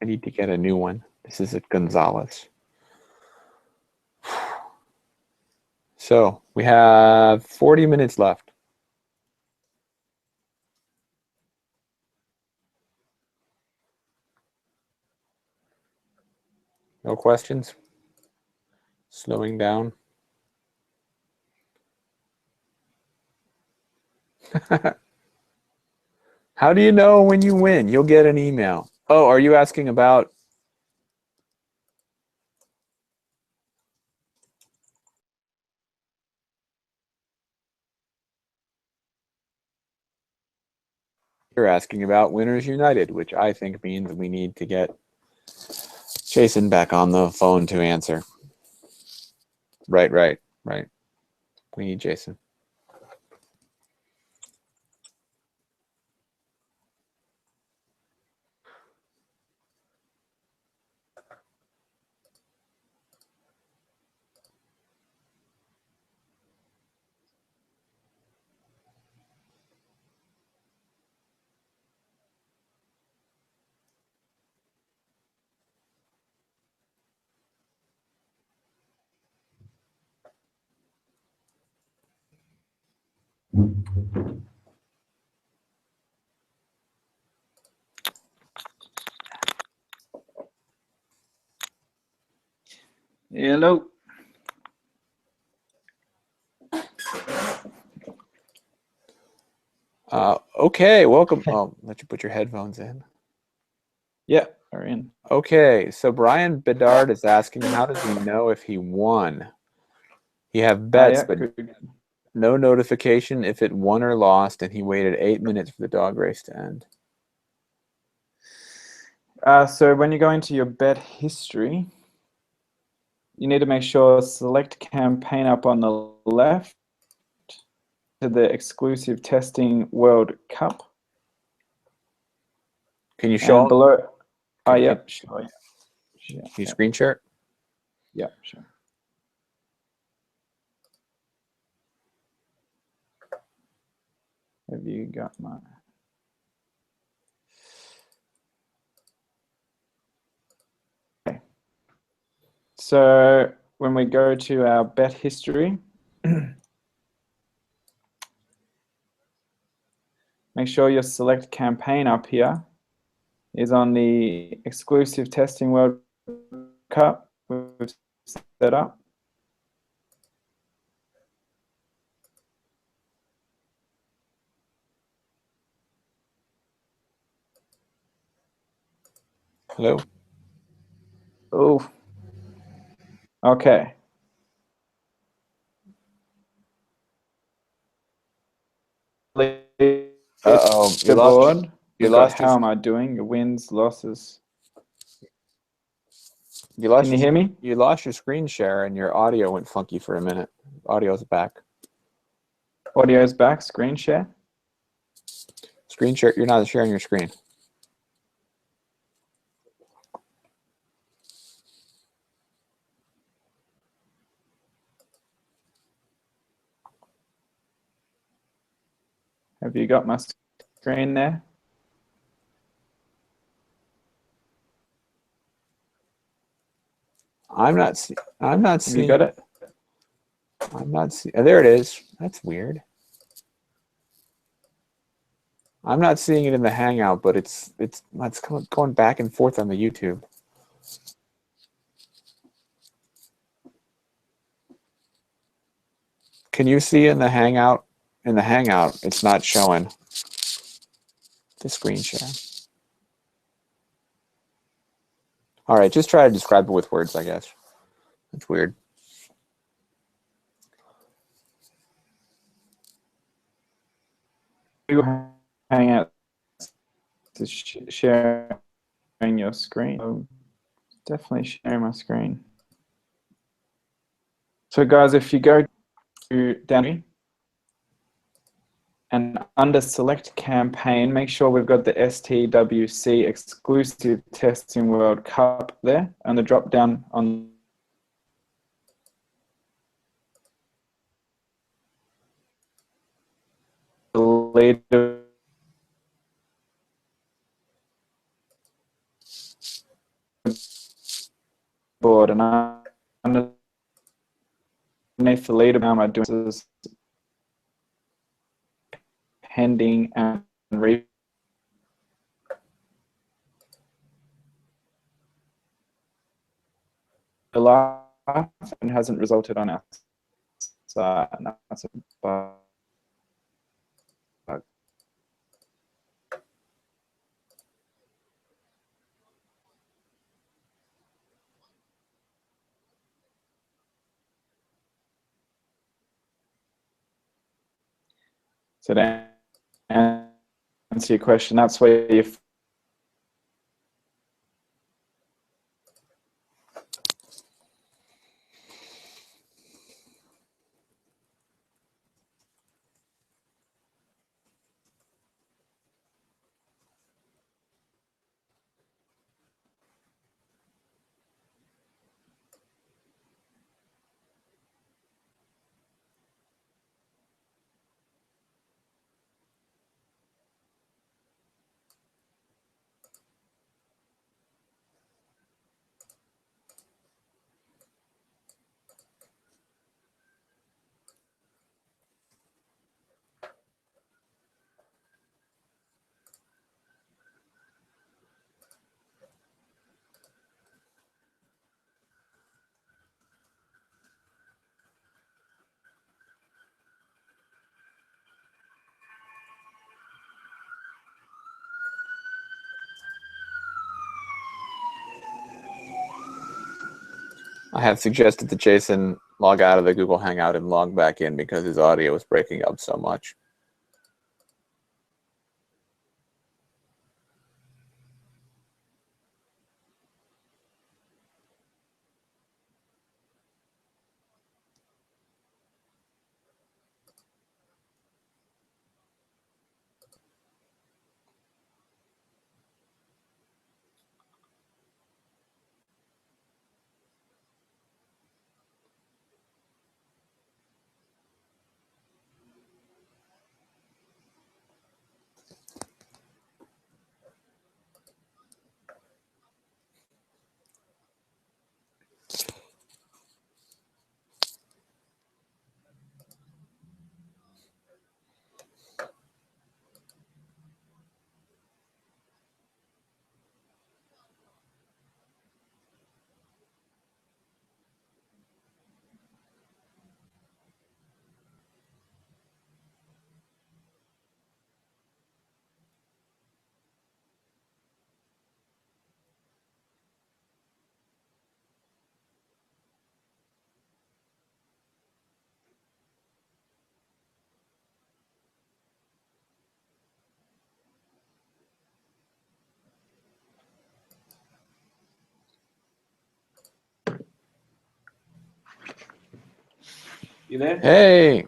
I need to get a new one. This is at Gonzalez. So we have 40 minutes left. No questions? Slowing down. How do you know when you win? You'll get an email. Oh, are you asking about? You're asking about Winners United, which I think means we need to get Jason back on the phone to answer. Right. We need Jason. Hello. Okay, welcome. Oh, let you put your headphones in. Yeah, we're in. Okay, so Brian Bedard is asking, how does he know if he won? He have bets, Yeah, but good. no notification if it won or lost, and he waited 8 minutes for the dog race to end. So when you go into your bet history, you need to make sure select campaign up on the left to the exclusive testing World Cup. Can you show And below, Can yeah, you- sure. Can you screen share it? Yeah, sure. Have you got my? Okay. So when we go to our bet history, make sure your select campaign up here is on the exclusive testing World Cup we've set up. Hello? Oh, okay. Uh-oh, you The lost, board. you We've got lost how your, am I doing? Your wins, losses. you lost Can you your, hear me? you lost your screen share and your audio went funky for a minute. Audio's back. Audio's back. Screen share. Screen share, you're not sharing your screen. Have you got my screen there? I'm not seeing Have you got it? I'm not seeing. There it is. That's weird. I'm not seeing it in the Hangout, but it's going back and forth on the YouTube. Can you see in the Hangout? In the Hangout, it's not showing the screen share. All right, just try to describe it with words, I guess. That's weird. You hang out to sharing your screen. Oh, definitely sharing my screen. So guys, if you go to down and under select campaign, make sure we've got the STWC exclusive testing World Cup there and the drop down on leaderboard, and underneath the leaderboard, I'm doing this pending and life and hasn't resulted on our side. That's a bug. So to answer your question, that's where you I have suggested that Jason log out of the Google Hangout and log back in because his audio is breaking up so much. You there? Hey,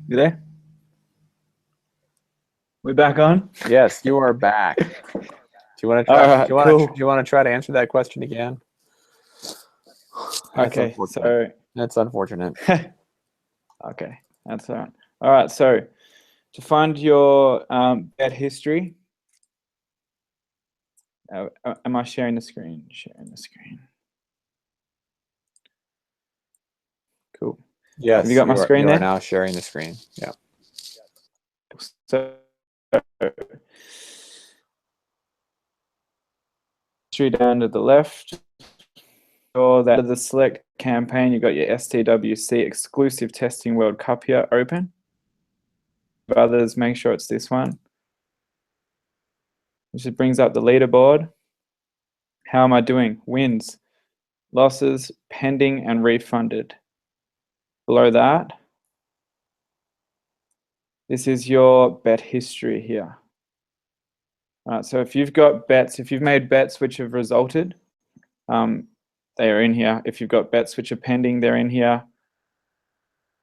You there? We back on? yes, you are back. Do you want to try? All right, cool. Do you want to try to answer that question again? That's Okay, unfortunate. so That's unfortunate. okay, that's all right. All right, so to find your bet history, am I sharing the screen? Sharing the screen. Cool. Yes, Have you got my screen you there? are now sharing the screen. Yeah. So history down to the left. Or that the select campaign, you got your STWC exclusive testing World Cup here open. Others, make sure it's this one. Which just brings up the leaderboard. How am I doing? Wins, losses, pending, and refunded. Below that, this is your bet history here. All right, so if you've got bets, if you've made bets which have resulted, they are in here. If you've got bets which are pending, they're in here.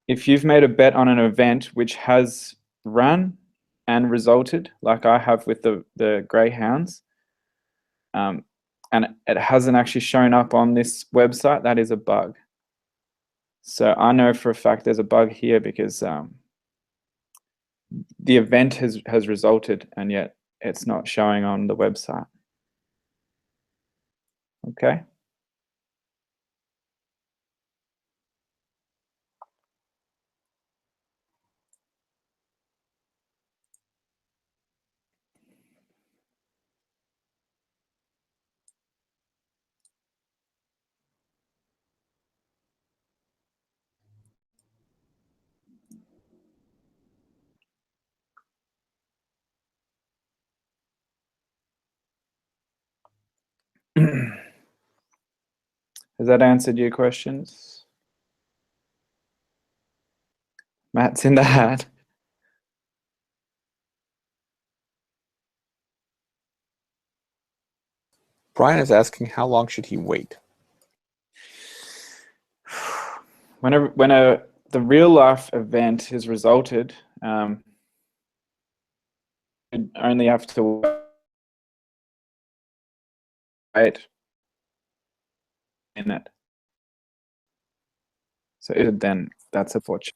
If you've made a bet on an event which has run and resulted, like I have with the Greyhounds, and it hasn't actually shown up on this website, that is a bug. So I know for a fact there's a bug here because the event has resulted, and yet it's not showing on the website. Okay. Has that answered your questions? Matt's in the hat. Brian is asking how long should he wait? When the real life event has resulted, you only have to wait a minute. So then that's a fortune.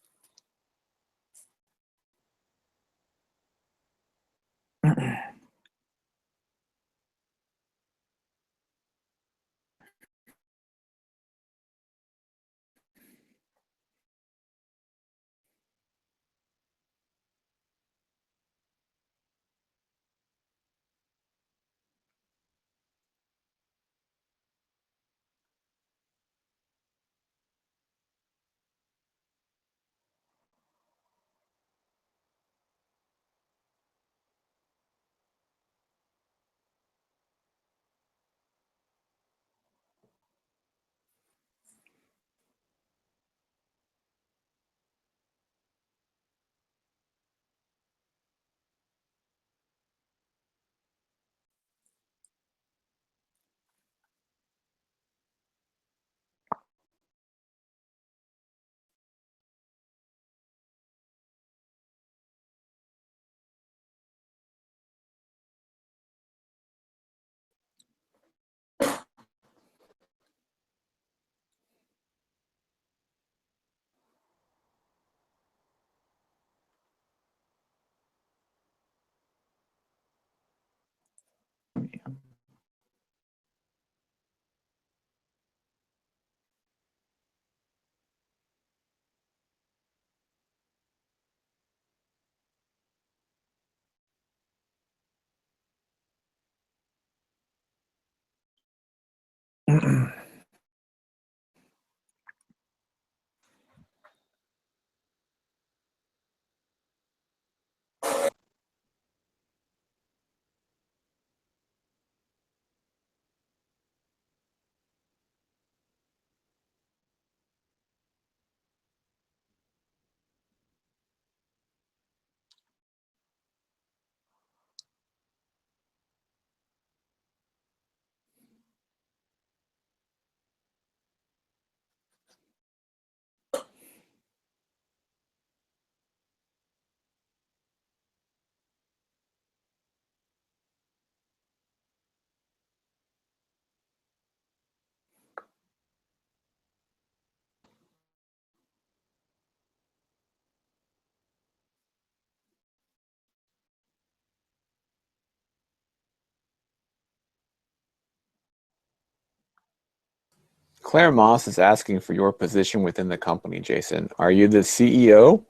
Claire Moss is asking for your position within the company, Jason. Are you the CEO?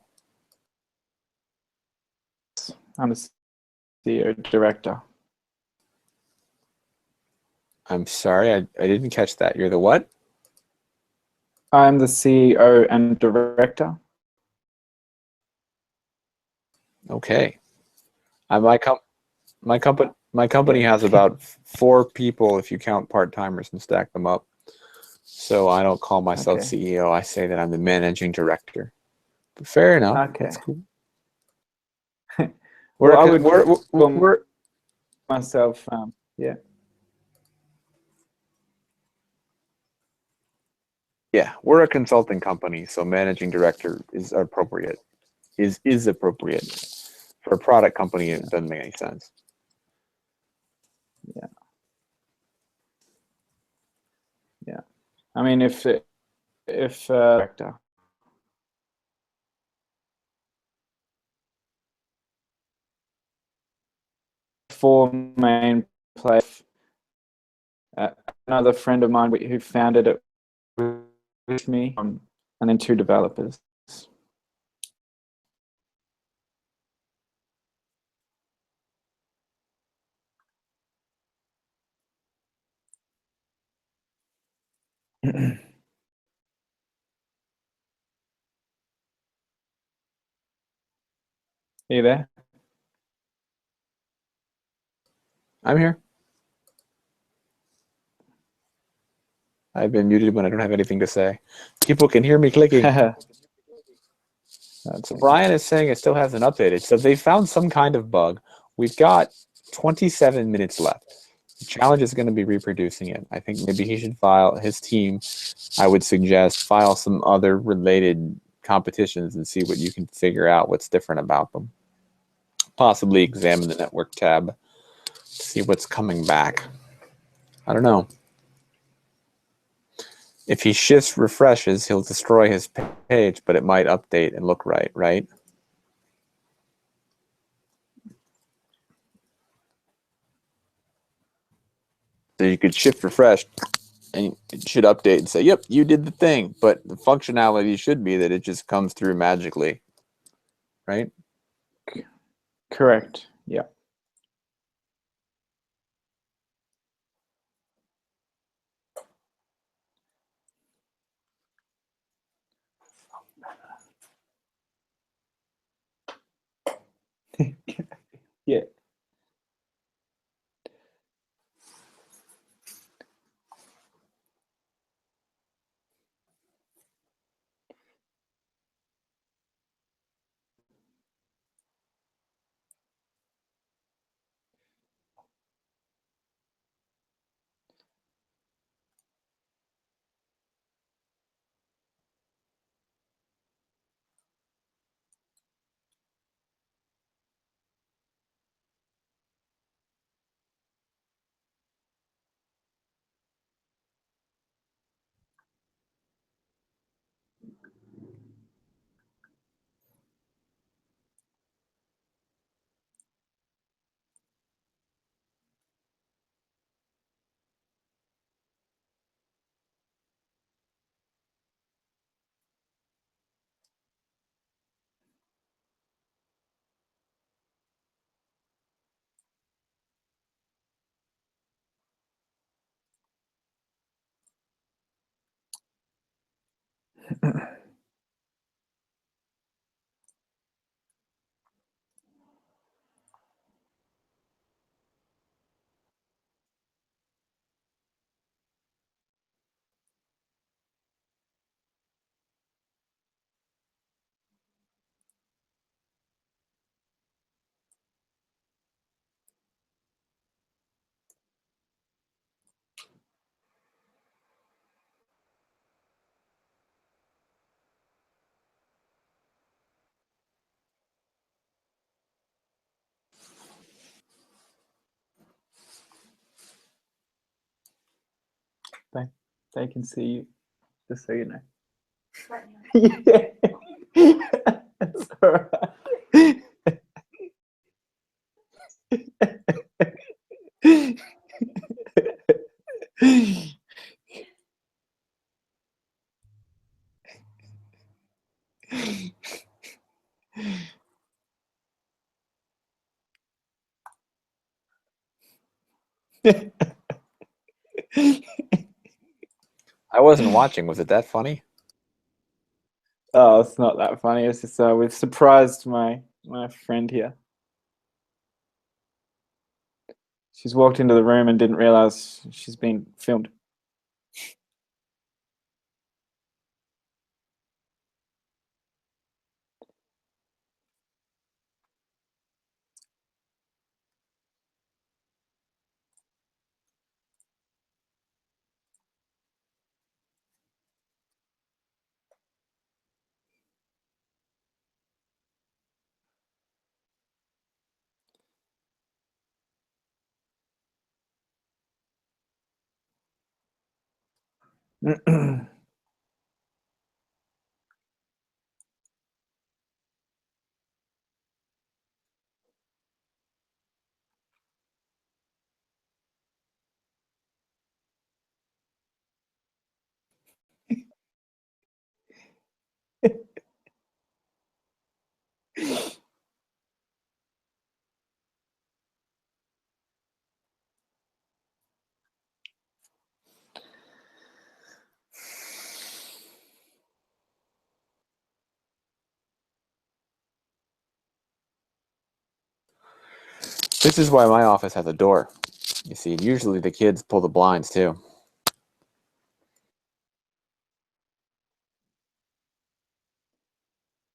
I'm the CEO director. I'm sorry, I didn't catch that. You're the what? I'm the CEO and director. Okay. My company has about 4 people if you count part-timers and stack them up. So I don't call myself Okay. CEO. I say that I'm the managing director. But fair enough. Okay. That's cool. Well, I would call we're myself, yeah. Yeah, we're a consulting company, so managing director is appropriate. Is appropriate. For a product company, it doesn't make any sense. Yeah. I mean, if director. four main players. Another friend of mine who founded it with me, and then two developers. Are you there? I'm here. I've been muted when I don't have anything to say. People can hear me clicking. So Brian is saying it still hasn't updated. So they found some kind of bug. We've got 27 minutes left. The challenge is going to be reproducing it. I think maybe he should file, his team, I would suggest, file some other related competitions and see what you can figure out what's different about them. Possibly examine the network tab, see what's coming back. I don't know. If he shifts refreshes, he'll destroy his page, but it might update and look right, right? So you could shift refresh and it should update and say, yep, you did the thing. But the functionality should be that it just comes through magically, right? Correct. Yeah. Yeah. They can see you, just so you know. Yeah. That's all right. I wasn't watching. Was it that funny? Oh, it's not that funny. It's just we've surprised my friend here. She's walked into the room and didn't realize she's been filmed. This is why my office has a door. You see, usually the kids pull the blinds too.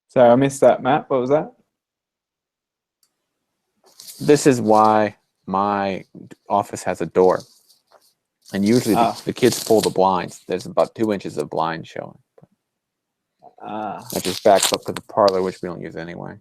So I missed that, Matt. What was that? This is why my office has a door. And usually the kids pull the blinds. There's about 2 inches of blind showing. That just backs up to the parlor, which we don't use anyway.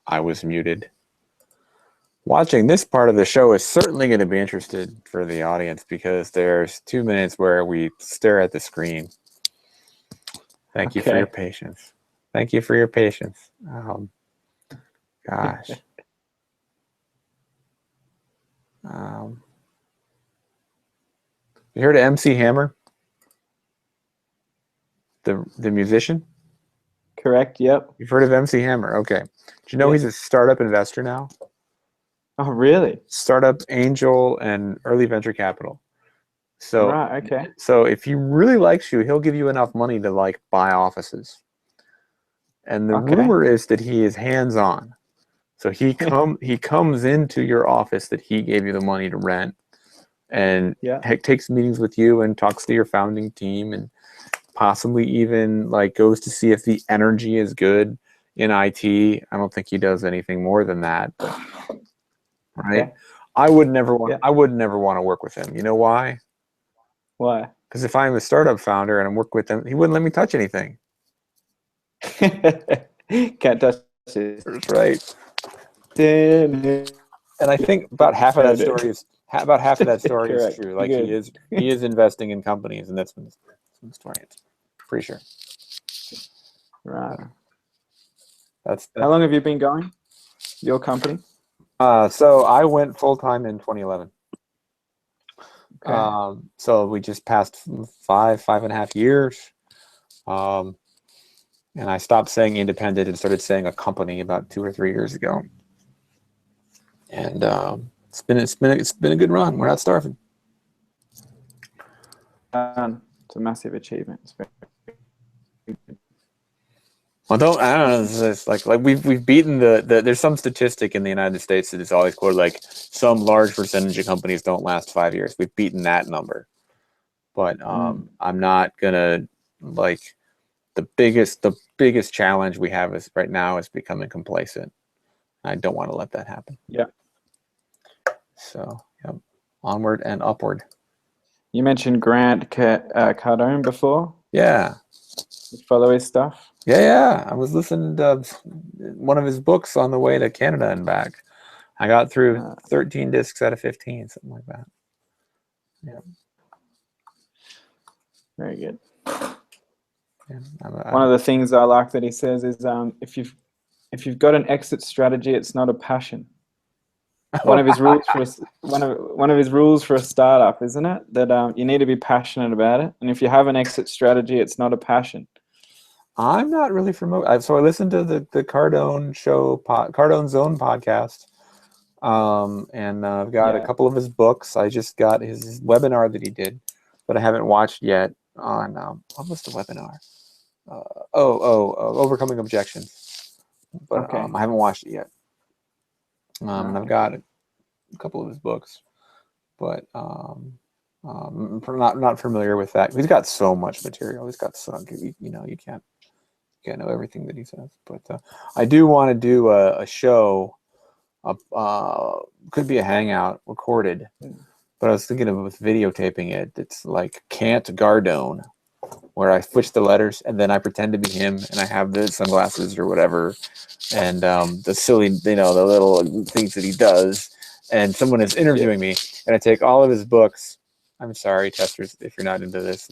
I was muted. Watching this part of the show is certainly going to be interested for the audience because there's 2 minutes where we stare at the screen. Thank you for your patience. Thank you for your patience. Gosh. You heard of MC Hammer? The musician? Correct, yep. You've heard of MC Hammer. Okay. Do you know he's a startup investor now? Oh, really? Startup angel and early venture capital. So, right, okay. So if he really likes you, he'll give you enough money to like buy offices. And the rumor is that he is hands-on. So he comes into your office that he gave you the money to rent, and takes meetings with you and talks to your founding team, and possibly even like goes to see if the energy is good in IT. I don't think he does anything more than that. But, right? Okay. I would never want to work with him. You know why? Why? Because if I'm a startup founder and I'm working with him, he wouldn't let me touch anything. Can't touch it. That's right. And I think about half of that story is is true. Like he is investing in companies, and that's when the story is. Pretty sure. Right. That's how long have you been going? Your company? So I went full time in 2011. Okay. So we just passed 5.5 years. And I stopped saying independent and started saying a company about 2 or 3 years ago. And it's been a good run. We're not starving. It's a massive achievement. It's very good. Well, I don't know. It's like we've beaten the there's some statistic in the United States that is always quoted, like some large percentage of companies don't last 5 years. We've beaten that number, but I'm not gonna like the biggest challenge we have is right now is becoming complacent. I don't want to let that happen. Yeah. So, yep. Onward and upward. You mentioned Grant Cardone before. Yeah. You follow his stuff? Yeah. I was listening to one of his books on the way to Canada and back. I got through 13 discs out of 15, something like that. Yeah. Very good. Yeah, One of the things I like that he says is if you've got an exit strategy, it's not a passion. One of his rules for one of his rules for a startup, isn't it? That you need to be passionate about it, and if you have an exit strategy, it's not a passion. I'm not really familiar. So I listened to the Cardone show, Cardone Zone podcast, and I've got a couple of his books. I just got his webinar that he did, but I haven't watched yet. On what was the webinar? Overcoming Objections. But Okay. I haven't watched it yet. And I've got a couple of his books, but not familiar with that. He's got so much material. He's got so you can't know everything that he says. But I do want to do a show. Could be a hangout recorded, but I was thinking of videotaping it. It's like Can't Gardone, where I switch the letters and then I pretend to be him and I have the sunglasses or whatever, and the silly, the little things that he does, and someone is interviewing me, and I take all of his books. I'm sorry, testers, if you're not into this,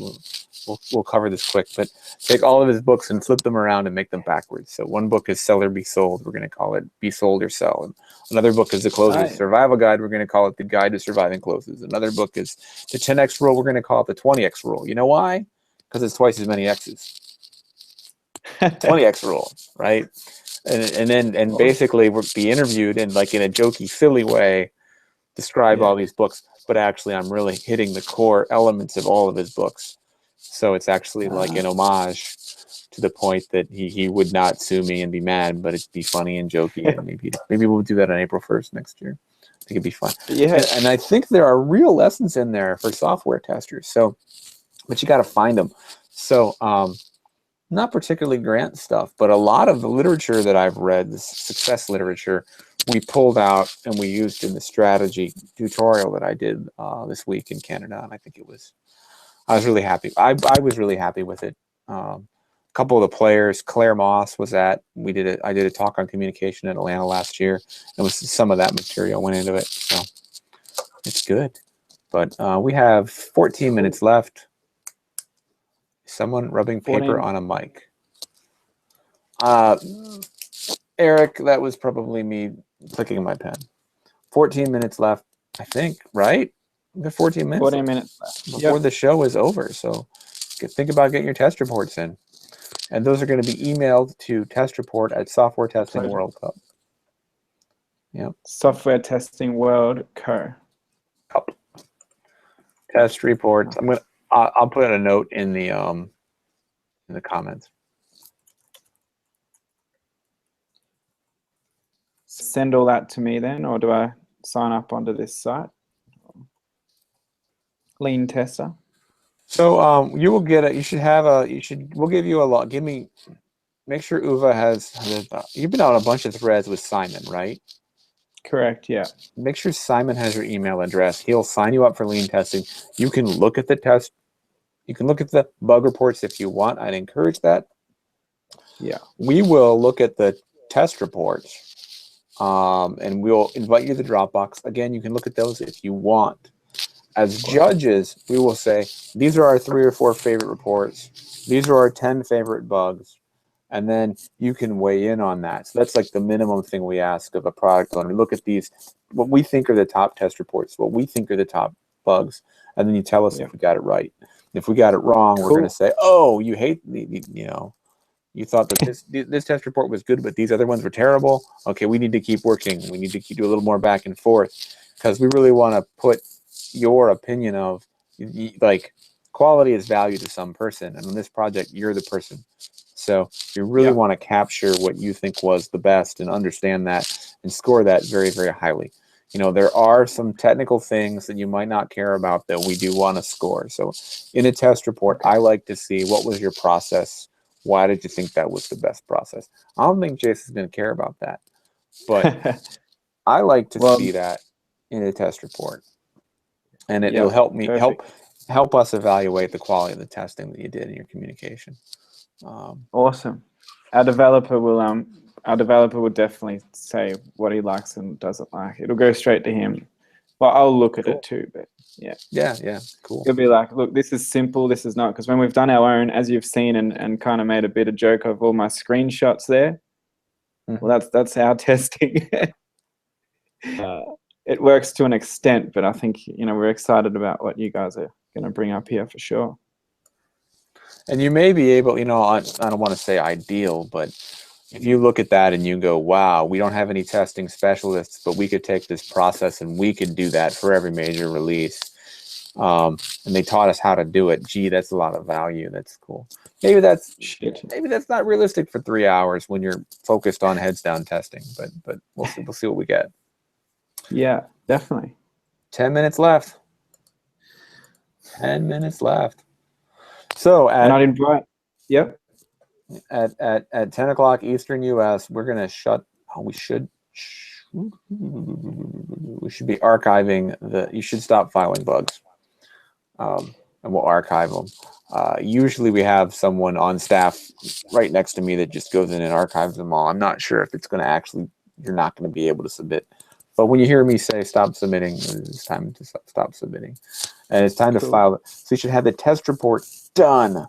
we'll cover this quick, but take all of his books and flip them around and make them backwards. So one book is Sell or Be Sold. We're going to call it Be Sold or Sell. And another book is The Closer's Survival Guide. We're going to call it The Guide to Surviving Closes. Another book is The 10X Rule. We're going to call it The 20X Rule. You know why? Because it's twice as many X's. 20X rule, right? And then basically we'll be interviewed and like in a jokey, silly way, describe all these books, but actually I'm really hitting the core elements of all of his books. So it's actually like an homage to the point that he would not sue me and be mad, but it'd be funny and jokey, and maybe we'll do that on April 1st next year. I think it'd be fun. Yeah. And I think there are real lessons in there for software testers. So, but you got to find them. So, not particularly Grant stuff, but a lot of the literature that I've read, the success literature, we pulled out and we used in the strategy tutorial that I did this week in Canada. And I think I was really happy. I was really happy with it. A couple of the players, Claire Moss was I did a talk on communication in Atlanta last year, and some of that material went into it. So it's good. But we have 14 minutes left. Someone rubbing paper on a mic. Eric, that was probably me clicking my pen. 14 minutes left, I think, right? We have 14 minutes. 14 minutes left before the show is over. So think about getting your test reports in. And those are going to be emailed to test report at Software Testing World Cup. Yep. Software Testing World Co. Cup. Test reports. I'll put a note in the comments. Send all that to me then, or do I sign up onto this site? Lean Tester. So you will get it. We'll give you a lot. Make sure Uwe has. You've been on a bunch of threads with Simon, right? Correct. Yeah. Make sure Simon has your email address. He'll sign you up for lean testing. You can look at the test. You can look at the bug reports if you want. I'd encourage that. Yeah. We will look at the test reports, and we'll invite you to the Dropbox. Again, you can look at those if you want. As judges, we will say, these are our 3 or 4 favorite reports. These are our 10 favorite bugs. And then you can weigh in on that. So that's like the minimum thing we ask of a product owner. Look at these, what we think are the top test reports, what we think are the top bugs, and then you tell us if we got it right. If we got it wrong, we're going to say, oh, you hate you thought that this test report was good, but these other ones were terrible. Okay, we need to keep working. We need to do a little more back and forth, because we really want to put your opinion of, like, quality is value to some person, and on this project, you're the person So you really Yeah. want to capture what you think was the best and understand that and score that very, very highly. You know, there are some technical things that you might not care about that we do want to score. So in a test report, I like to see what was your process. Why did you think that was the best process? I don't think Jason's going to care about that, but I like to Well, see that in a test report, and yeah, it'll help me perfect. help us evaluate the quality of the testing that you did in your communication. Awesome. Our developer will definitely say what he likes and doesn't like. It'll go straight to him. Well, I'll look at it too, but yeah. Yeah, cool. It'll be like, look, this is simple, this is not. Because when we've done our own, as you've seen and kind of made a bit of joke of all my screenshots there, well, that's our testing. It works to an extent, but I think, you know, we're excited about what you guys are going to bring up here for sure. And you may be able, you know, I don't want to say ideal, but if you look at that and you go, wow, we don't have any testing specialists, but we could take this process and we could do that for every major release. And they taught us how to do it. Gee, that's a lot of value. That's cool. Maybe that's not realistic for 3 hours when you're focused on heads down testing, but we'll see what we get. Yeah, definitely. 10 minutes left. 10 minutes left. So And I'd invite, yep. at 10 o'clock Eastern US, we're going to shut. We should be archiving you should stop filing bugs. And we'll archive them. Usually we have someone on staff right next to me that just goes in and archives them all. I'm not sure if it's going to actually, you're not going to be able to submit. But when you hear me say stop submitting, it's time to stop submitting. And it's time to file it. So you should have the test report done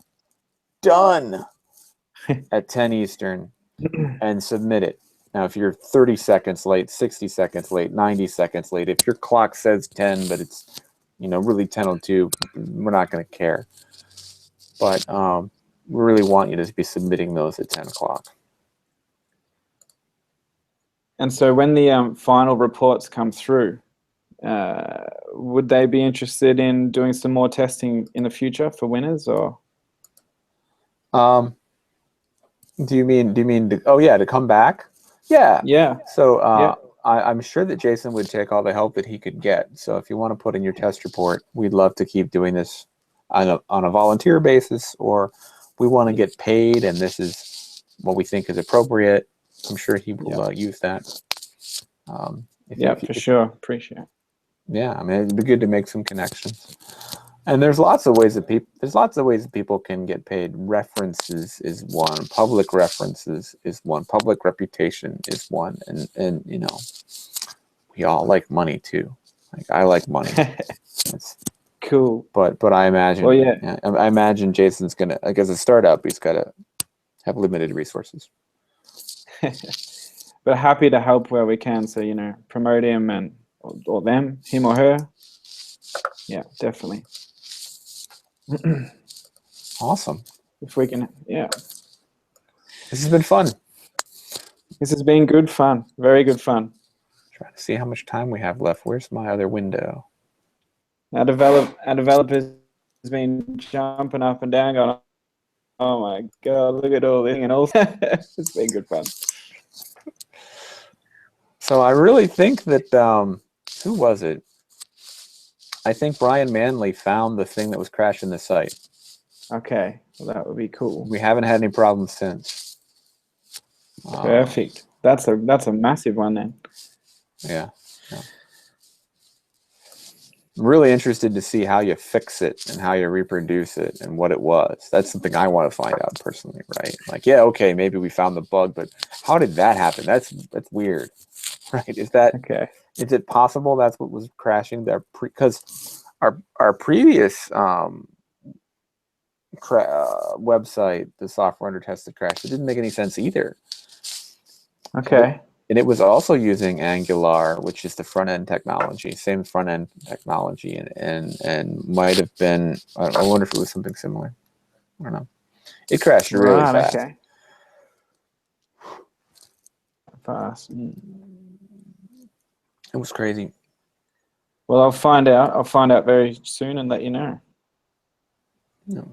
at 10 Eastern and submit it. Now, if you're 30 seconds late, 60 seconds late, 90 seconds late, if your clock says 10, but it's, you know, really 10:02, we're not going to care. But we really want you to be submitting those at 10 o'clock. And so when the final reports come through, would they be interested in doing some more testing in the future for winners, or? Do you mean to come back? Yeah. Yeah. So Yeah. I'm sure that Jason would take all the help that he could get. So if you want to put in your test report, we'd love to keep doing this on a volunteer basis, or we want to get paid and this is what we think is appropriate. I'm sure he will use that. For sure. Appreciate it. Yeah, I mean, it'd be good to make some connections. And there's lots of ways that people can get paid. References is one. Public references is one. Public reputation is one. And you know, we all like money too. Like I like money. It's cool. But I imagine. Well, yeah. I imagine Jason's gonna, like, as a startup, he's got to have limited resources. But happy to help where we can. So, you know, promote him or them, him or her. Yeah, definitely. Awesome. If we can, yeah. This has been fun. This has been good fun. Very good fun. Trying to see how much time we have left. Where's my other window? Our developers has been jumping up and down, going, "Oh my god, look at all this!" And all it's been good fun. So I really think that who was it? I think Brian Manley found the thing that was crashing the site. Okay, well, that would be cool. We haven't had any problems since. Perfect. That's a massive one then. Yeah. I'm really interested to see how you fix it and how you reproduce it and what it was. That's something I want to find out personally, right? Like, yeah, okay, maybe we found the bug, but how did that happen? That's weird, right? Is it possible that's what was crashing there? Because our previous website, the software under tested crash, it didn't make any sense either. Okay. And it was also using Angular, which is the front end technology, same front end technology, and might have been. I wonder if it was something similar. I don't know. It crashed really fast. Okay. Fast. It was crazy. Well, I'll find out. I'll find out very soon and let you know. No.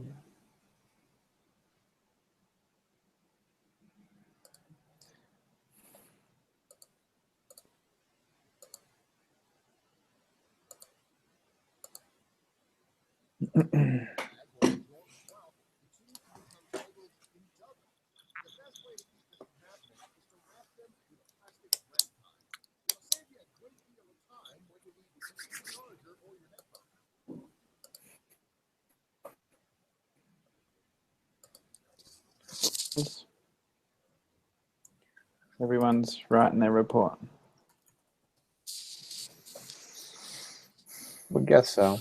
Everyone's writing their report. Would guess so.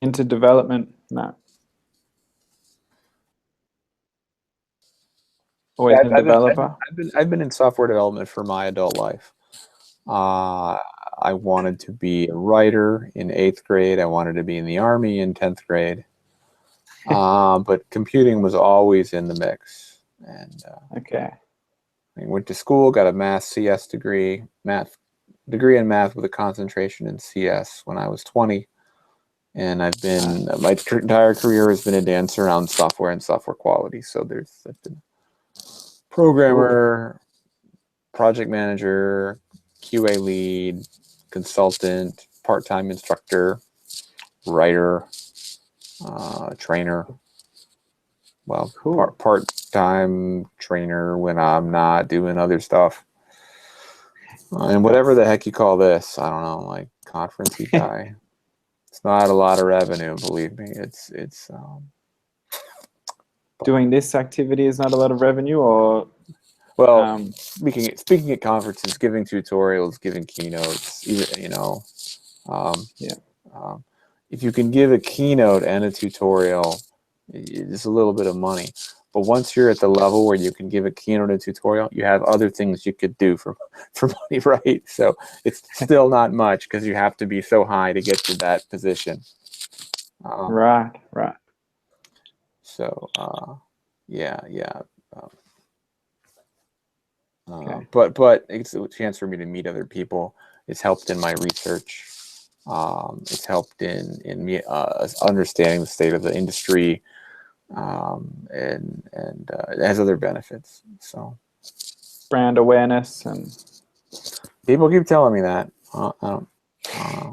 Into development? No. Always Yeah, been developer? I've been in software development for my adult life. I wanted to be a writer in 8th grade. I wanted to be in the Army in 10th grade. But computing was always in the mix. And Okay. I went to school, got a math CS degree, math degree in math with a concentration in CS when I was 20. And I've been, my entire career has been a dance around software and software quality. So I've been programmer, project manager, QA lead, consultant, part-time instructor, writer, trainer. Well, Cool. part-time trainer when I'm not doing other stuff. And whatever the heck you call this, I don't know, like conferencey guy. It's not a lot of revenue, believe me. It's Doing this activity is not a lot of revenue, or well, speaking at conferences, giving tutorials, giving keynotes, even if you can give a keynote and a tutorial, it's a little bit of money. But once you're at the level where you can give a keynote and tutorial, you have other things you could do for money, right? So it's still not much because you have to be so high to get to that position. Right. So yeah. Okay. But it's a chance for me to meet other people. It's helped in my research. It's helped in me understanding the state of the industry, and it has other benefits. So Brand awareness and people keep telling me that. I don't know.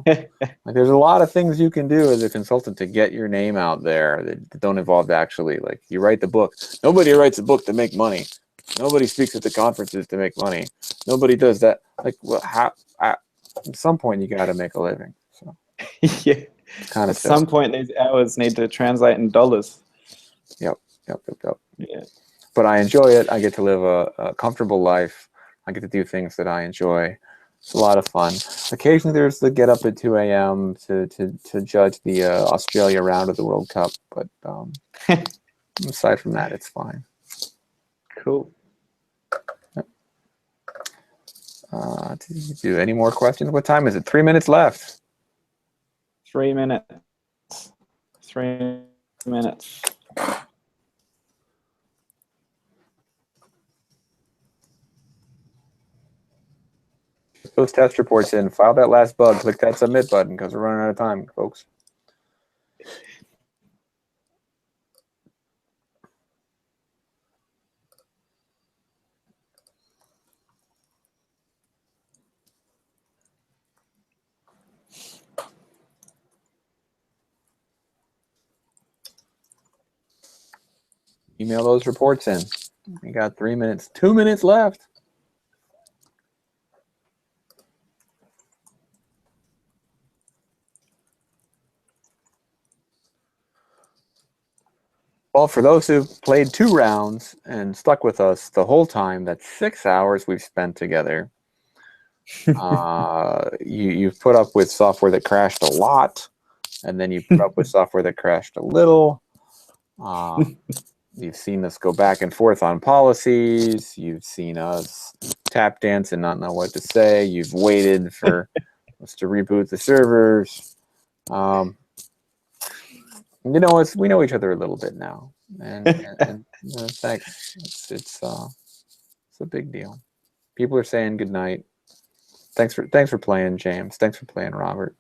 Like there's a lot of things you can do as a consultant to get your name out there that don't involve actually, like, you write the book. Nobody writes a book to make money. Nobody speaks at the conferences to make money. Nobody does that. Like, well, at some point you got to make a living. So yeah. kind At of some point, these hours need to translate in dollars. Yep. Yeah. But I enjoy it. I get to live a comfortable life. I get to do things that I enjoy. It's a lot of fun. Occasionally there's the get up at 2 a.m. to judge the Australia round of the World Cup. But aside from that, it's fine. Cool. Do any more questions? What time is it? 3 minutes left. 3 minutes. 3 minutes. Put those test reports in. File that last bug. Click that submit button because we're running out of time, folks. Email those reports in. We got 3 minutes. 2 minutes left. Well, for those who've played 2 rounds and stuck with us the whole time, that's 6 hours we've spent together. You've put up with software that crashed a lot, and then you put up with software that crashed a little. You've seen us go back and forth on policies. You've seen us tap dance and not know what to say. You've waited for us to reboot the servers. We know each other a little bit now. and thanks. It's a big deal. People are saying good night. Thanks for playing, James. Thanks for playing, Robert.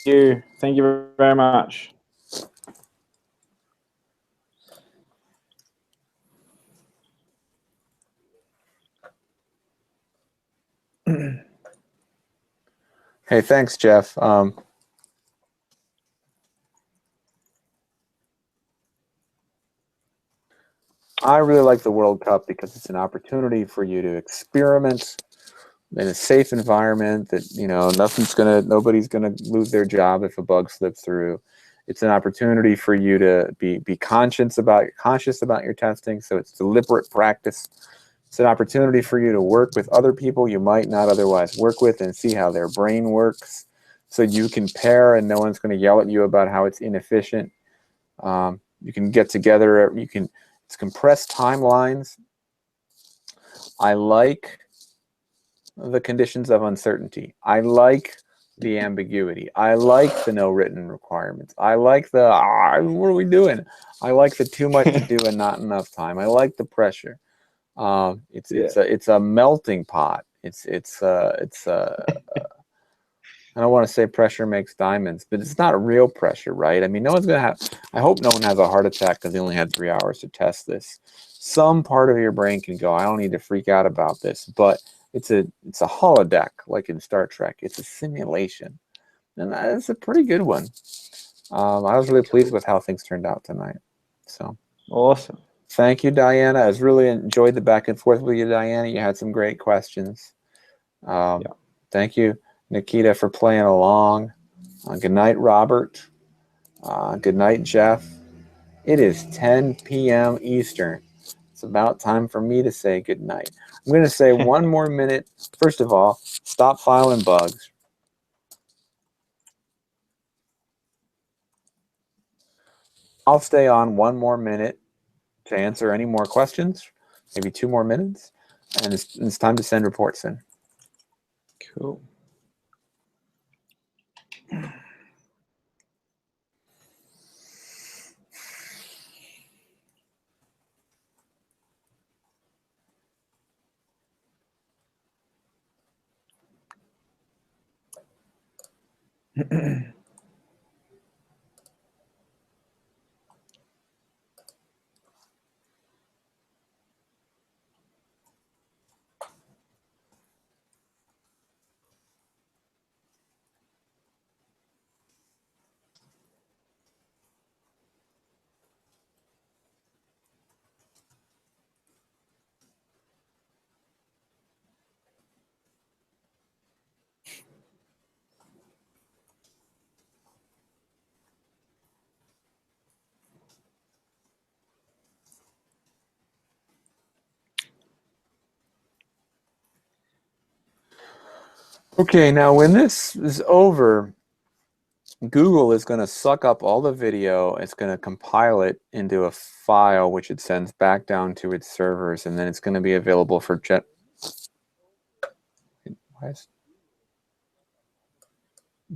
Thank you very much. Hey, thanks, Jeff. I really like the World Cup because it's an opportunity for you to experiment in a safe environment that, nobody's gonna lose their job if a bug slips through. It's an opportunity for you to be conscious about your testing, so it's deliberate practice. It's an opportunity for you to work with other people you might not otherwise work with and see how their brain works, so you can pair and no one's going to yell at you about how it's inefficient. You can get together. It's compressed timelines. I like the conditions of uncertainty. I like the ambiguity. I like the no written requirements. I like the what are we doing? I like the too much to do and not enough time. I like the pressure. It's a melting pot. I don't want to say pressure makes diamonds, but it's not real pressure, right? I mean, no one's gonna have. I hope no one has a heart attack because they only had 3 hours to test this. Some part of your brain can go, I don't need to freak out about this, but it's a holodeck like in Star Trek. It's a simulation, and that's a pretty good one. I was really pleased with how things turned out tonight. So Awesome. thank you, Diana. I really enjoyed the back and forth with you, Diana. You had some great questions. Thank you, Nikita, for playing along. Good night, Robert. Good night, Jeff. It is 10 p.m. Eastern. It's about time for me to say good night. I'm going to say one more minute. First of all, stop filing bugs. I'll stay on one more minute to answer any more questions, maybe 2 more minutes, and it's time to send reports in. Cool. Okay, now when this is over, Google is going to suck up all the video. It's going to compile it into a file, which it sends back down to its servers, and then it's going to be available for It's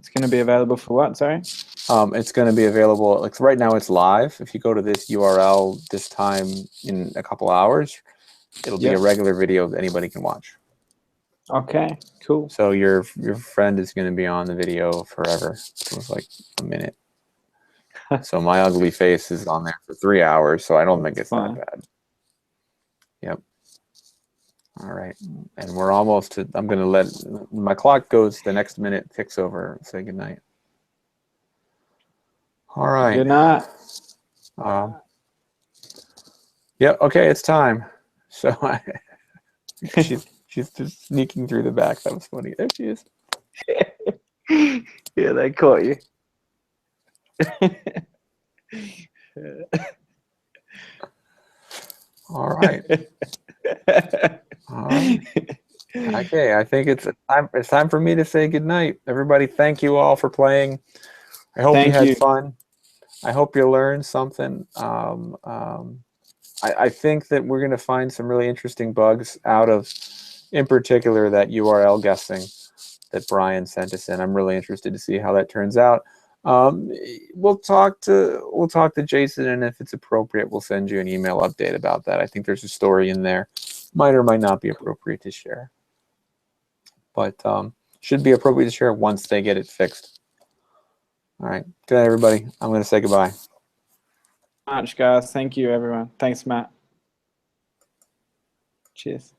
going to be available for what? Sorry. It's going to be available. Like right now, it's live. If you go to this URL this time in a couple hours, it'll be a regular video that anybody can watch. Okay, cool. So your friend is going to be on the video forever. It was like a minute. So my ugly face is on there for 3 hours. So I don't think it's that bad. Yep. All right. And we're almost to, I'm going to let my clock goes the next minute ticks over. Say good night. All right. Good night. Yeah. Okay. It's time. So she's just sneaking through the back. That was funny. There she is. Yeah, they caught you. All right. All right. Okay, I think it's time for me to say good night. Everybody, thank you all for playing. I hope you had fun. I hope you learned something. I think that we're going to find some really interesting bugs out of, in particular, that URL guessing that Brian sent us in. I'm really interested to see how that turns out. We'll talk to Jason, and if it's appropriate, we'll send you an email update about that. I think there's a story in there, might or might not be appropriate to share, but should be appropriate to share once they get it fixed. All right, good night, everybody. I'm going to say goodbye. Much, guys. Thank you, everyone. Thanks, Matt. Cheers.